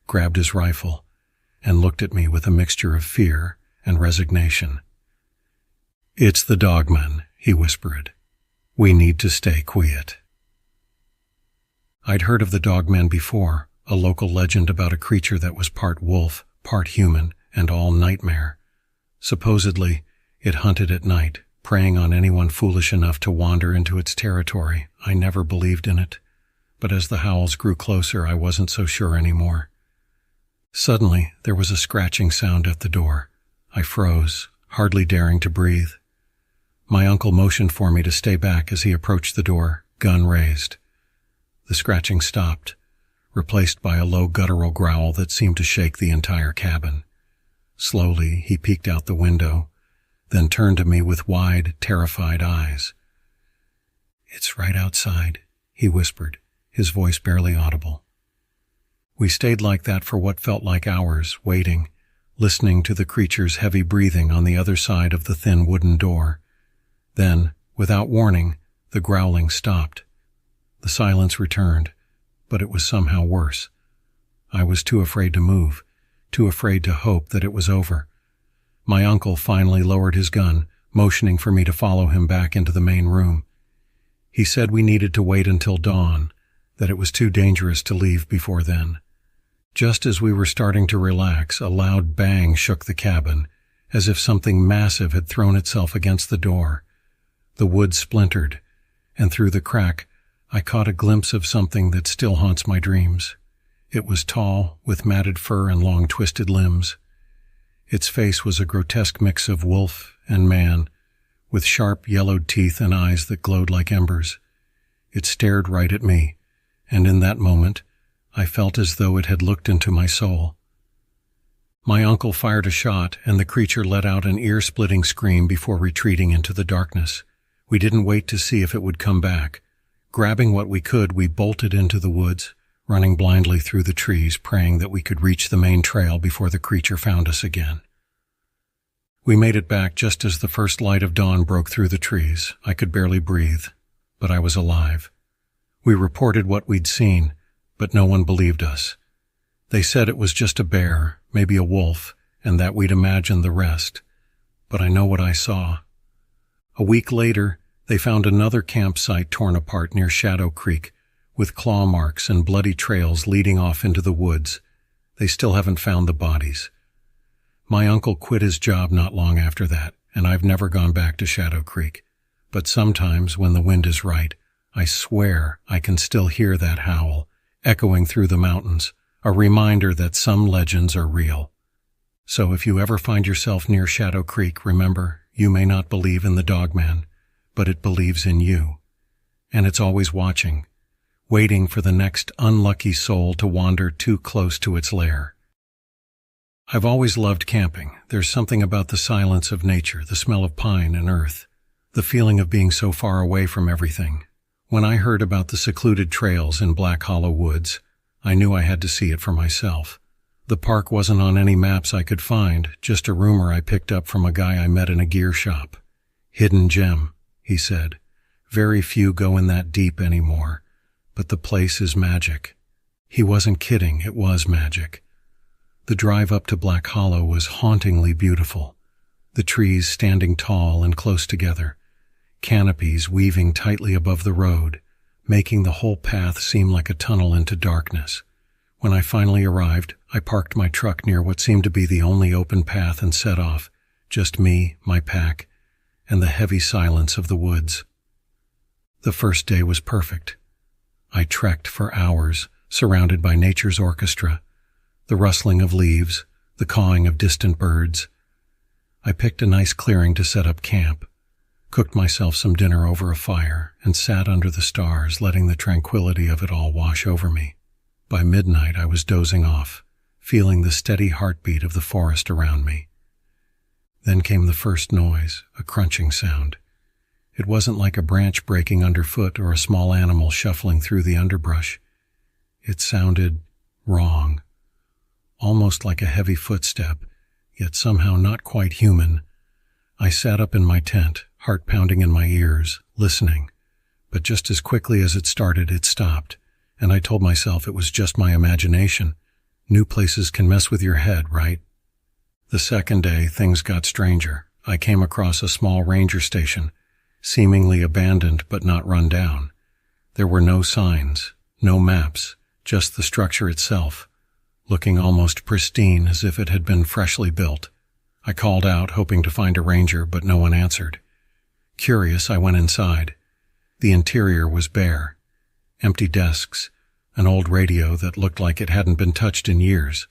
S1: grabbed his rifle, and looked at me with a mixture of fear and resignation. "It's the dogman," he whispered. "We need to stay quiet." I'd heard of the dogman before, a local legend about a creature that was part wolf, part human, and all nightmare. Supposedly, it hunted at night, preying on anyone foolish enough to wander into its territory. I never believed in it, but as the howls grew closer, I wasn't so sure anymore. Suddenly, there was a scratching sound at the door. I froze, hardly daring to breathe. My uncle motioned for me to stay back as he approached the door, gun raised. The scratching stopped, replaced by a low guttural growl that seemed to shake the entire cabin. Slowly, he peeked out the window, then turned to me with wide, terrified eyes. "It's right outside," he whispered, his voice barely audible. We stayed like that for what felt like hours, waiting, listening to the creature's heavy breathing on the other side of the thin wooden door. Then, without warning, the growling stopped. The silence returned, but it was somehow worse. I was too afraid to move, too afraid to hope that it was over. My uncle finally lowered his gun, motioning for me to follow him back into the main room. He said we needed to wait until dawn, that it was too dangerous to leave before then. Just as we were starting to relax, a loud bang shook the cabin, as if something massive had thrown itself against the door. The wood splintered, and through the crack, I caught a glimpse of something that still haunts my dreams. It was tall, with matted fur and long twisted limbs. Its face was a grotesque mix of wolf and man, with sharp yellowed teeth and eyes that glowed like embers. It stared right at me, and in that moment, I felt as though it had looked into my soul. My uncle fired a shot, and the creature let out an ear-splitting scream before retreating into the darkness. We didn't wait to see if it would come back. Grabbing what we could, we bolted into the woods, running blindly through the trees, praying that we could reach the main trail before the creature found us again. We made it back just as the first light of dawn broke through the trees. I could barely breathe, but I was alive. We reported what we'd seen, but no one believed us. They said it was just a bear, maybe a wolf, and that we'd imagined the rest. But I know what I saw. A week later, they found another campsite torn apart near Shadow Creek, with claw marks and bloody trails leading off into the woods. They still haven't found the bodies. My uncle quit his job not long after that, and I've never gone back to Shadow Creek. But sometimes, when the wind is right, I swear I can still hear that howl, echoing through the mountains, a reminder that some legends are real. So if you ever find yourself near Shadow Creek, remember, You may not believe in the dogman, but it believes in you. And it's always watching, waiting for the next unlucky soul to wander too close to its lair. I've always loved camping. There's something about the silence of nature, the smell of pine and earth, the feeling of being so far away from everything. When I heard about the secluded trails in Black Hollow Woods, I knew I had to see it for myself. The park wasn't on any maps I could find, just a rumor I picked up from a guy I met in a gear shop. Hidden gem, he said. Very few go in that deep anymore, but the place is magic. He wasn't kidding, it was magic. The drive up to Black Hollow was hauntingly beautiful. The trees standing tall and close together, canopies weaving tightly above the road, making the whole path seem like a tunnel into darkness. When I finally arrived, I parked my truck near what seemed to be the only open path and set off, just me, my pack, and the heavy silence of the woods. The first day was perfect. I trekked for hours, surrounded by nature's orchestra, the rustling of leaves, the cawing of distant birds. I picked a nice clearing to set up camp, cooked myself some dinner over a fire, and sat under the stars, letting the tranquility of it all wash over me. By midnight, I was dozing off, feeling the steady heartbeat of the forest around me. Then came the first noise, a crunching sound. It wasn't like a branch breaking underfoot or a small animal shuffling through the underbrush. It sounded wrong, almost like a heavy footstep, yet somehow not quite human. I sat up in my tent, heart pounding in my ears, listening. But just as quickly as it started, it stopped, and I told myself it was just my imagination. New places can mess with your head, right? The second day, things got stranger. I came across a small ranger station, seemingly abandoned but not run down. There were no signs, no maps, just the structure itself, looking almost pristine as if it had been freshly built. I called out, hoping to find a ranger, but no one answered. Curious, I went inside. The interior was bare. Empty desks, an old radio that looked like it hadn't been touched in years.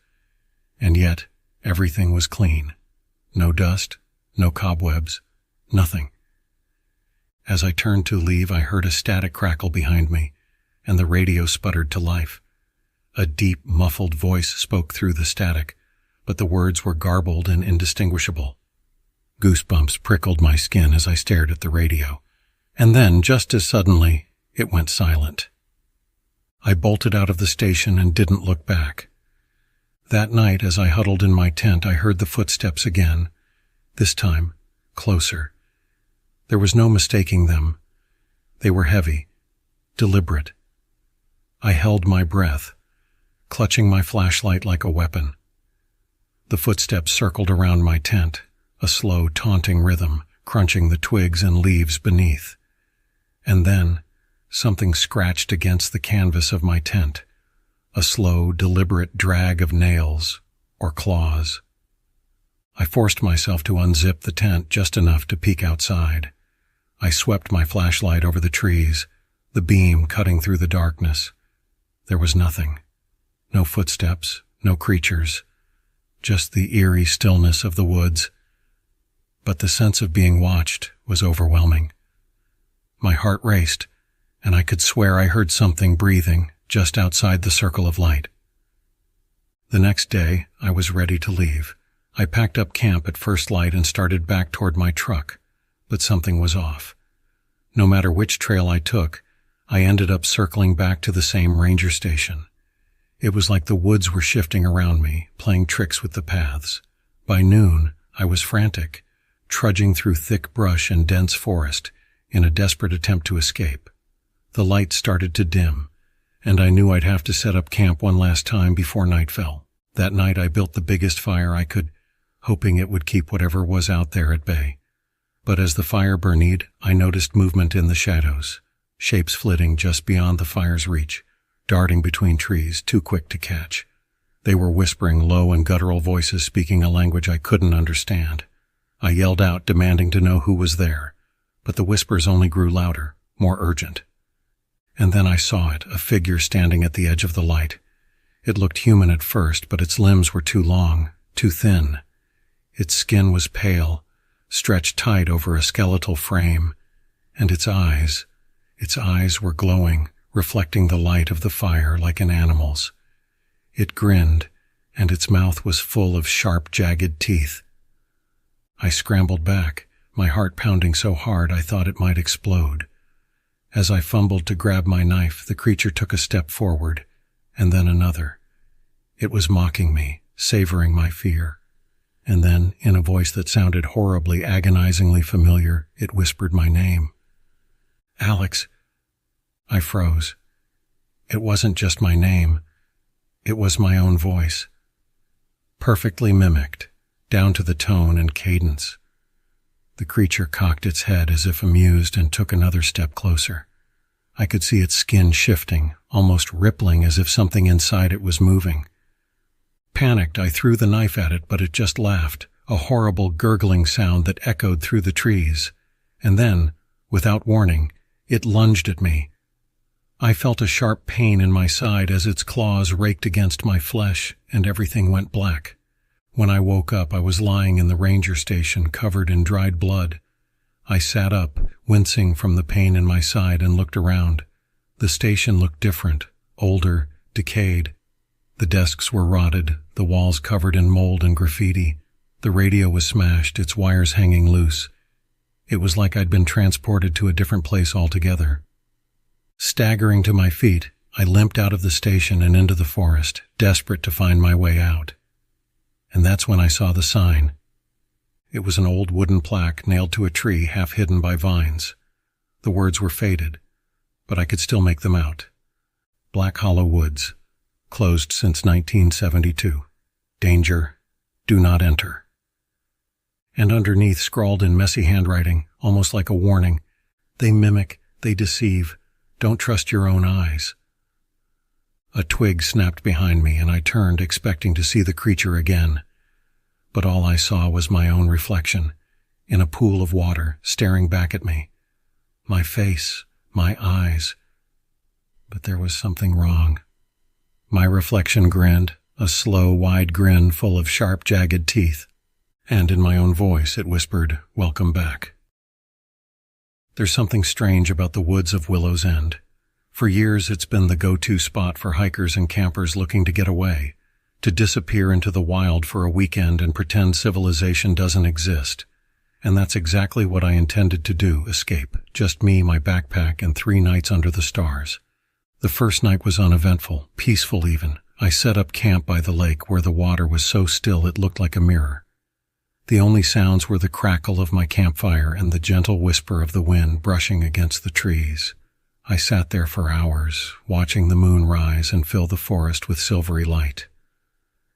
S1: And yet, everything was clean. No dust, no cobwebs, nothing. As I turned to leave, I heard a static crackle behind me, and the radio sputtered to life. A deep, muffled voice spoke through the static, but the words were garbled and indistinguishable. Goosebumps prickled my skin as I stared at the radio, and then, just as suddenly, it went silent. I bolted out of the station and didn't look back. That night, as I huddled in my tent, I heard the footsteps again, this time closer. There was no mistaking them. They were heavy, deliberate. I held my breath, clutching my flashlight like a weapon. The footsteps circled around my tent, a slow, taunting rhythm, crunching the twigs and leaves beneath. And then, something scratched against the canvas of my tent, a slow, deliberate drag of nails or claws. I forced myself to unzip the tent just enough to peek outside. I swept my flashlight over the trees, the beam cutting through the darkness. There was nothing. No footsteps, no creatures, just the eerie stillness of the woods. But the sense of being watched was overwhelming. My heart raced, and I could swear I heard something breathing just outside the circle of light. The next day, I was ready to leave. I packed up camp at first light and started back toward my truck, but something was off. No matter which trail I took, I ended up circling back to the same ranger station. It was like the woods were shifting around me, playing tricks with the paths. By noon, I was frantic, trudging through thick brush and dense forest in a desperate attempt to escape. The light started to dim, and I knew I'd have to set up camp one last time before night fell. That night I built the biggest fire I could, hoping it would keep whatever was out there at bay. But as the fire burned, I noticed movement in the shadows, shapes flitting just beyond the fire's reach, darting between trees, too quick to catch. They were whispering low and guttural voices speaking a language I couldn't understand. I yelled out, demanding to know who was there, but the whispers only grew louder, more urgent. And then I saw it, a figure standing at the edge of the light. It looked human at first, but its limbs were too long, too thin. Its skin was pale, stretched tight over a skeletal frame, and its eyes were glowing, reflecting the light of the fire like an animal's. It grinned, and its mouth was full of sharp, jagged teeth. I scrambled back, my heart pounding so hard I thought it might explode. As I fumbled to grab my knife, the creature took a step forward, and then another. It was mocking me, savoring my fear. And then, in a voice that sounded horribly, agonizingly familiar, it whispered my name. Alex. I froze. It wasn't just my name. It was my own voice. Perfectly mimicked, down to the tone and cadence. The creature cocked its head as if amused and took another step closer. I could see its skin shifting, almost rippling as if something inside it was moving. Panicked, I threw the knife at it, but it just laughed, a horrible gurgling sound that echoed through the trees. And then, without warning, it lunged at me. I felt a sharp pain in my side as its claws raked against my flesh, and everything went black. When I woke up, I was lying in the ranger station, covered in dried blood. I sat up, wincing from the pain in my side, and looked around. The station looked different, older, decayed. The desks were rotted, the walls covered in mold and graffiti. The radio was smashed, its wires hanging loose. It was like I'd been transported to a different place altogether. Staggering to my feet, I limped out of the station and into the forest, desperate to find my way out. And that's when I saw the sign. It was an old wooden plaque nailed to a tree, half hidden by vines. The words were faded, but I could still make them out. Black Hollow Woods. Closed since 1972. Danger. Do not enter. And underneath, scrawled in messy handwriting, almost like a warning, they mimic, they deceive. Don't trust your own eyes. A twig snapped behind me, and I turned, expecting to see the creature again. But all I saw was my own reflection, in a pool of water, staring back at me. My face, my eyes. But there was something wrong. My reflection grinned, a slow, wide grin full of sharp, jagged teeth. And in my own voice, it whispered, "Welcome back." There's something strange about the woods of Willow's End. For years, it's been the go-to spot for hikers and campers looking to get away, to disappear into the wild for a weekend and pretend civilization doesn't exist. And that's exactly what I intended to do, escape. Just me, my backpack, and 3 nights under the stars. The first night was uneventful, peaceful even. I set up camp by the lake where the water was so still it looked like a mirror. The only sounds were the crackle of my campfire and the gentle whisper of the wind brushing against the trees. I sat there for hours, watching the moon rise and fill the forest with silvery light.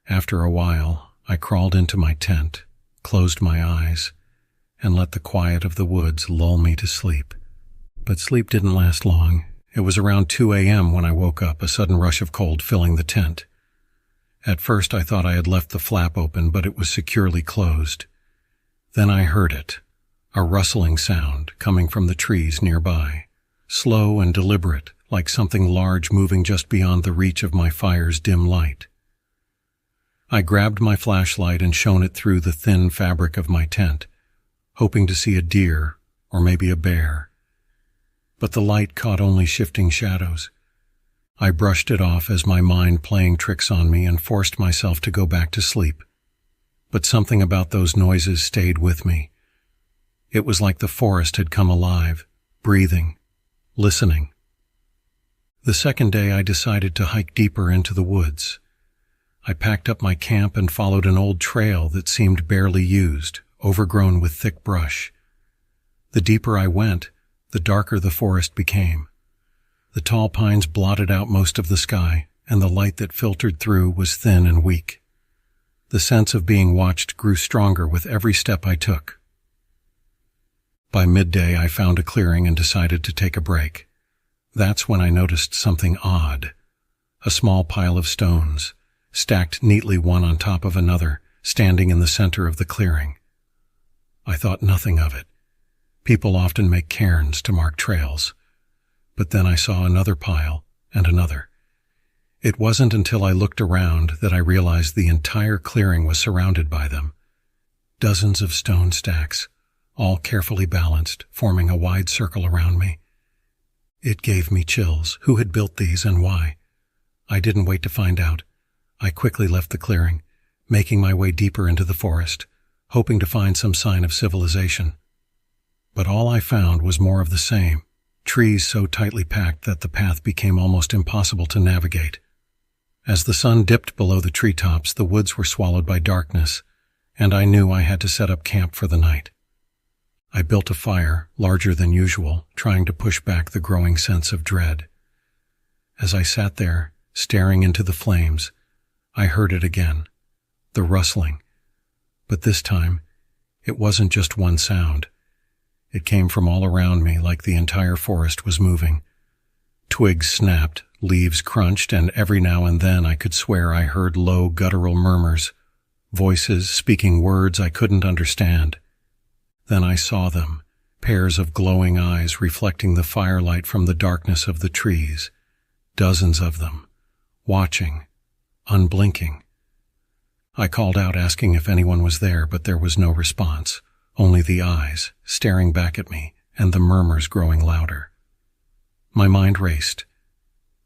S1: After a while, I crawled into my tent, closed my eyes, and let the quiet of the woods lull me to sleep. But sleep didn't last long. It was around 2 a.m. when I woke up, a sudden rush of cold filling the tent. At first I thought I had left the flap open, but it was securely closed. Then I heard it, a rustling sound coming from the trees nearby, slow and deliberate, like something large moving just beyond the reach of my fire's dim light. I grabbed my flashlight and shone it through the thin fabric of my tent, hoping to see a deer or maybe a bear. But the light caught only shifting shadows. I brushed it off as my mind playing tricks on me and forced myself to go back to sleep. But something about those noises stayed with me. It was like the forest had come alive, breathing, listening. The second day I decided to hike deeper into the woods. I packed up my camp and followed an old trail that seemed barely used, overgrown with thick brush. The deeper I went, the darker the forest became. The tall pines blotted out most of the sky, and the light that filtered through was thin and weak. The sense of being watched grew stronger with every step I took. By midday, I found a clearing and decided to take a break. That's when I noticed something odd. A small pile of stones, stacked neatly one on top of another, standing in the center of the clearing. I thought nothing of it. People often make cairns to mark trails. But then I saw another pile and another. It wasn't until I looked around that I realized the entire clearing was surrounded by them. Dozens of stone stacks, all carefully balanced, forming a wide circle around me. It gave me chills. Who had built these and why? I didn't wait to find out. I quickly left the clearing, making my way deeper into the forest, hoping to find some sign of civilization. But all I found was more of the same, trees so tightly packed that the path became almost impossible to navigate. As the sun dipped below the treetops, the woods were swallowed by darkness, and I knew I had to set up camp for the night. I built a fire, larger than usual, trying to push back the growing sense of dread. As I sat there, staring into the flames, I heard it again, the rustling. But this time, it wasn't just one sound. It came from all around me like the entire forest was moving. Twigs snapped, leaves crunched, and every now and then I could swear I heard low guttural murmurs, voices speaking words I couldn't understand. Then I saw them, pairs of glowing eyes reflecting the firelight from the darkness of the trees, dozens of them, watching, unblinking. I called out asking if anyone was there, but there was no response, only the eyes staring back at me and the murmurs growing louder. My mind raced.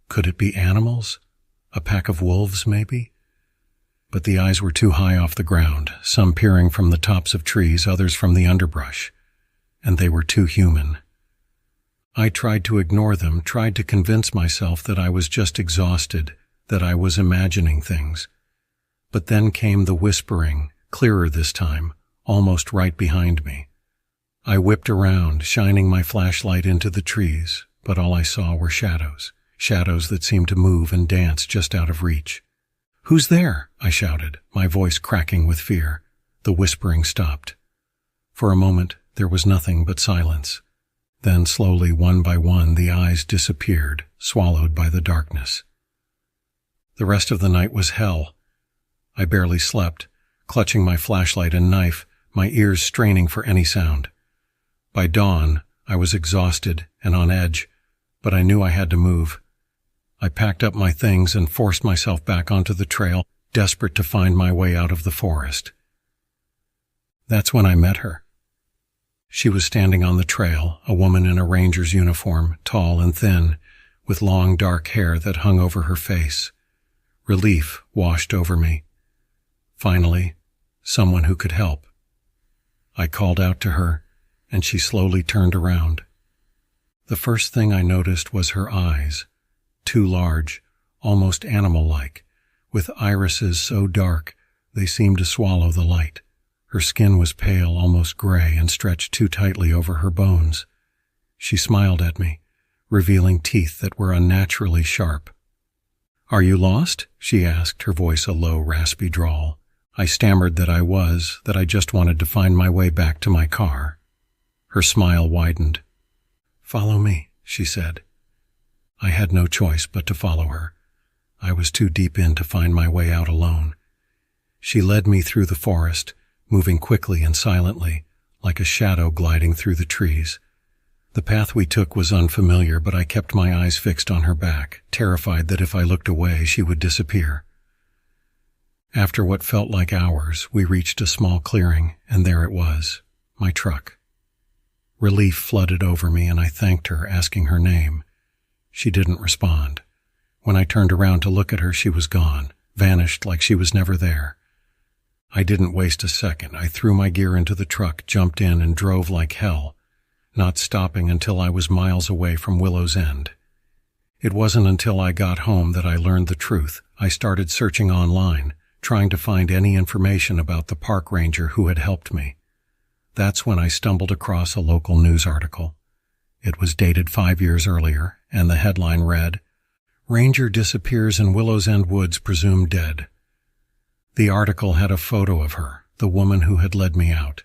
S1: Could it be animals? A pack of wolves, maybe? But the eyes were too high off the ground, some peering from the tops of trees, others from the underbrush, and they were too human. I tried to ignore them, tried to convince myself that I was just exhausted, that I was imagining things. But then came the whispering, clearer this time, almost right behind me. I whipped around, shining my flashlight into the trees, but all I saw were shadows, shadows that seemed to move and dance just out of reach. "Who's there?" I shouted, my voice cracking with fear. The whispering stopped. For a moment, there was nothing but silence. Then slowly, one by one, the eyes disappeared, swallowed by the darkness. The rest of the night was hell. I barely slept, clutching my flashlight and knife, my ears straining for any sound. By dawn, I was exhausted and on edge, but I knew I had to move. I packed up my things and forced myself back onto the trail, desperate to find my way out of the forest. That's when I met her. She was standing on the trail, a woman in a ranger's uniform, tall and thin, with long dark hair that hung over her face. Relief washed over me. Finally, someone who could help. I called out to her, and she slowly turned around. The first thing I noticed was her eyes, too large, almost animal-like, with irises so dark they seemed to swallow the light. Her skin was pale, almost gray, and stretched too tightly over her bones. She smiled at me, revealing teeth that were unnaturally sharp. "Are you lost?" she asked, her voice a low, raspy drawl. I stammered that I was, that I just wanted to find my way back to my car. Her smile widened. "Follow me," she said. I had no choice but to follow her. I was too deep in to find my way out alone. She led me through the forest, moving quickly and silently, like a shadow gliding through the trees. The path we took was unfamiliar, but I kept my eyes fixed on her back, terrified that if I looked away, she would disappear. After what felt like hours, we reached a small clearing, and there it was, my truck. Relief flooded over me, and I thanked her, asking her name. She didn't respond. When I turned around to look at her, she was gone, vanished like she was never there. I didn't waste a second. I threw my gear into the truck, jumped in, and drove like hell, not stopping until I was miles away from Willow's End. It wasn't until I got home that I learned the truth. I started searching online, trying to find any information about the park ranger who had helped me. That's when I stumbled across a local news article. It was dated 5 years earlier, and the headline read, "Ranger disappears in Willow's End Woods, presumed dead." The article had a photo of her, the woman who had led me out.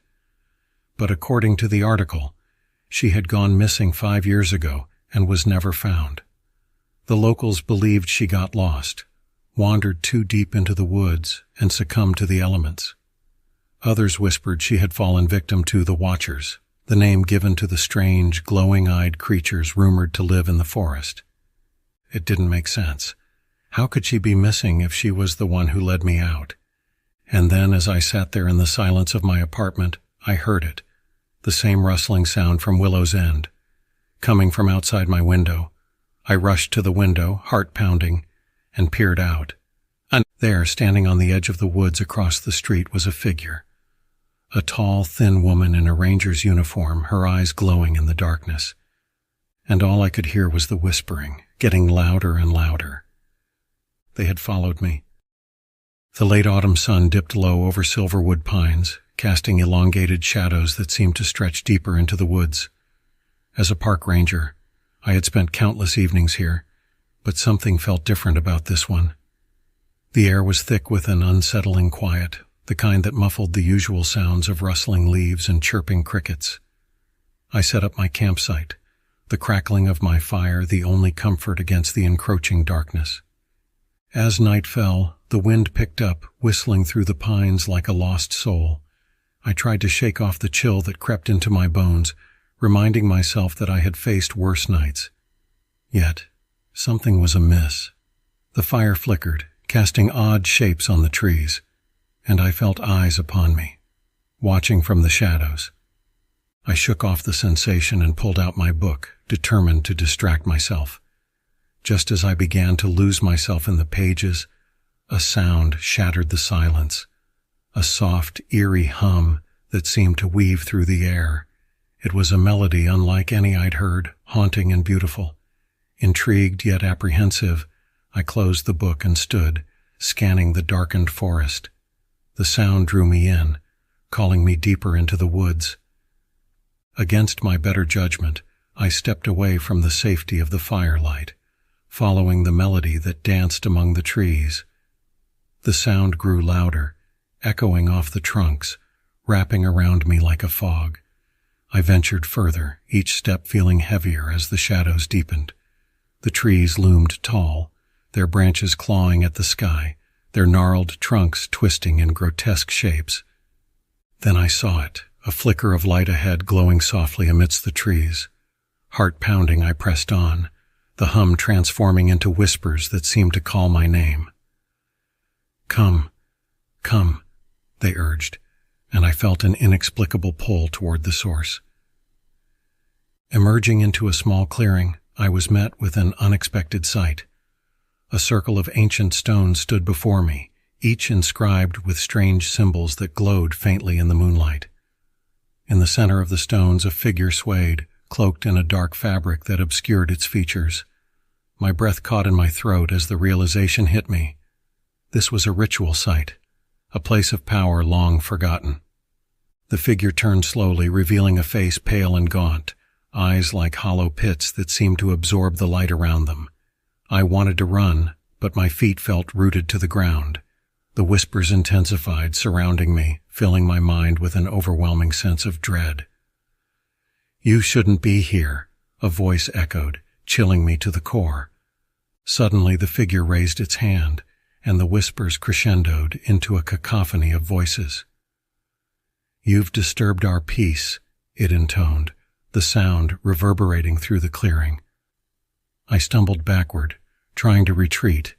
S1: But according to the article, she had gone missing 5 years ago and was never found. The locals believed she got lost, wandered too deep into the woods, and succumbed to the elements. Others whispered she had fallen victim to the Watchers, the name given to the strange, glowing-eyed creatures rumored to live in the forest. It didn't make sense. How could she be missing if she was the one who led me out? And then, as I sat there in the silence of my apartment, I heard it. the same rustling sound from Willow's End, coming from outside my window. I rushed to the window, heart pounding, and peered out. And there, standing on the edge of the woods across the street, was a figure. A tall, thin woman in a ranger's uniform, her eyes glowing in the darkness. And all I could hear was the whispering, getting louder and louder. They had followed me. The late autumn sun dipped low over silverwood pines, casting elongated shadows that seemed to stretch deeper into the woods. As a park ranger, I had spent countless evenings here, but something felt different about this one. The air was thick with an unsettling quiet, the kind that muffled the usual sounds of rustling leaves and chirping crickets. I set up my campsite, the crackling of my fire the only comfort against the encroaching darkness. As night fell, the wind picked up, whistling through the pines like a lost soul. I tried to shake off the chill that crept into my bones, reminding myself that I had faced worse nights. Yet, something was amiss. The fire flickered, casting odd shapes on the trees, and I felt eyes upon me, watching from the shadows. I shook off the sensation and pulled out my book, determined to distract myself. Just as I began to lose myself in the pages, a sound shattered the silence, a soft, eerie hum that seemed to weave through the air. It was a melody unlike any I'd heard, haunting and beautiful. Intrigued yet apprehensive, I closed the book and stood, scanning the darkened forest. The sound drew me in, calling me deeper into the woods. Against my better judgment, I stepped away from the safety of the firelight, following the melody that danced among the trees. The sound grew louder, echoing off the trunks, wrapping around me like a fog. I ventured further, each step feeling heavier as the shadows deepened. The trees loomed tall, their branches clawing at the sky, their gnarled trunks twisting in grotesque shapes. Then I saw it, a flicker of light ahead glowing softly amidst the trees. Heart pounding, I pressed on, the hum transforming into whispers that seemed to call my name. "Come, come," they urged, and I felt an inexplicable pull toward the source. Emerging into a small clearing, I was met with an unexpected sight. A circle of ancient stones stood before me, each inscribed with strange symbols that glowed faintly in the moonlight. In the center of the stones, a figure swayed, cloaked in a dark fabric that obscured its features. My breath caught in my throat as the realization hit me. This was a ritual site, a place of power long forgotten. The figure turned slowly, revealing a face pale and gaunt, eyes like hollow pits that seemed to absorb the light around them. I wanted to run, but my feet felt rooted to the ground. The whispers intensified, surrounding me, filling my mind with an overwhelming sense of dread. "You shouldn't be here," a voice echoed, chilling me to the core. Suddenly the figure raised its hand, and the whispers crescendoed into a cacophony of voices. "You've disturbed our peace," it intoned, the sound reverberating through the clearing. I stumbled backward, trying to retreat,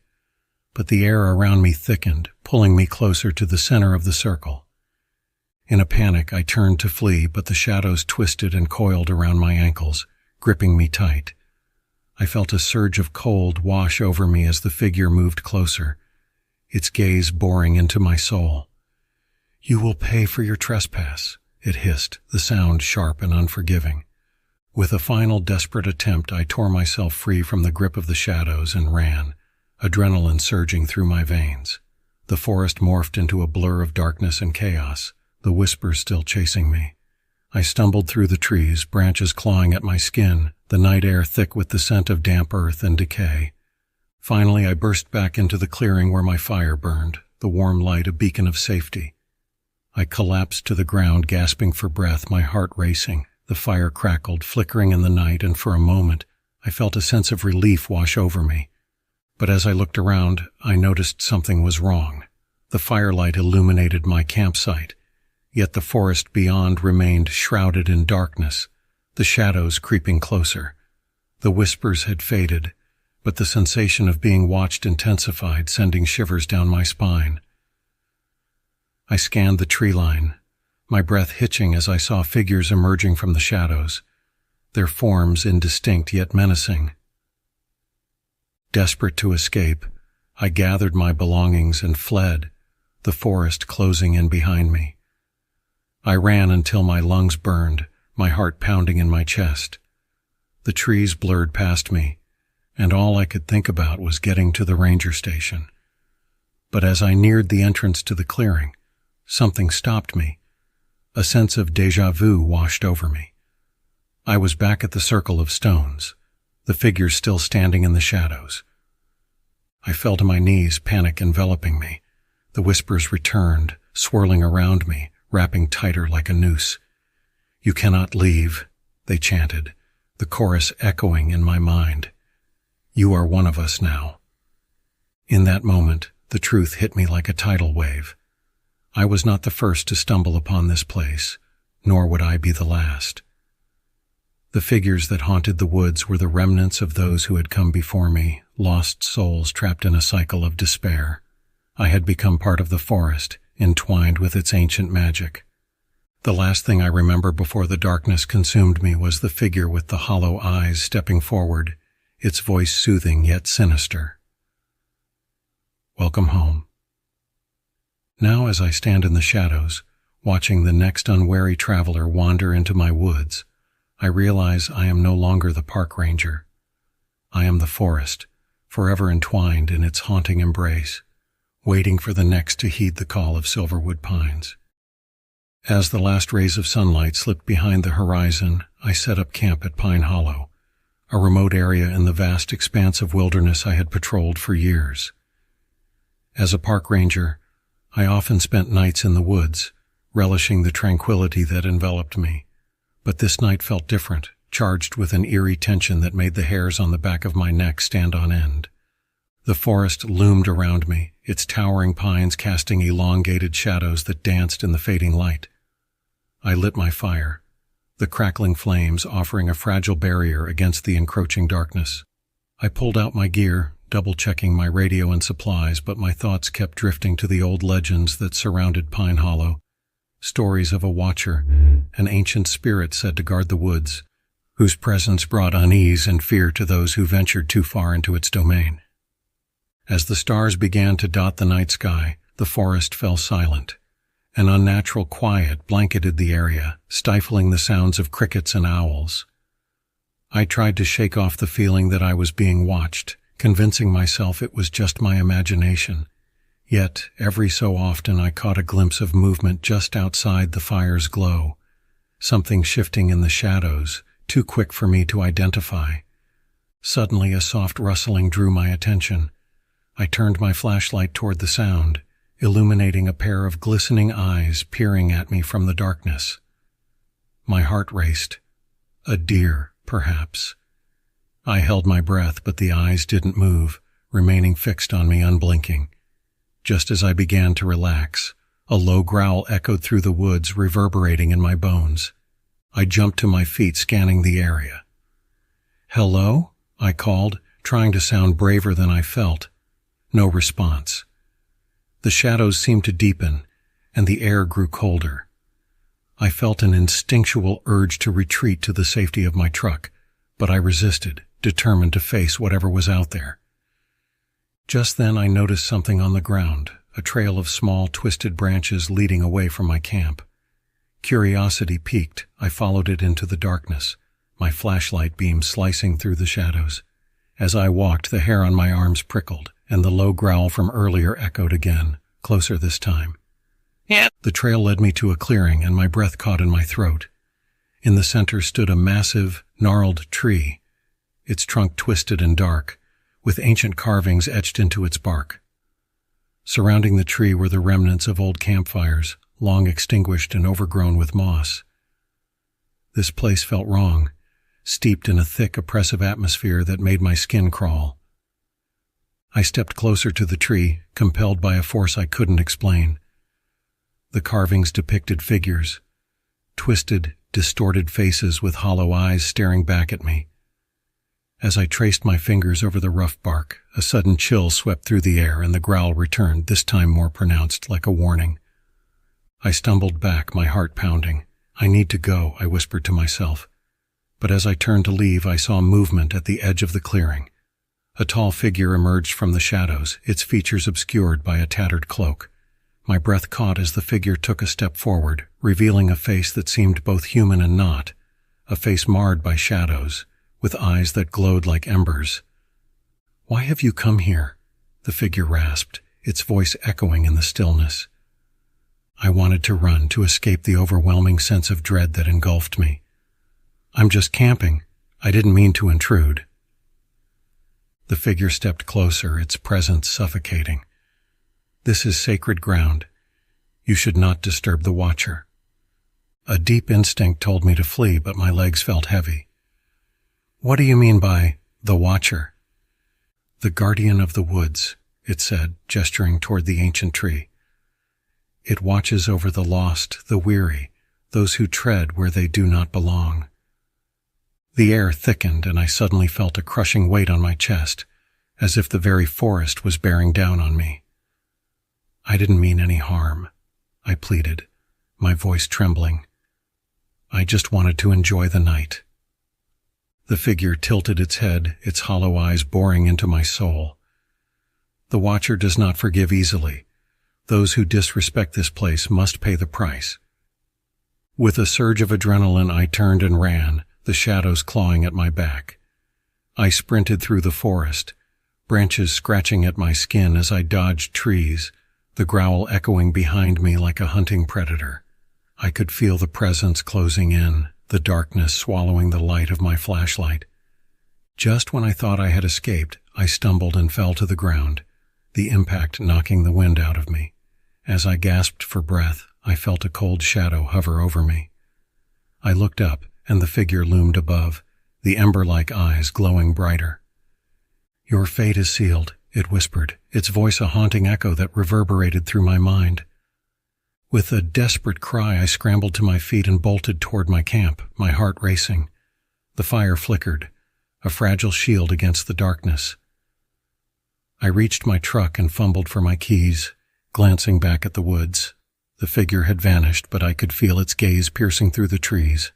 S1: but the air around me thickened, pulling me closer to the center of the circle. In a panic, I turned to flee, but the shadows twisted and coiled around my ankles, gripping me tight. I felt a surge of cold wash over me as the figure moved closer, its gaze boring into my soul. "You will pay for your trespass," it hissed, the sound sharp and unforgiving. With a final desperate attempt, I tore myself free from the grip of the shadows and ran, adrenaline surging through my veins. The forest morphed into a blur of darkness and chaos, the whispers still chasing me. I stumbled through the trees, branches clawing at my skin, the night air thick with the scent of damp earth and decay. Finally, I burst back into the clearing where my fire burned, the warm light a beacon of safety. I collapsed to the ground, gasping for breath, my heart racing. The fire crackled, flickering in the night, and for a moment, I felt a sense of relief wash over me. But as I looked around, I noticed something was wrong. The firelight illuminated my campsite, yet the forest beyond remained shrouded in darkness, the shadows creeping closer. The whispers had faded, but the sensation of being watched intensified, sending shivers down my spine. I scanned the tree line, my breath hitching as I saw figures emerging from the shadows, their forms indistinct yet menacing. Desperate to escape, I gathered my belongings and fled, the forest closing in behind me. I ran until my lungs burned, my heart pounding in my chest. The trees blurred past me, and all I could think about was getting to the ranger station. But as I neared the entrance to the clearing, something stopped me. A sense of déjà vu washed over me. I was back at the circle of stones, the figures still standing in the shadows. I fell to my knees, panic enveloping me. The whispers returned, swirling around me, wrapping tighter like a noose. "You cannot leave," they chanted, the chorus echoing in my mind. "You are one of us now." In that moment, the truth hit me like a tidal wave. I was not the first to stumble upon this place, nor would I be the last. The figures that haunted the woods were the remnants of those who had come before me, lost souls trapped in a cycle of despair. I had become part of the forest, entwined with its ancient magic. The last thing I remember before the darkness consumed me was the figure with the hollow eyes stepping forward, its voice soothing yet sinister. "Welcome home." Now, as I stand in the shadows, watching the next unwary traveler wander into my woods, I realize I am no longer the park ranger. I am the forest, forever entwined in its haunting embrace, waiting for the next to heed the call of silverwood pines. As the last rays of sunlight slipped behind the horizon, I set up camp at Pine Hollow, a remote area in the vast expanse of wilderness I had patrolled for years. As a park ranger, I often spent nights in the woods, relishing the tranquility that enveloped me. But this night felt different, charged with an eerie tension that made the hairs on the back of my neck stand on end. The forest loomed around me, its towering pines casting elongated shadows that danced in the fading light. I lit my fire, the crackling flames offering a fragile barrier against the encroaching darkness. I pulled out my gear, double-checking my radio and supplies, but my thoughts kept drifting to the old legends that surrounded Pine Hollow. Stories of a watcher, an ancient spirit said to guard the woods, whose presence brought unease and fear to those who ventured too far into its domain. As the stars began to dot the night sky, the forest fell silent. An unnatural quiet blanketed the area, stifling the sounds of crickets and owls. I tried to shake off the feeling that I was being watched, convincing myself it was just my imagination. Yet, every so often I caught a glimpse of movement just outside the fire's glow, something shifting in the shadows, too quick for me to identify. Suddenly a soft rustling drew my attention. I turned my flashlight toward the sound, illuminating a pair of glistening eyes peering at me from the darkness. My heart raced. A deer, perhaps. I held my breath, but the eyes didn't move, remaining fixed on me unblinking. Just as I began to relax, a low growl echoed through the woods, reverberating in my bones. I jumped to my feet, scanning the area. "Hello?" I called, trying to sound braver than I felt. No response. The shadows seemed to deepen, and the air grew colder. I felt an instinctual urge to retreat to the safety of my truck, but I resisted, determined to face whatever was out there. Just then I noticed something on the ground, a trail of small, twisted branches leading away from my camp. Curiosity piqued, I followed it into the darkness, my flashlight beam slicing through the shadows. As I walked, the hair on my arms prickled, and the low growl from earlier echoed again, closer this time. "Yeah." The trail led me to a clearing, and my breath caught in my throat. In the center stood a massive, gnarled tree, its trunk twisted and dark, with ancient carvings etched into its bark. Surrounding the tree were the remnants of old campfires, long extinguished and overgrown with moss. This place felt wrong, steeped in a thick, oppressive atmosphere that made my skin crawl. I stepped closer to the tree, compelled by a force I couldn't explain. The carvings depicted figures, twisted, distorted faces with hollow eyes staring back at me. As I traced my fingers over the rough bark, a sudden chill swept through the air and the growl returned, this time more pronounced, like a warning. I stumbled back, my heart pounding. I need to go, I whispered to myself. But as I turned to leave, I saw movement at the edge of the clearing. A tall figure emerged from the shadows, its features obscured by a tattered cloak. My breath caught as the figure took a step forward, revealing a face that seemed both human and not, a face marred by shadows, with eyes that glowed like embers. "Why have you come here?" the figure rasped, its voice echoing in the stillness. I wanted to run, to escape the overwhelming sense of dread that engulfed me. "I'm just camping. I didn't mean to intrude." The figure stepped closer, its presence suffocating. "This is sacred ground. You should not disturb the watcher." A deep instinct told me to flee, but my legs felt heavy. "What do you mean by the watcher?" "The guardian of the woods," it said, gesturing toward the ancient tree. "It watches over the lost, the weary, those who tread where they do not belong." The air thickened, and I suddenly felt a crushing weight on my chest, as if the very forest was bearing down on me. "I didn't mean any harm," I pleaded, my voice trembling. "I just wanted to enjoy the night." The figure tilted its head, its hollow eyes boring into my soul. "The watcher does not forgive easily. Those who disrespect this place must pay the price." With a surge of adrenaline, I turned and ran, the shadows clawing at my back. I sprinted through the forest, branches scratching at my skin as I dodged trees, the growl echoing behind me like a hunting predator. I could feel the presence closing in, the darkness swallowing the light of my flashlight. Just when I thought I had escaped, I stumbled and fell to the ground, the impact knocking the wind out of me. As I gasped for breath, I felt a cold shadow hover over me. I looked up, and the figure loomed above, the ember-like eyes glowing brighter. "Your fate is sealed," it whispered, its voice a haunting echo that reverberated through my mind. With a desperate cry, I scrambled to my feet and bolted toward my camp, my heart racing. The fire flickered, a fragile shield against the darkness. I reached my truck and fumbled for my keys, glancing back at the woods. The figure had vanished, but I could feel its gaze piercing through the trees.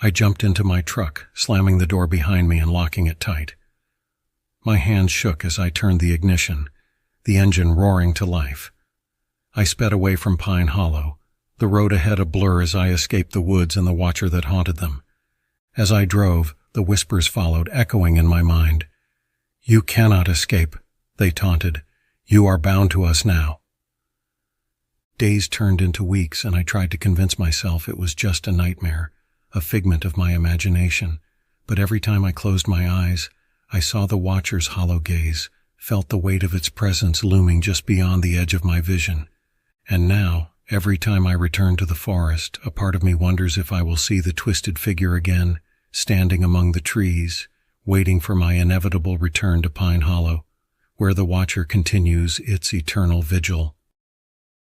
S1: I jumped into my truck, slamming the door behind me and locking it tight. My hands shook as I turned the ignition, the engine roaring to life. I sped away from Pine Hollow, the road ahead a blur as I escaped the woods and the watcher that haunted them. As I drove, the whispers followed, echoing in my mind. "You cannot escape," they taunted. "You are bound to us now." Days turned into weeks, and I tried to convince myself it was just a nightmare, a figment of my imagination. But every time I closed my eyes, I saw the watcher's hollow gaze, felt the weight of its presence looming just beyond the edge of my vision. And now, every time I return to the forest, a part of me wonders if I will see the twisted figure again, standing among the trees, waiting for my inevitable return to Pine Hollow, where the watcher continues its eternal vigil.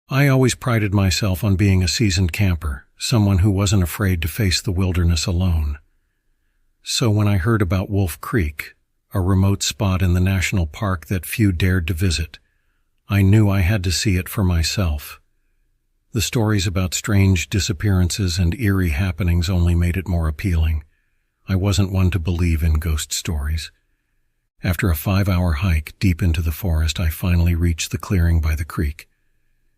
S1: I always prided myself on being a seasoned camper, someone who wasn't afraid to face the wilderness alone. So when I heard about Wolf Creek, a remote spot in the national park that few dared to visit, I knew I had to see it for myself. The stories about strange disappearances and eerie happenings only made it more appealing. I wasn't one to believe in ghost stories. After a 5-hour hike deep into the forest, I finally reached the clearing by the creek.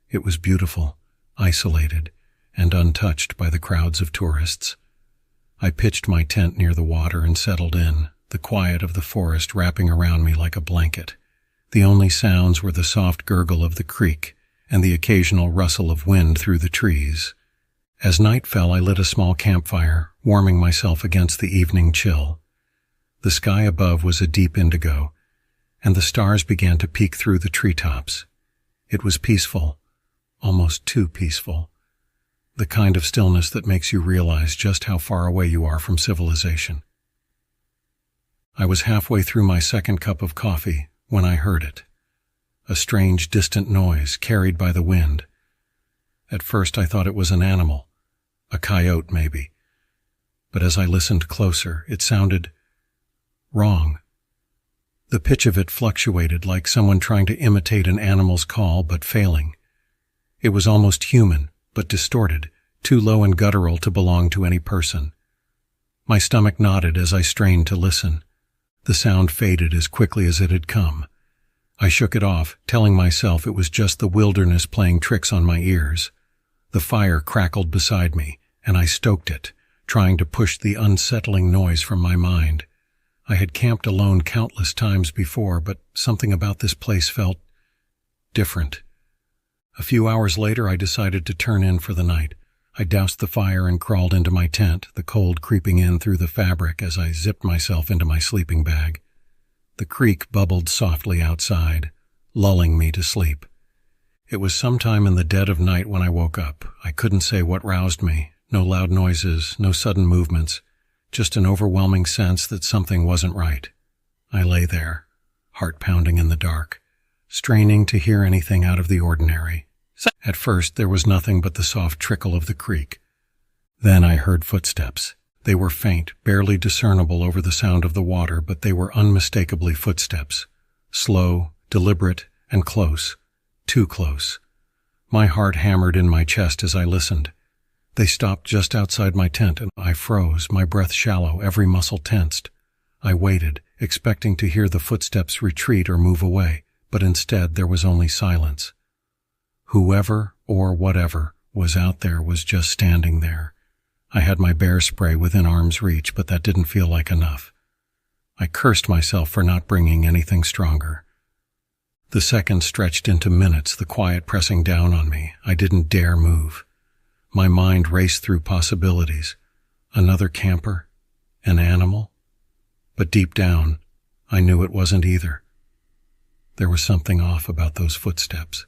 S1: It was beautiful, isolated, and untouched by the crowds of tourists. I pitched my tent near the water and settled in, the quiet of the forest wrapping around me like a blanket. The only sounds were the soft gurgle of the creek and the occasional rustle of wind through the trees. As night fell, I lit a small campfire, warming myself against the evening chill. The sky above was a deep indigo, and the stars began to peek through the treetops. It was peaceful, almost too peaceful, the kind of stillness that makes you realize just how far away you are from civilization. I was halfway through my second cup of coffee when I heard it, a strange, distant noise carried by the wind. At first I thought it was an animal, a coyote maybe, but as I listened closer, it sounded wrong. The pitch of it fluctuated like someone trying to imitate an animal's call but failing. It was almost human, but distorted, too low and guttural to belong to any person. My stomach knotted as I strained to listen. The sound faded as quickly as it had come. I shook it off, telling myself it was just the wilderness playing tricks on my ears. The fire crackled beside me, and I stoked it, trying to push the unsettling noise from my mind. I had camped alone countless times before, but something about this place felt different. A few hours later, I decided to turn in for the night. I doused the fire and crawled into my tent, the cold creeping in through the fabric as I zipped myself into my sleeping bag. The creek bubbled softly outside, lulling me to sleep. It was sometime in the dead of night when I woke up. I couldn't say what roused me. No loud noises, no sudden movements, just an overwhelming sense that something wasn't right. I lay there, heart pounding in the dark, straining to hear anything out of the ordinary. At first, there was nothing but the soft trickle of the creek. Then I heard footsteps. They were faint, barely discernible over the sound of the water, but they were unmistakably footsteps. Slow, deliberate, and close. Too close. My heart hammered in my chest as I listened. They stopped just outside my tent, and I froze, my breath shallow, every muscle tensed. I waited, expecting to hear the footsteps retreat or move away, but instead there was only silence. Whoever or whatever was out there was just standing there. I had my bear spray within arm's reach, but that didn't feel like enough. I cursed myself for not bringing anything stronger. The seconds stretched into minutes, the quiet pressing down on me. I didn't dare move. My mind raced through possibilities. Another camper? An animal? But deep down, I knew it wasn't either. There was something off about those footsteps.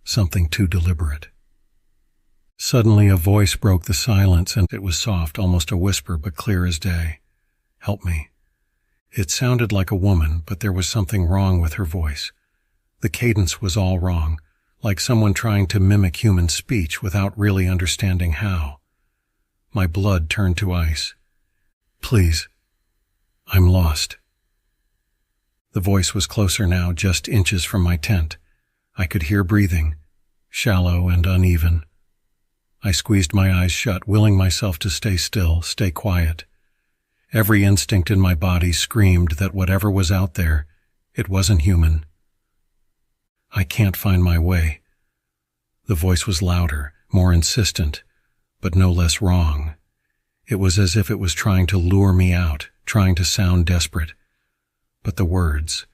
S1: Something too deliberate. Suddenly a voice broke the silence, and it was soft, almost a whisper, but clear as day. "Help me." It sounded like a woman, but there was something wrong with her voice. The cadence was all wrong, like someone trying to mimic human speech without really understanding how. My blood turned to ice. "Please, I'm lost." The voice was closer now, just inches from my tent. I could hear breathing, shallow and uneven. I squeezed my eyes shut, willing myself to stay still, stay quiet. Every instinct in my body screamed that whatever was out there, it wasn't human. "I can't find my way." The voice was louder, more insistent, but no less wrong. It was as if it was trying to lure me out, trying to sound desperate. But the words,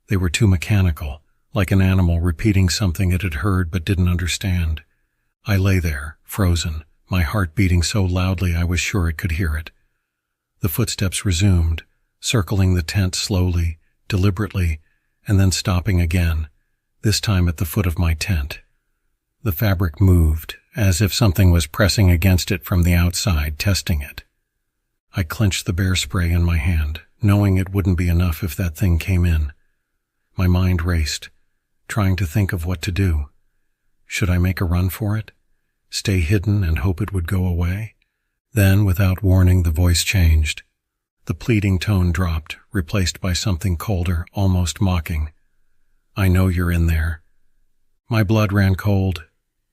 S1: they were too mechanical, like an animal repeating something it had heard but didn't understand. I lay there, frozen, my heart beating so loudly I was sure it could hear it. The footsteps resumed, circling the tent slowly, deliberately, and then stopping again, this time at the foot of my tent. The fabric moved, as if something was pressing against it from the outside, testing it. I clenched the bear spray in my hand, knowing it wouldn't be enough if that thing came in. My mind raced, trying to think of what to do. Should I make a run for it? Stay hidden and hope it would go away? Then, without warning, the voice changed. The pleading tone dropped, replaced by something colder, almost mocking. "I know you're in there." My blood ran cold.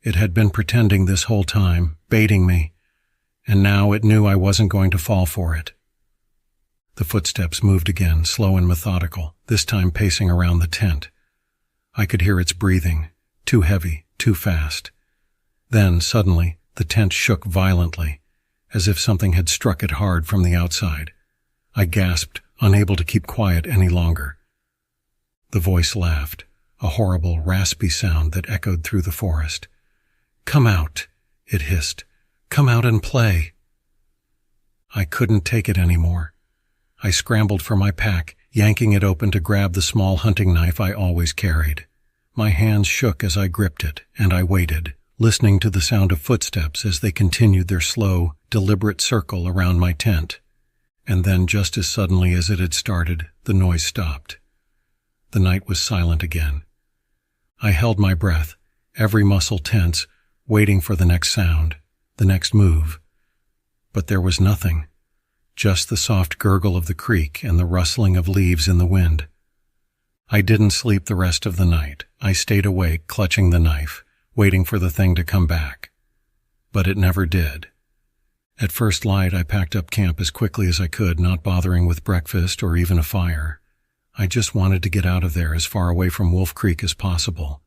S1: It had been pretending this whole time, baiting me, and now it knew I wasn't going to fall for it. The footsteps moved again, slow and methodical, this time pacing around the tent. I could hear its breathing, too heavy, too fast. Then, suddenly, the tent shook violently, as if something had struck it hard from the outside. I gasped, unable to keep quiet any longer. The voice laughed, a horrible, raspy sound that echoed through the forest. "Come out," it hissed. "Come out and play." I couldn't take it anymore. I scrambled for my pack, yanking it open to grab the small hunting knife I always carried. My hands shook as I gripped it, and I waited, listening to the sound of footsteps as they continued their slow, deliberate circle around my tent. And then, just as suddenly as it had started, the noise stopped. The night was silent again. I held my breath, every muscle tense, waiting for the next sound, the next move. But there was nothing, just the soft gurgle of the creek and the rustling of leaves in the wind. I didn't sleep the rest of the night. I stayed awake, clutching the knife, waiting for the thing to come back. but it never did. At first light, I packed up camp as quickly as I could, not bothering with breakfast or even a fire. I just wanted to get out of there as far away from Wolf Creek as possible.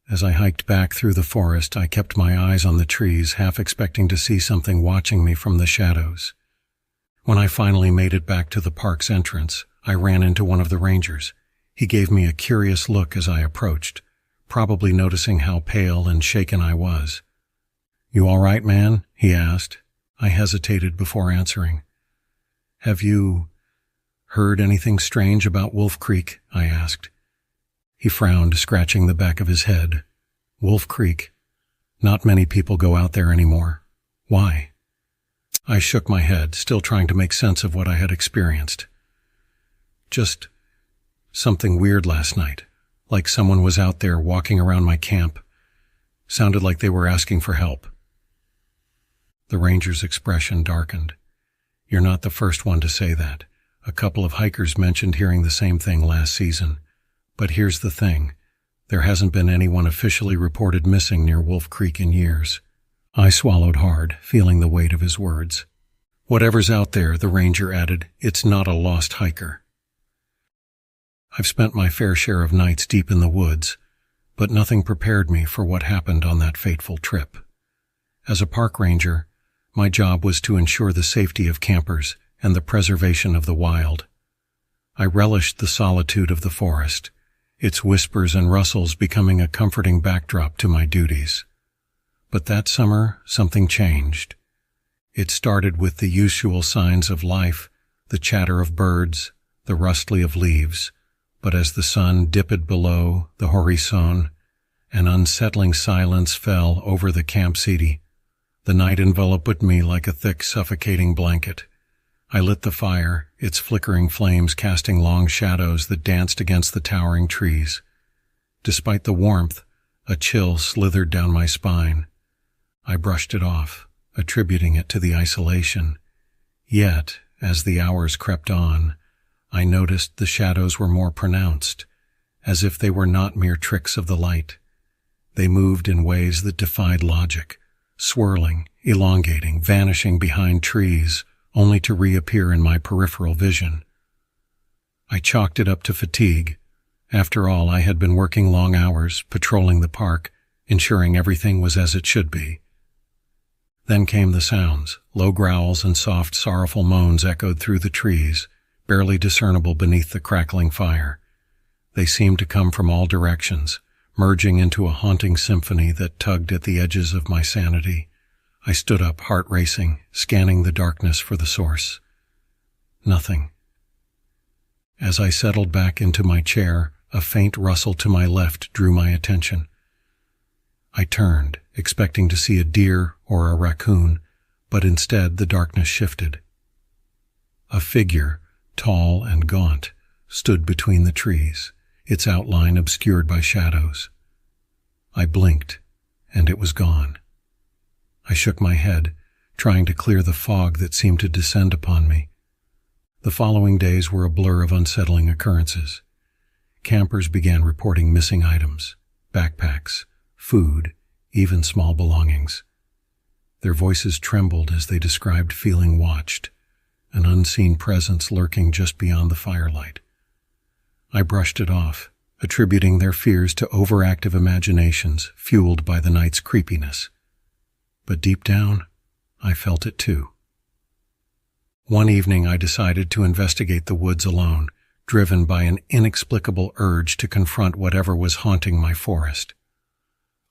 S1: As I hiked back through the forest, I kept my eyes on the trees, half expecting to see something watching me from the shadows. When I finally made it back to the park's entrance, I ran into one of the rangers. He gave me a curious look as I approached, probably noticing how pale and shaken I was. "You all right, man?" he asked. I hesitated before answering. "Have you heard anything strange about Wolf Creek?" I asked. He frowned, scratching the back of his head. "Wolf Creek? Not many people go out there anymore. Why?" I shook my head, still trying to make sense of what I had experienced. "Just something weird last night, like someone was out there walking around my camp. Sounded like they were asking for help." The ranger's expression darkened. "You're not the first one to say that. A couple of hikers mentioned hearing the same thing last season. But here's the thing. There hasn't been anyone officially reported missing near Wolf Creek in years." I swallowed hard, feeling the weight of his words. "Whatever's out there," the ranger added, "it's not a lost hiker." I've spent my fair share of nights deep in the woods, but nothing prepared me for what happened on that fateful trip. As a park ranger, my job was to ensure the safety of campers and the preservation of the wild. I relished the solitude of the forest, its whispers and rustles becoming a comforting backdrop to my duties. But that summer, something changed. It started with the usual signs of life, the chatter of birds, the rustling of leaves, but as the sun dipped below the horizon, an unsettling silence fell over the camp city. The night enveloped me like a thick, suffocating blanket. I lit the fire, its flickering flames casting long shadows that danced against the towering trees. Despite the warmth, a chill slithered down my spine. I brushed it off, attributing it to the isolation. Yet, as the hours crept on, I noticed the shadows were more pronounced, as if they were not mere tricks of the light. They moved in ways that defied logic, swirling, elongating, vanishing behind trees, only to reappear in my peripheral vision. I chalked it up to fatigue. After all, I had been working long hours, patrolling the park, ensuring everything was as it should be. Then came the sounds. Low growls and soft, sorrowful moans echoed through the trees, barely discernible beneath the crackling fire. They seemed to come from all directions, merging into a haunting symphony that tugged at the edges of my sanity. I stood up, heart racing, scanning the darkness for the source. Nothing. As I settled back into my chair, a faint rustle to my left drew my attention. I turned, expecting to see a deer or a raccoon, but instead the darkness shifted. A figure, tall and gaunt, stood between the trees, its outline obscured by shadows. I blinked, and it was gone. I shook my head, trying to clear the fog that seemed to descend upon me. The following days were a blur of unsettling occurrences. Campers began reporting missing items, backpacks, food, even small belongings. Their voices trembled as they described feeling watched, an unseen presence lurking just beyond the firelight. I brushed it off, attributing their fears to overactive imaginations fueled by the night's creepiness. But deep down, I felt it too. One evening I decided to investigate the woods alone, driven by an inexplicable urge to confront whatever was haunting my forest.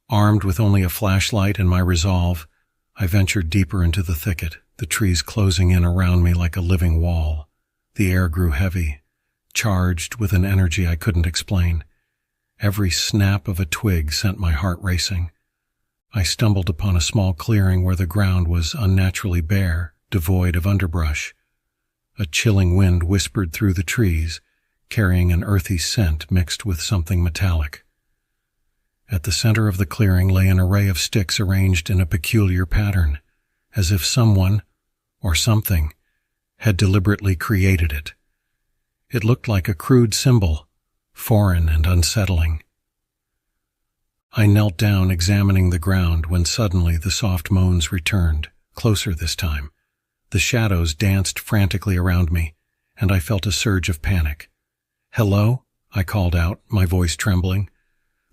S1: Armed with only a flashlight and my resolve, I ventured deeper into the thicket, the trees closing in around me like a living wall. The air grew heavy, charged with an energy I couldn't explain. Every snap of a twig sent my heart racing. I stumbled upon a small clearing where the ground was unnaturally bare, devoid of underbrush. A chilling wind whispered through the trees, carrying an earthy scent mixed with something metallic. At the center of the clearing lay an array of sticks arranged in a peculiar pattern, as if someone, or something, had deliberately created it. It looked like a crude symbol, foreign and unsettling. I knelt down examining the ground when suddenly the soft moans returned, closer this time. The shadows danced frantically around me, and I felt a surge of panic. "Hello?" I called out, my voice trembling.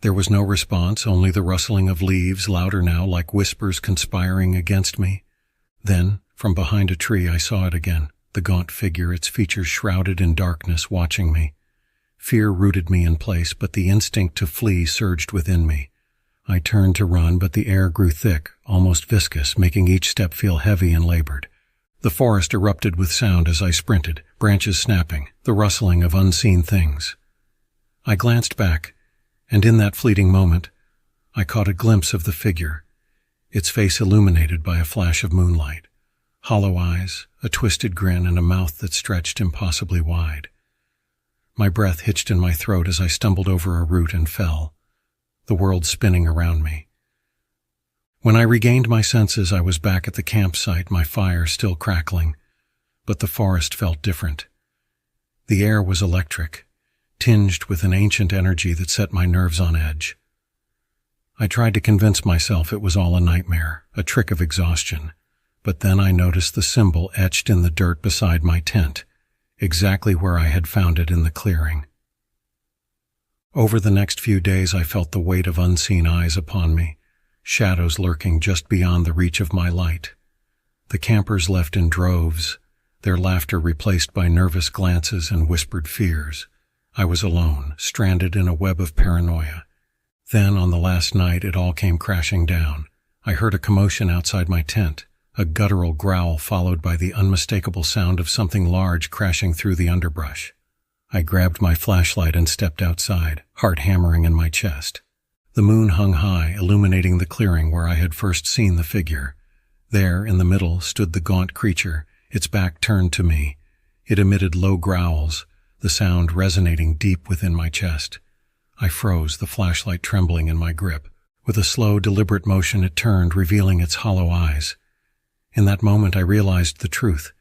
S1: There was no response, only the rustling of leaves, louder now, like whispers conspiring against me. Then, from behind a tree, I saw it again, the gaunt figure, its features shrouded in darkness, watching me. Fear rooted me in place, but the instinct to flee surged within me. I turned to run, but the air grew thick, almost viscous, making each step feel heavy and labored. The forest erupted with sound as I sprinted, branches snapping, the rustling of unseen things. I glanced back, and in that fleeting moment, I caught a glimpse of the figure, its face illuminated by a flash of moonlight. Hollow eyes, a twisted grin, and a mouth that stretched impossibly wide. My breath hitched in my throat as I stumbled over a root and fell, the world spinning around me. When I regained my senses, I was back at the campsite, my fire still crackling, but the forest felt different. The air was electric, tinged with an ancient energy that set my nerves on edge. I tried to convince myself it was all a nightmare, a trick of exhaustion, but then I noticed the symbol etched in the dirt beside my tent, exactly where I had found it in the clearing. Over the next few days, I felt the weight of unseen eyes upon me, shadows lurking just beyond the reach of my light. The campers left in droves, their laughter replaced by nervous glances and whispered fears. I was alone, stranded in a web of paranoia. Then, on the last night, it all came crashing down. I heard a commotion outside my tent, a guttural growl followed by the unmistakable sound of something large crashing through the underbrush. I grabbed my flashlight and stepped outside, heart hammering in my chest. The moon hung high, illuminating the clearing where I had first seen the figure. There, in the middle, stood the gaunt creature, its back turned to me. It emitted low growls, the sound resonating deep within my chest. I froze, the flashlight trembling in my grip. With a slow, deliberate motion, it turned, revealing its hollow eyes. In that moment, I realized the truth.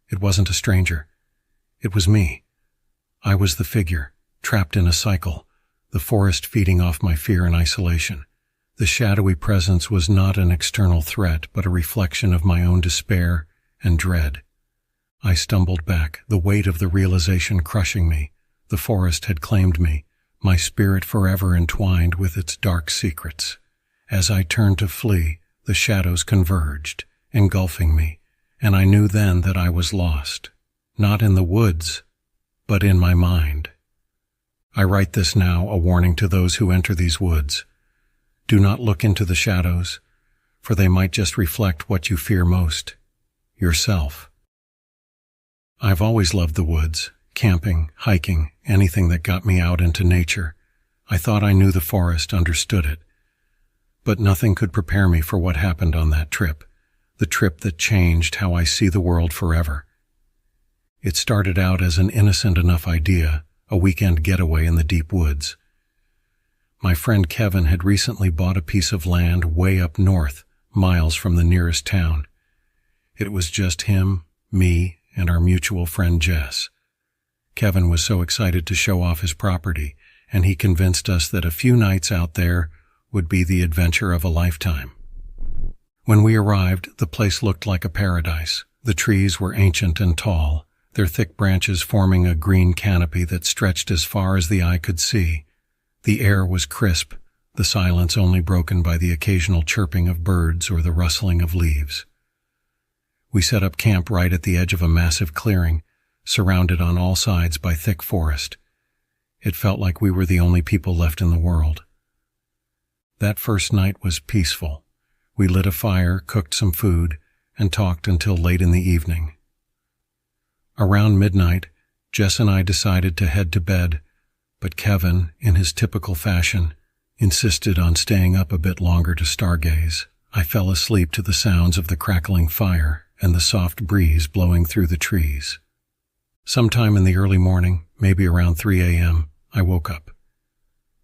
S1: It wasn't a stranger. It was me. I was the figure, trapped in a cycle, the forest feeding off my fear and isolation. The shadowy presence was not an external threat, but a reflection of my own despair and dread. I stumbled back, the weight of the realization crushing me. The forest had claimed me, my spirit forever entwined with its dark secrets. As I turned to flee, the shadows converged, engulfing me, and I knew then that I was lost, not in the woods, but in my mind. I write this now, a warning to those who enter these woods. Do not look into the shadows, for they might just reflect what you fear most, yourself. I've always loved the woods, camping, hiking, anything that got me out into nature. I thought I knew the forest, understood it. But nothing could prepare me for what happened on that trip, the trip that changed how I see the world forever. It started out as an innocent enough idea, a weekend getaway in the deep woods. My friend Kevin had recently bought a piece of land way up north, miles from the nearest town. It was just him, me, and our mutual friend Jess. Kevin was so excited to show off his property, and he convinced us that a few nights out there would be the adventure of a lifetime. When we arrived, the place looked like a paradise. The trees were ancient and tall, their thick branches forming a green canopy that stretched as far as the eye could see. The air was crisp, the silence only broken by the occasional chirping of birds or the rustling of leaves. We set up camp right at the edge of a massive clearing, surrounded on all sides by thick forest. It felt like we were the only people left in the world. That first night was peaceful. We lit a fire, cooked some food, and talked until late in the evening. Around midnight, Jess and I decided to head to bed, but Kevin, in his typical fashion, insisted on staying up a bit longer to stargaze. I fell asleep to the sounds of the crackling fire and the soft breeze blowing through the trees. Sometime in the early morning, maybe around 3 a.m., I woke up.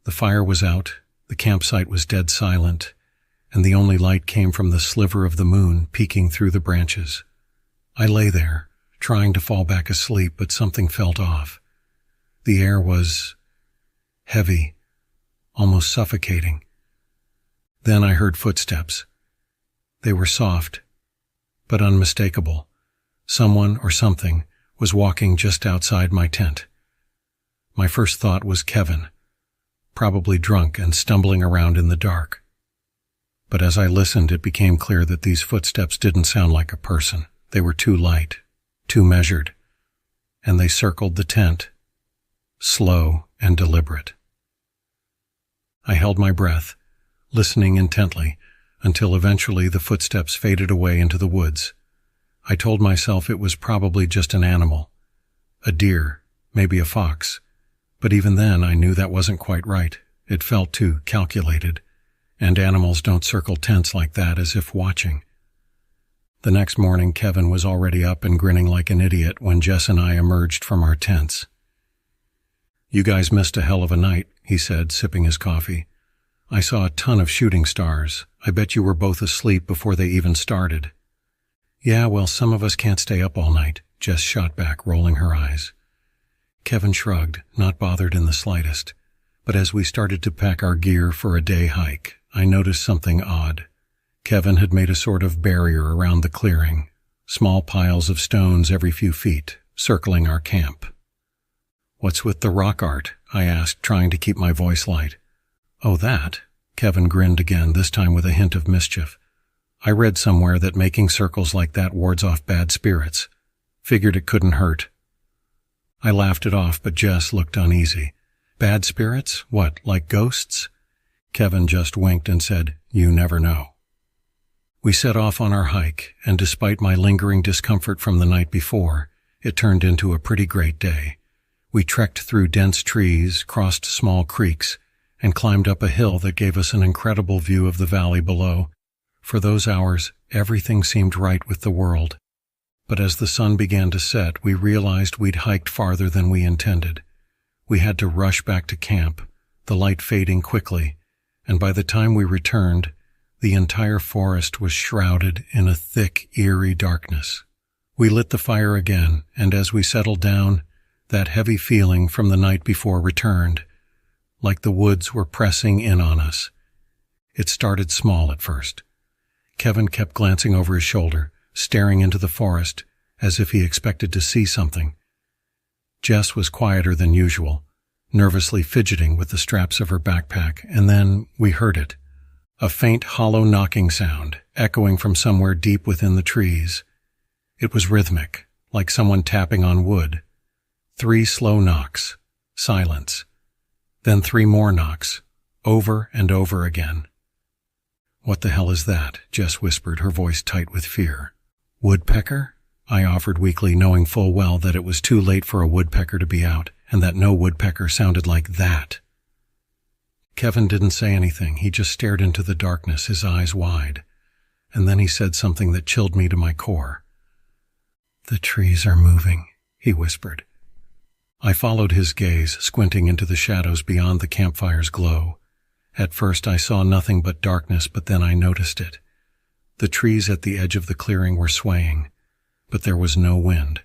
S1: The fire was out, the campsite was dead silent, and the only light came from the sliver of the moon peeking through the branches. I lay there, trying to fall back asleep, but something felt off. The air was heavy, almost suffocating. Then I heard footsteps. They were soft, but unmistakable. Someone or something was walking just outside my tent. My first thought was Kevin, probably drunk and stumbling around in the dark. But as I listened, it became clear that these footsteps didn't sound like a person. They were too light, too measured, and they circled the tent, slow and deliberate. I held my breath, listening intently, until eventually the footsteps faded away into the woods. I told myself it was probably just an animal, a deer, maybe a fox, but even then I knew that wasn't quite right. It felt too calculated, and animals don't circle tents like that as if watching. The next morning, Kevin was already up and grinning like an idiot when Jess and I emerged from our tents. "You guys missed a hell of a night," he said, sipping his coffee. "I saw a ton of shooting stars. I bet you were both asleep before they even started." "Yeah, well, some of us can't stay up all night," Jess shot back, rolling her eyes. Kevin shrugged, not bothered in the slightest. But as we started to pack our gear for a day hike, I noticed something odd. Kevin had made a sort of barrier around the clearing, small piles of stones every few feet, circling our camp. "What's with the rock art?" I asked, trying to keep my voice light. "Oh, that?" Kevin grinned again, this time with a hint of mischief. "I read somewhere that making circles like that wards off bad spirits. Figured it couldn't hurt." I laughed it off, but Jess looked uneasy. "Bad spirits? What, like ghosts?" Kevin just winked and said, "You never know." We set off on our hike, and despite my lingering discomfort from the night before, it turned into a pretty great day. We trekked through dense trees, crossed small creeks, and climbed up a hill that gave us an incredible view of the valley below. For those hours, everything seemed right with the world. But as the sun began to set, we realized we'd hiked farther than we intended. We had to rush back to camp, the light fading quickly, and by the time we returned, the entire forest was shrouded in a thick, eerie darkness. We lit the fire again, and as we settled down, that heavy feeling from the night before returned, like the woods were pressing in on us. It started small at first. Kevin kept glancing over his shoulder, staring into the forest, as if he expected to see something. Jess was quieter than usual, nervously fidgeting with the straps of her backpack, and then we heard it. A faint, hollow knocking sound, echoing from somewhere deep within the trees. It was rhythmic, like someone tapping on wood. 3 slow knocks, silence. Then 3 more knocks, over and over again. "What the hell is that?" Jess whispered, her voice tight with fear. "Woodpecker?" I offered weakly, knowing full well that it was too late for a woodpecker to be out, and that no woodpecker sounded like that. Kevin didn't say anything. He just stared into the darkness, his eyes wide. And then he said something that chilled me to my core. "The trees are moving," he whispered. I followed his gaze, squinting into the shadows beyond the campfire's glow. At first I saw nothing but darkness, but then I noticed it. The trees at the edge of the clearing were swaying, but there was no wind,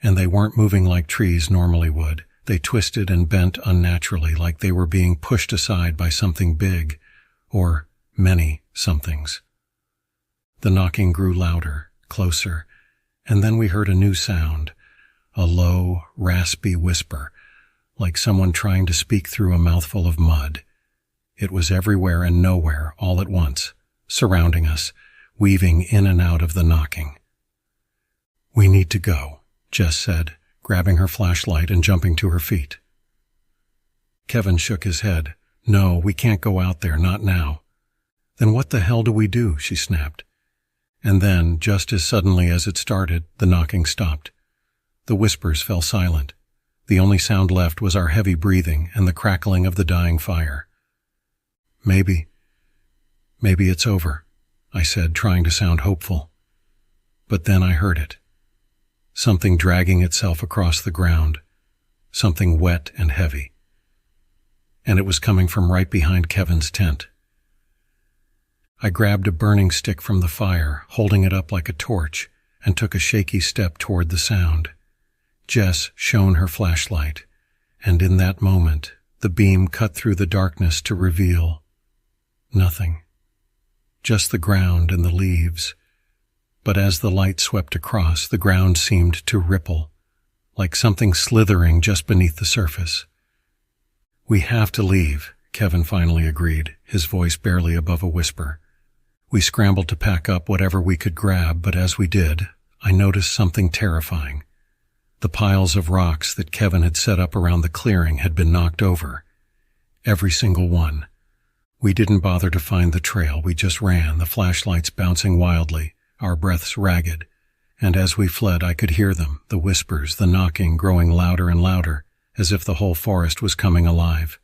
S1: and they weren't moving like trees normally would. They twisted and bent unnaturally, like they were being pushed aside by something big, or many somethings. The knocking grew louder, closer, and then we heard a new sound, a low, raspy whisper, like someone trying to speak through a mouthful of mud. It was everywhere and nowhere, all at once, surrounding us, weaving in and out of the knocking. "We need to go," Jess said, grabbing her flashlight and jumping to her feet. Kevin shook his head. "No, we can't go out there, not now." "Then what the hell do we do?" she snapped. And then, just as suddenly as it started, the knocking stopped. The whispers fell silent. The only sound left was our heavy breathing and the crackling of the dying fire. Maybe it's over," I said, trying to sound hopeful. But then I heard it. Something dragging itself across the ground. Something wet and heavy. And it was coming from right behind Kevin's tent. I grabbed a burning stick from the fire, holding it up like a torch, and took a shaky step toward the sound. Jess shone her flashlight, and in that moment, the beam cut through the darkness to reveal nothing. just the ground and the leaves. But as the light swept across, the ground seemed to ripple, like something slithering just beneath the surface. "We have to leave," Kevin finally agreed, his voice barely above a whisper. We scrambled to pack up whatever we could grab, but as we did, I noticed something terrifying. The piles of rocks that Kevin had set up around the clearing had been knocked over. Every single one. We didn't bother to find the trail, we just ran, the flashlights bouncing wildly, our breaths ragged. And as we fled, I could hear them, the whispers, the knocking growing louder and louder, as if the whole forest was coming alive.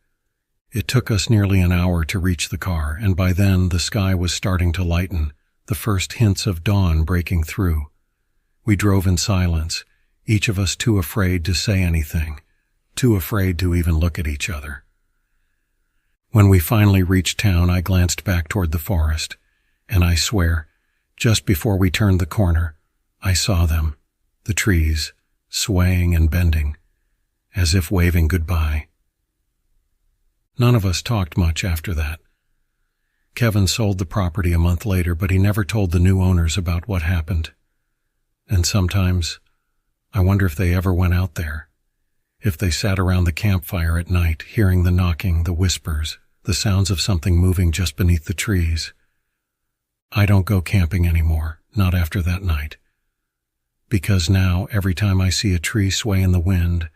S1: It took us nearly an hour to reach the car, and by then the sky was starting to lighten, the first hints of dawn breaking through. We drove in silence, each of us too afraid to say anything, too afraid to even look at each other. When we finally reached town, I glanced back toward the forest, and I swear, just before we turned the corner, I saw them, the trees, swaying and bending, as if waving goodbye. None of us talked much after that. Kevin sold the property a month later, but he never told the new owners about what happened. And sometimes, I wonder if they ever went out there, if they sat around the campfire at night, hearing the knocking, the whispers, the sounds of something moving just beneath the trees. I don't go camping anymore, not after that night. Because now, every time I see a tree sway in the wind,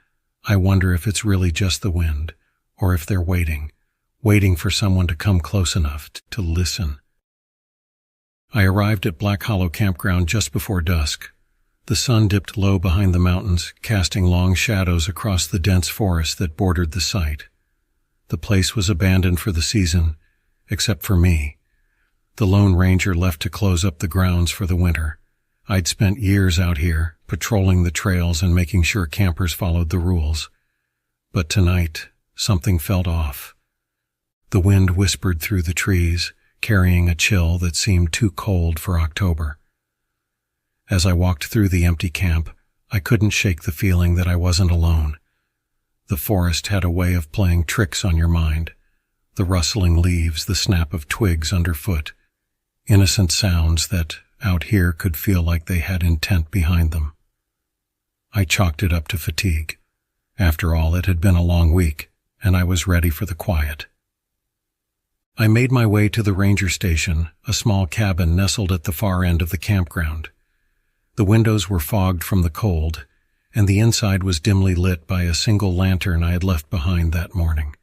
S1: I wonder if it's really just the wind, or if they're waiting for someone to come close enough to listen. I arrived at Black Hollow Campground just before dusk. The sun dipped low behind the mountains, casting long shadows across the dense forest that bordered the site. The place was abandoned for the season, except for me, the lone ranger left to close up the grounds for the winter. I'd spent years out here, patrolling the trails and making sure campers followed the rules. But tonight, something felt off. The wind whispered through the trees, carrying a chill that seemed too cold for October. As I walked through the empty camp, I couldn't shake the feeling that I wasn't alone. The forest had a way of playing tricks on your mind. The rustling leaves, the snap of twigs underfoot, innocent sounds that, out here, could feel like they had intent behind them. I chalked it up to fatigue. After all, it had been a long week, and I was ready for the quiet. I made my way to the ranger station, a small cabin nestled at the far end of the campground. The windows were fogged from the cold, and the inside was dimly lit by a single lantern I had left behind that morning.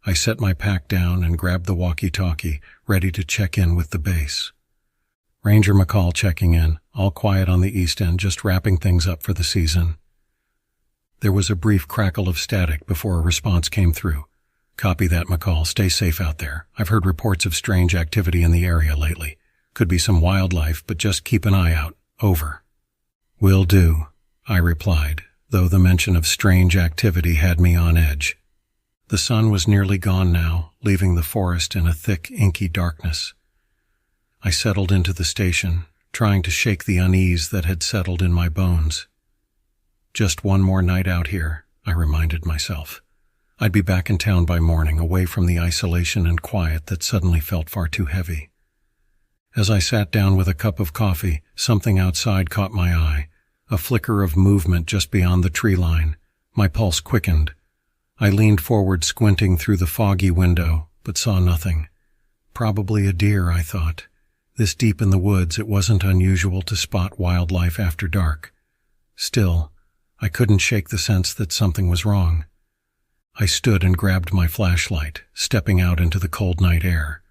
S1: I set my pack down and grabbed the walkie-talkie, ready to check in with the base. Ranger McCall checking in, all quiet on the east end, just wrapping things up for the season. There was a brief crackle of static before a response came through. "Copy that, McCall. Stay safe out there. I've heard reports of strange activity in the area lately. Could be some wildlife, but just keep an eye out. Over." "Will do," I replied, though the mention of strange activity had me on edge. The sun was nearly gone now, leaving the forest in a thick, inky darkness. I settled into the station, trying to shake the unease that had settled in my bones. Just one more night out here, I reminded myself. I'd be back in town by morning, away from the isolation and quiet that suddenly felt far too heavy. As I sat down with a cup of coffee, something outside caught my eye, a flicker of movement just beyond the tree line. My pulse quickened. I leaned forward, squinting through the foggy window, but saw nothing. Probably a deer, I thought. This deep in the woods, it wasn't unusual to spot wildlife after dark. Still, I couldn't shake the sense that something was wrong. I stood and grabbed my flashlight, stepping out into the cold night air.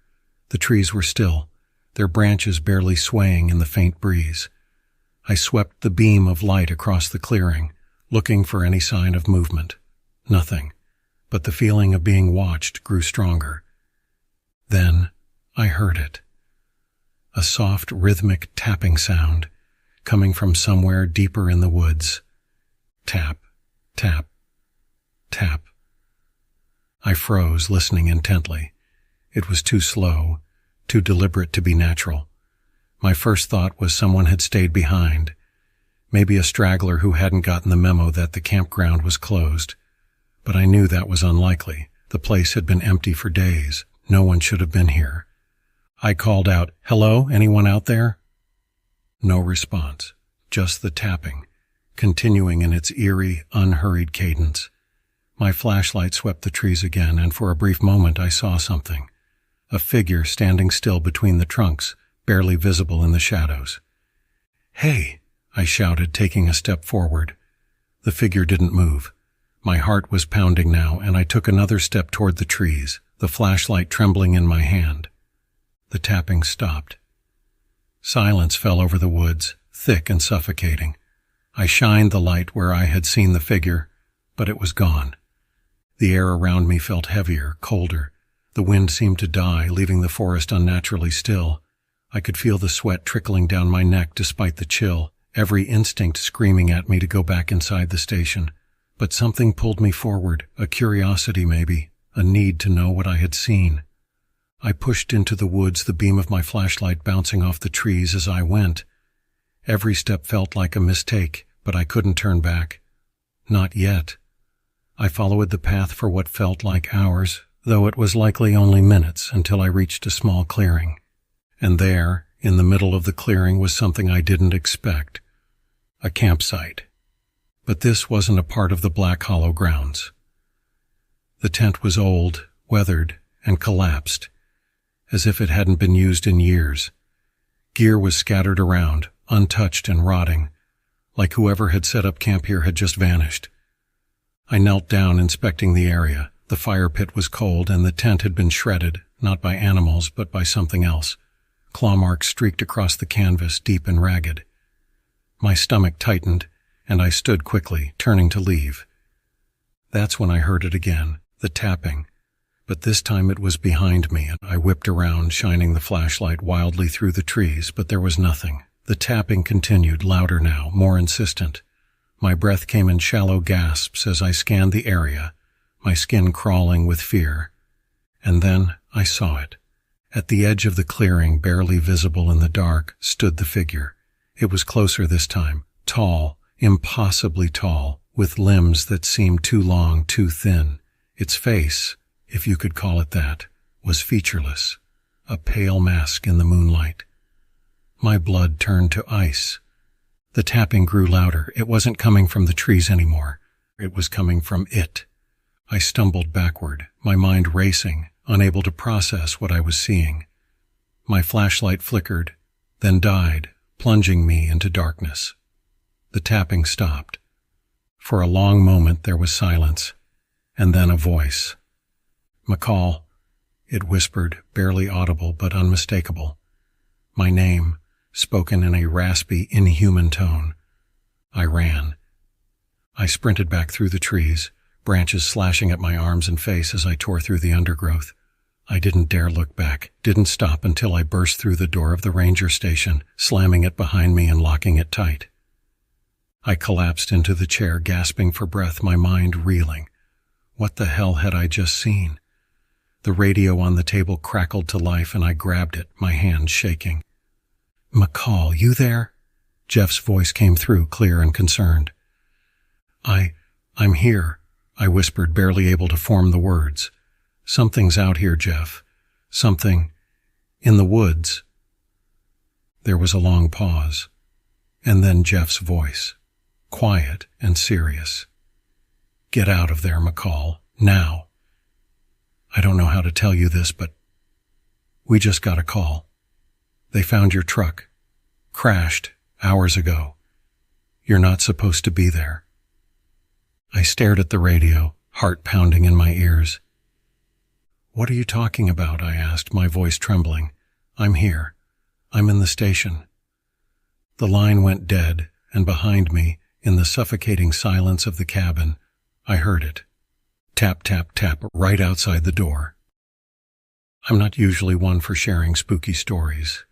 S1: The trees were still, their branches barely swaying in the faint breeze. I swept the beam of light across the clearing, looking for any sign of movement. Nothing, but the feeling of being watched grew stronger. Then I heard it. A soft, rhythmic tapping sound, coming from somewhere deeper in the woods. Tap, tap, tap. I froze, listening intently. It was too slow, too deliberate to be natural. My first thought was someone had stayed behind, maybe a straggler who hadn't gotten the memo that the campground was closed. But I knew that was unlikely. The place had been empty for days. No one should have been here. I called out, "Hello, anyone out there?" No response, just the tapping, continuing in its eerie, unhurried cadence. My flashlight swept the trees again, and for a brief moment I saw something. A figure standing still between the trunks, barely visible in the shadows. "Hey!" I shouted, taking a step forward. The figure didn't move. My heart was pounding now, and I took another step toward the trees, the flashlight trembling in my hand. The tapping stopped. Silence fell over the woods, thick and suffocating. I shined the light where I had seen the figure, but it was gone. The air around me felt heavier, colder. The wind seemed to die, leaving the forest unnaturally still. I could feel the sweat trickling down my neck despite the chill, every instinct screaming at me to go back inside the station. But something pulled me forward, a curiosity maybe, a need to know what I had seen. I pushed into the woods, the beam of my flashlight bouncing off the trees as I went. Every step felt like a mistake, but I couldn't turn back. Not yet. I followed the path for what felt like hours, though it was likely only minutes, until I reached a small clearing. And there, in the middle of the clearing, was something I didn't expect. A campsite. But this wasn't a part of the Black Hollow grounds. The tent was old, weathered, and collapsed, as if it hadn't been used in years. Gear was scattered around, untouched and rotting, like whoever had set up camp here had just vanished. I knelt down, inspecting the area. The fire pit was cold, and the tent had been shredded, not by animals, but by something else. Claw marks streaked across the canvas, deep and ragged. My stomach tightened, and I stood quickly, turning to leave. That's when I heard it again, the tapping. But this time it was behind me, and I whipped around, shining the flashlight wildly through the trees, but there was nothing. The tapping continued, louder now, more insistent. My breath came in shallow gasps as I scanned the area, my skin crawling with fear. And then I saw it. At the edge of the clearing, barely visible in the dark, stood the figure. It was closer this time, tall, impossibly tall, with limbs that seemed too long, too thin. Its face, if you could call it that, was featureless, a pale mask in the moonlight. My blood turned to ice. The tapping grew louder. It wasn't coming from the trees anymore. It was coming from it. I stumbled backward, my mind racing, unable to process what I was seeing. My flashlight flickered, then died, plunging me into darkness. The tapping stopped. For a long moment there was silence, and then a voice. "McCall," it whispered, barely audible but unmistakable. My name, spoken in a raspy, inhuman tone. I ran. I sprinted back through the trees, branches slashing at my arms and face as I tore through the undergrowth. I didn't dare look back, didn't stop until I burst through the door of the ranger station, slamming it behind me and locking it tight. I collapsed into the chair, gasping for breath, my mind reeling. What the hell had I just seen? The radio on the table crackled to life, and I grabbed it, my hand shaking. "McCall, you there?" Jeff's voice came through, clear and concerned. I'm here," I whispered, barely able to form the words. "Something's out here, Jeff. Something. In the woods." There was a long pause, and then Jeff's voice, quiet and serious. "Get out of there, McCall, now. I don't know how to tell you this, but we just got a call. They found your truck. Crashed hours ago. You're not supposed to be there." I stared at the radio, heart pounding in my ears. "What are you talking about?" I asked, my voice trembling. "I'm here. I'm in the station." The line went dead, and behind me, in the suffocating silence of the cabin, I heard it. Tap, tap, tap, right outside the door. I'm not usually one for sharing spooky stories,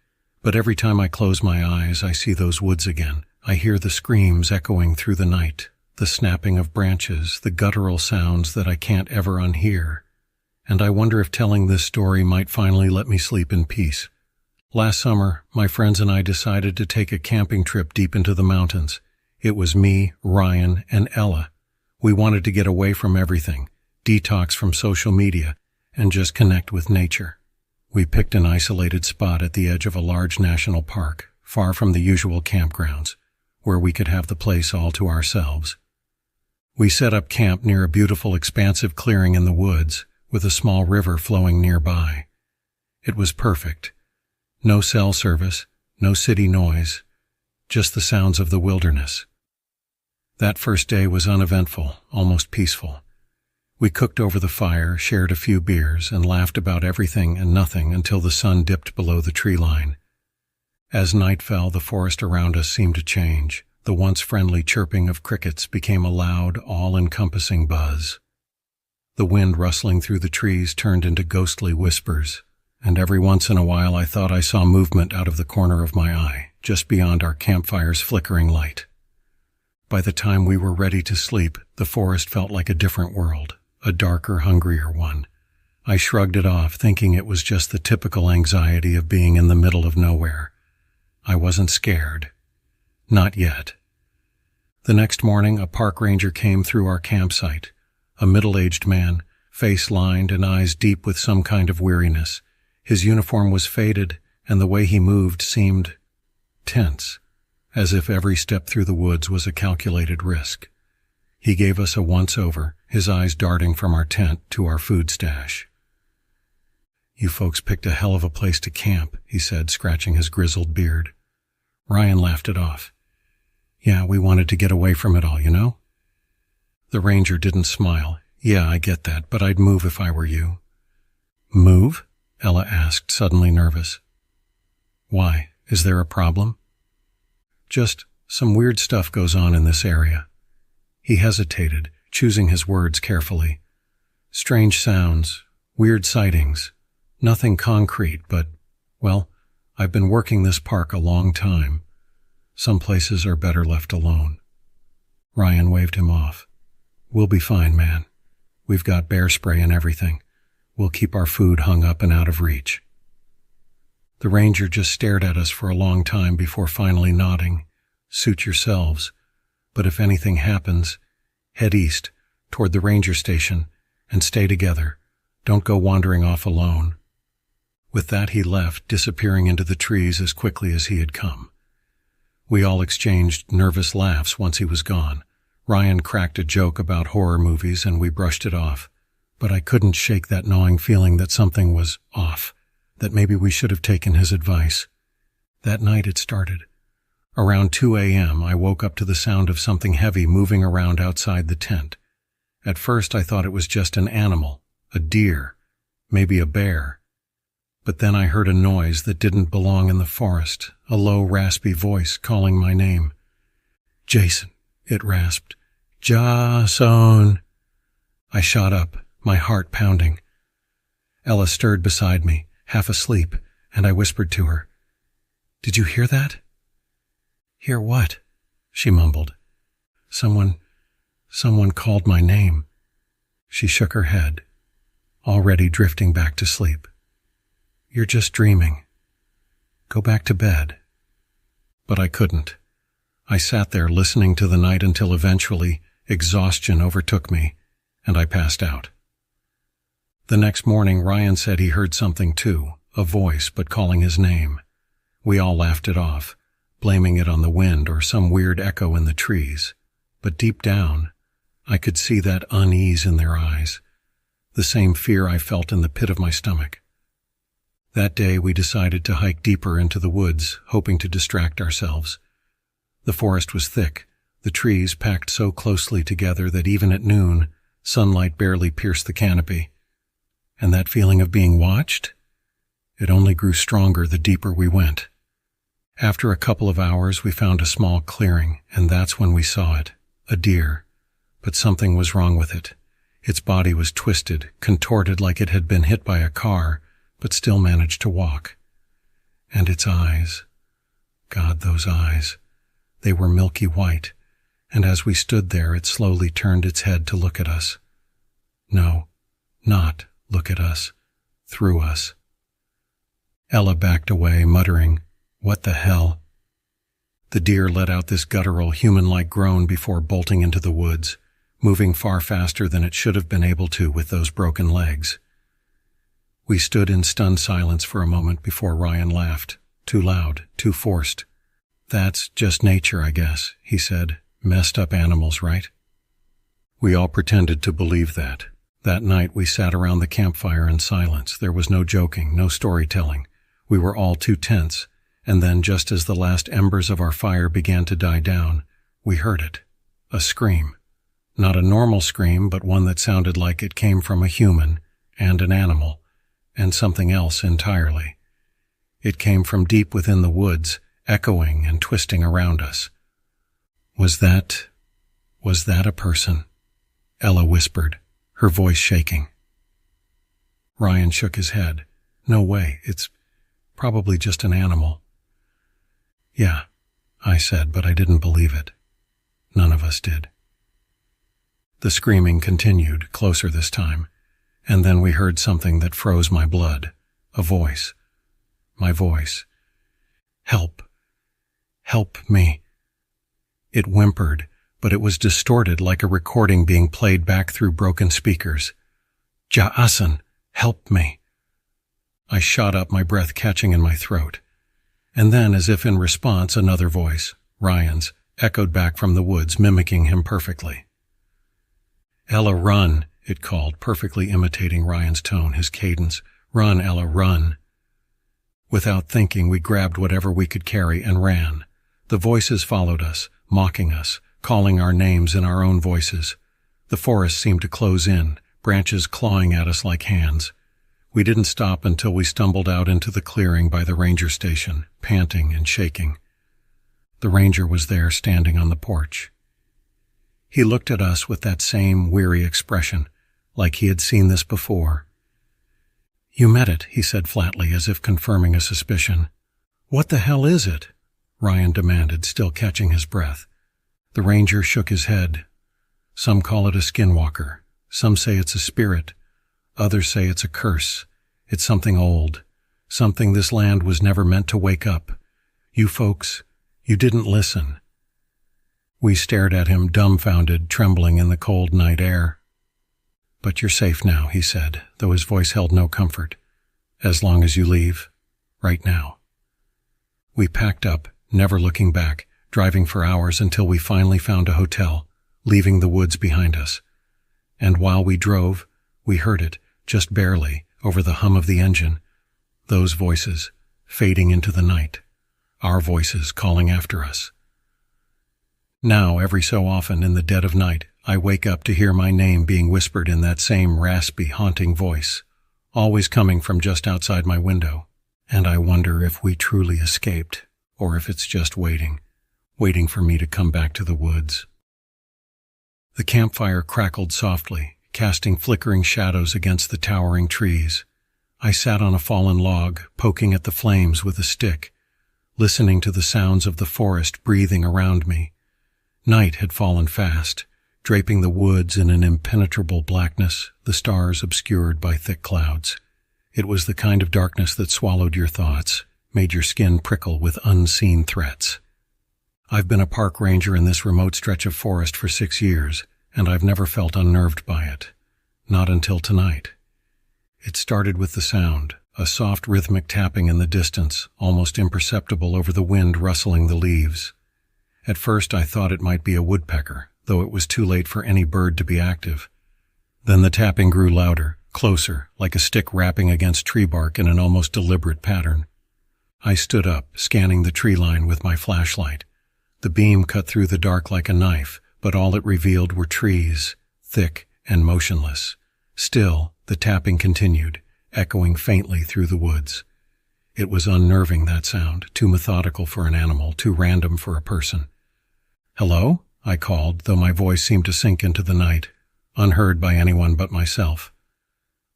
S1: but every time I close my eyes, I see those woods again. I hear the screams echoing through the night, the snapping of branches, the guttural sounds that I can't ever unhear. And I wonder if telling this story might finally let me sleep in peace. Last summer, my friends and I decided to take a camping trip deep into the mountains. It was me, Ryan, and Ella. We wanted to get away from everything, detox from social media, and just connect with nature. We picked an isolated spot at the edge of a large national park, far from the usual campgrounds, where we could have the place all to ourselves. We set up camp near a beautiful expansive clearing in the woods, with a small river flowing nearby. It was perfect. No cell service, no city noise, just the sounds of the wilderness. That first day was uneventful, almost peaceful. We cooked over the fire, shared a few beers, and laughed about everything and nothing until the sun dipped below the tree line. As night fell, the forest around us seemed to change. The once friendly chirping of crickets became a loud, all-encompassing buzz. The wind rustling through the trees turned into ghostly whispers, and every once in a while I thought I saw movement out of the corner of my eye, just beyond our campfire's flickering light. By the time we were ready to sleep, the forest felt like a different world, a darker, hungrier one. I shrugged it off, thinking it was just the typical anxiety of being in the middle of nowhere. I wasn't scared. Not yet. The next morning, a park ranger came through our campsite, a middle-aged man, face lined and eyes deep with some kind of weariness. His uniform was faded, and the way he moved seemed tense, as if every step through the woods was a calculated risk. He gave us a once-over, his eyes darting from our tent to our food stash. "You folks picked a hell of a place to camp," he said, scratching his grizzled beard. Ryan laughed it off. "Yeah, we wanted to get away from it all, you know?" The ranger didn't smile. "Yeah, I get that, but I'd move if I were you." "Move?" Ella asked, suddenly nervous. "Why? Is there a problem?" "Just some weird stuff goes on in this area." He hesitated, choosing his words carefully. "Strange sounds, weird sightings, nothing concrete, but, well, I've been working this park a long time. Some places are better left alone." Ryan waved him off. "We'll be fine, man. We've got bear spray and everything. We'll keep our food hung up and out of reach." The ranger just stared at us for a long time before finally nodding. "Suit yourselves. But if anything happens, head east, toward the ranger station, and stay together. Don't go wandering off alone." With that he left, disappearing into the trees as quickly as he had come. We all exchanged nervous laughs once he was gone. Ryan cracked a joke about horror movies and we brushed it off. But I couldn't shake that gnawing feeling that something was off, that maybe we should have taken his advice. That night it started. Around 2 a.m., I woke up to the sound of something heavy moving around outside the tent. At first I thought it was just an animal, a deer, maybe a bear. But then I heard a noise that didn't belong in the forest, a low, raspy voice calling my name. "Jason," it rasped. "Jason." I shot up, my heart pounding. Ella stirred beside me, half asleep, and I whispered to her, "Did you hear that?" "Hear what?" she mumbled. Someone called my name." She shook her head, already drifting back to sleep. "You're just dreaming. Go back to bed." But I couldn't. I sat there listening to the night until eventually exhaustion overtook me, and I passed out. The next morning Ryan said he heard something too, a voice but calling his name. We all laughed it off, blaming it on the wind or some weird echo in the trees. But deep down, I could see that unease in their eyes, the same fear I felt in the pit of my stomach. That day we decided to hike deeper into the woods, hoping to distract ourselves. The forest was thick, the trees packed so closely together that even at noon, sunlight barely pierced the canopy. And that feeling of being watched? It only grew stronger the deeper we went. After a couple of hours, we found a small clearing, and that's when we saw it, a deer. But something was wrong with it. Its body was twisted, contorted like it had been hit by a car, but still managed to walk. And its eyes. God, those eyes. They were milky white, and as we stood there, it slowly turned its head to look at us. No, not look at us, through us. Ella backed away, muttering, "What the hell?" The deer let out this guttural, human-like groan before bolting into the woods, moving far faster than it should have been able to with those broken legs. We stood in stunned silence for a moment before Ryan laughed. Too loud, too forced. "That's just nature, I guess," he said. "Messed up animals, right?" We all pretended to believe that. That night we sat around the campfire in silence. There was no joking, no storytelling. We were all too tense, and then just as the last embers of our fire began to die down, we heard it. A scream. Not a normal scream, but one that sounded like it came from a human, and an animal, and something else entirely. It came from deep within the woods, echoing and twisting around us. Was that a person?" Ella whispered, her voice shaking. Ryan shook his head. "No way, it's probably just an animal." "Yeah," I said, but I didn't believe it. None of us did. The screaming continued, closer this time, and then we heard something that froze my blood. A voice. My voice. "Help. Help me." It whimpered, but it was distorted like a recording being played back through broken speakers. "Ja'asan, help me." I shot up, my breath catching in my throat. And then, as if in response, another voice, Ryan's, echoed back from the woods, mimicking him perfectly. "Ella, run," it called, perfectly imitating Ryan's tone, his cadence. "Run, Ella, run." Without thinking, we grabbed whatever we could carry and ran. The voices followed us, mocking us, calling our names in our own voices. The forest seemed to close in, branches clawing at us like hands. We didn't stop until we stumbled out into the clearing by the ranger station, panting and shaking. The ranger was there, standing on the porch. He looked at us with that same weary expression, like he had seen this before. "You met it," he said flatly, as if confirming a suspicion. "What the hell is it?" Ryan demanded, still catching his breath. The ranger shook his head. "Some call it a skinwalker. Some say it's a spirit. Others say it's a curse. It's something old. Something this land was never meant to wake up. You folks, you didn't listen." We stared at him, dumbfounded, trembling in the cold night air. "But you're safe now," he said, though his voice held no comfort. "As long as you leave. Right now." We packed up, never looking back, driving for hours until we finally found a hotel, leaving the woods behind us. And while we drove, we heard it, just barely, over the hum of the engine. Those voices, fading into the night. Our voices calling after us. Now, every so often, in the dead of night, I wake up to hear my name being whispered in that same raspy, haunting voice, always coming from just outside my window. And I wonder if we truly escaped, or if it's just waiting for me to come back to the woods. The campfire crackled softly, casting flickering shadows against the towering trees. I sat on a fallen log, poking at the flames with a stick, listening to the sounds of the forest breathing around me. Night had fallen fast, draping the woods in an impenetrable blackness, the stars obscured by thick clouds. It was the kind of darkness that swallowed your thoughts, made your skin prickle with unseen threats. I've been a park ranger in this remote stretch of forest for 6 years, and I've never felt unnerved by it. Not until tonight. It started with the sound, a soft rhythmic tapping in the distance, almost imperceptible over the wind rustling the leaves. At first I thought it might be a woodpecker, though it was too late for any bird to be active. Then the tapping grew louder, closer, like a stick rapping against tree bark in an almost deliberate pattern. I stood up, scanning the tree line with my flashlight. The beam cut through the dark like a knife, but all it revealed were trees, thick and motionless. Still, the tapping continued, echoing faintly through the woods. It was unnerving, that sound, too methodical for an animal, too random for a person. "Hello?" I called, though my voice seemed to sink into the night, unheard by anyone but myself.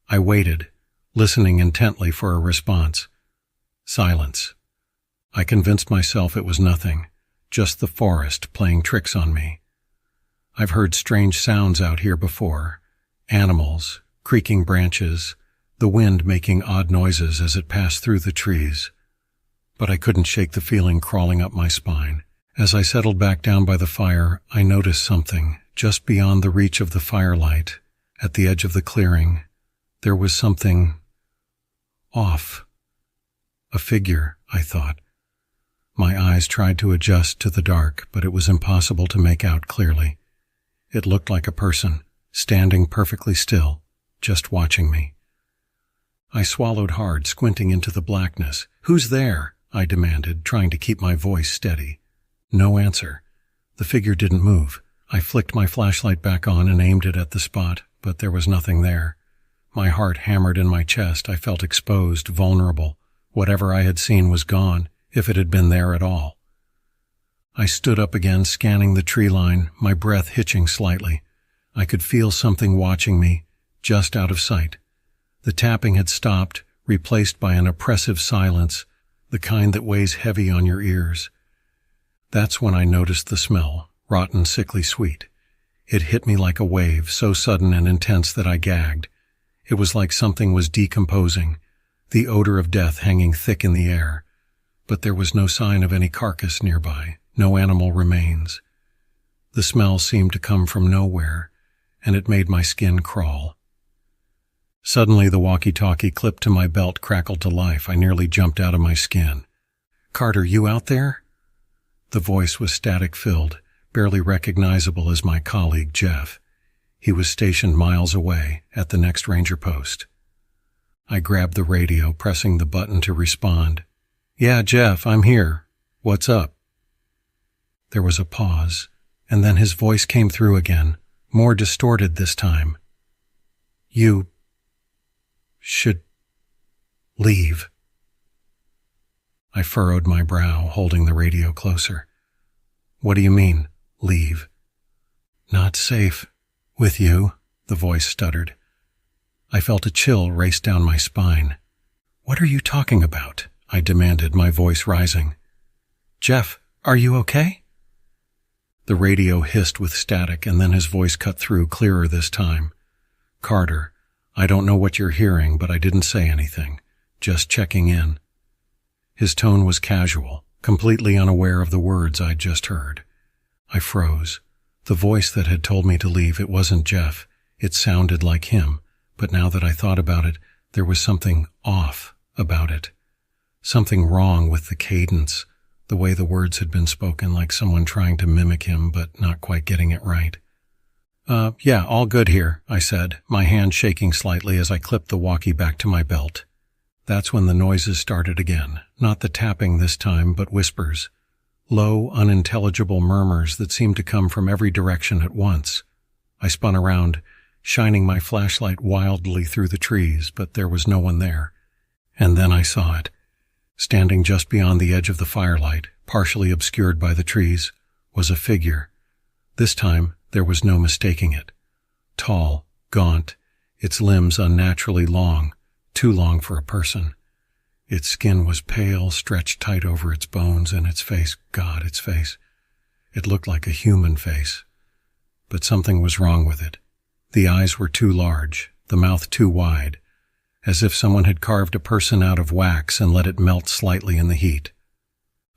S1: I waited, listening intently for a response. Silence. I convinced myself it was nothing, just the forest playing tricks on me. I've heard strange sounds out here before. Animals, creaking branches, the wind making odd noises as it passed through the trees. But I couldn't shake the feeling crawling up my spine. As I settled back down by the fire, I noticed something, just beyond the reach of the firelight, at the edge of the clearing. There was something off. A figure, I thought. My eyes tried to adjust to the dark, but it was impossible to make out clearly. It looked like a person, standing perfectly still, just watching me. I swallowed hard, squinting into the blackness. "Who's there?" I demanded, trying to keep my voice steady. No answer. The figure didn't move. I flicked my flashlight back on and aimed it at the spot, but there was nothing there. My heart hammered in my chest. I felt exposed, vulnerable. Whatever I had seen was gone, if it had been there at all. I stood up again, scanning the tree line, my breath hitching slightly. I could feel something watching me, just out of sight. The tapping had stopped, replaced by an oppressive silence, the kind that weighs heavy on your ears. That's when I noticed the smell, rotten, sickly sweet. It hit me like a wave, so sudden and intense that I gagged. It was like something was decomposing, the odor of death hanging thick in the air. But there was no sign of any carcass nearby, no animal remains. The smell seemed to come from nowhere, and it made my skin crawl. Suddenly the walkie-talkie clipped to my belt crackled to life. I nearly jumped out of my skin. "Carter, you out there?" The voice was static-filled, barely recognizable as my colleague Jeff. He was stationed miles away, at the next ranger post. I grabbed the radio, pressing the button to respond. "Yeah, Jeff, I'm here. What's up?" There was a pause, and then his voice came through again, more distorted this time. "You should leave." I furrowed my brow, holding the radio closer. "What do you mean, leave?" "Not safe with you," the voice stuttered. I felt a chill race down my spine. "What are you talking about?" I demanded, my voice rising. "Jeff, are you okay?" The radio hissed with static, and then his voice cut through, clearer this time. "Carter, I don't know what you're hearing, but I didn't say anything. Just checking in." His tone was casual, completely unaware of the words I'd just heard. I froze. The voice that had told me to leave, it wasn't Jeff. It sounded like him, but now that I thought about it, there was something off about it. Something wrong with the cadence, the way the words had been spoken, like someone trying to mimic him but not quite getting it right. Yeah, all good here," I said, my hand shaking slightly as I clipped the walkie back to my belt. That's when the noises started again, not the tapping this time, but whispers. Low, unintelligible murmurs that seemed to come from every direction at once. I spun around, shining my flashlight wildly through the trees, but there was no one there. And then I saw it. Standing just beyond the edge of the firelight, partially obscured by the trees, was a figure. This time, there was no mistaking it. Tall, gaunt, its limbs unnaturally long, too long for a person. Its skin was pale, stretched tight over its bones, and its face, God, its face. It looked like a human face. But something was wrong with it. The eyes were too large, the mouth too wide, as if someone had carved a person out of wax and let it melt slightly in the heat.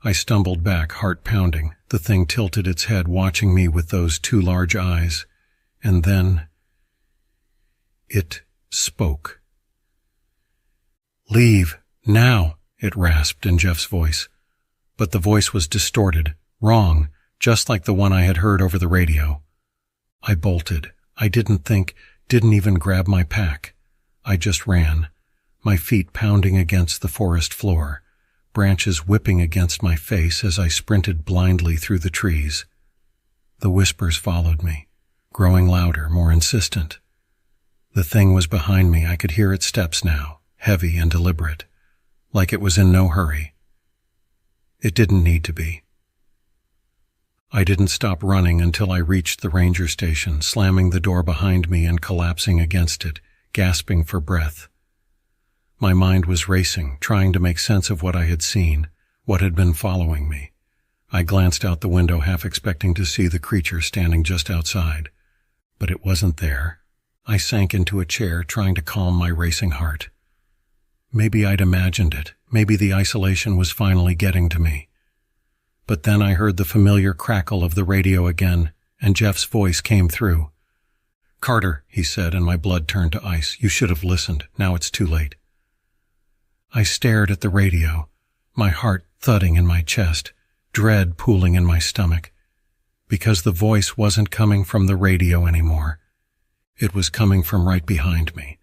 S1: I stumbled back, heart pounding. The thing tilted its head, watching me with those too large eyes. And then it spoke. "Leave, now," it rasped in Jeff's voice. But the voice was distorted, wrong, just like the one I had heard over the radio. I bolted. I didn't think, didn't even grab my pack. I just ran, my feet pounding against the forest floor, branches whipping against my face as I sprinted blindly through the trees. The whispers followed me, growing louder, more insistent. The thing was behind me. I could hear its steps now, heavy and deliberate, like it was in no hurry. It didn't need to be. I didn't stop running until I reached the ranger station, slamming the door behind me and collapsing against it, gasping for breath. My mind was racing, trying to make sense of what I had seen, what had been following me. I glanced out the window, half expecting to see the creature standing just outside. But it wasn't there. I sank into a chair, trying to calm my racing heart. Maybe I'd imagined it. Maybe the isolation was finally getting to me. But then I heard the familiar crackle of the radio again, and Jeff's voice came through. "Carter," he said, and my blood turned to ice. "You should have listened. Now it's too late." I stared at the radio, my heart thudding in my chest, dread pooling in my stomach, because the voice wasn't coming from the radio anymore. It was coming from right behind me.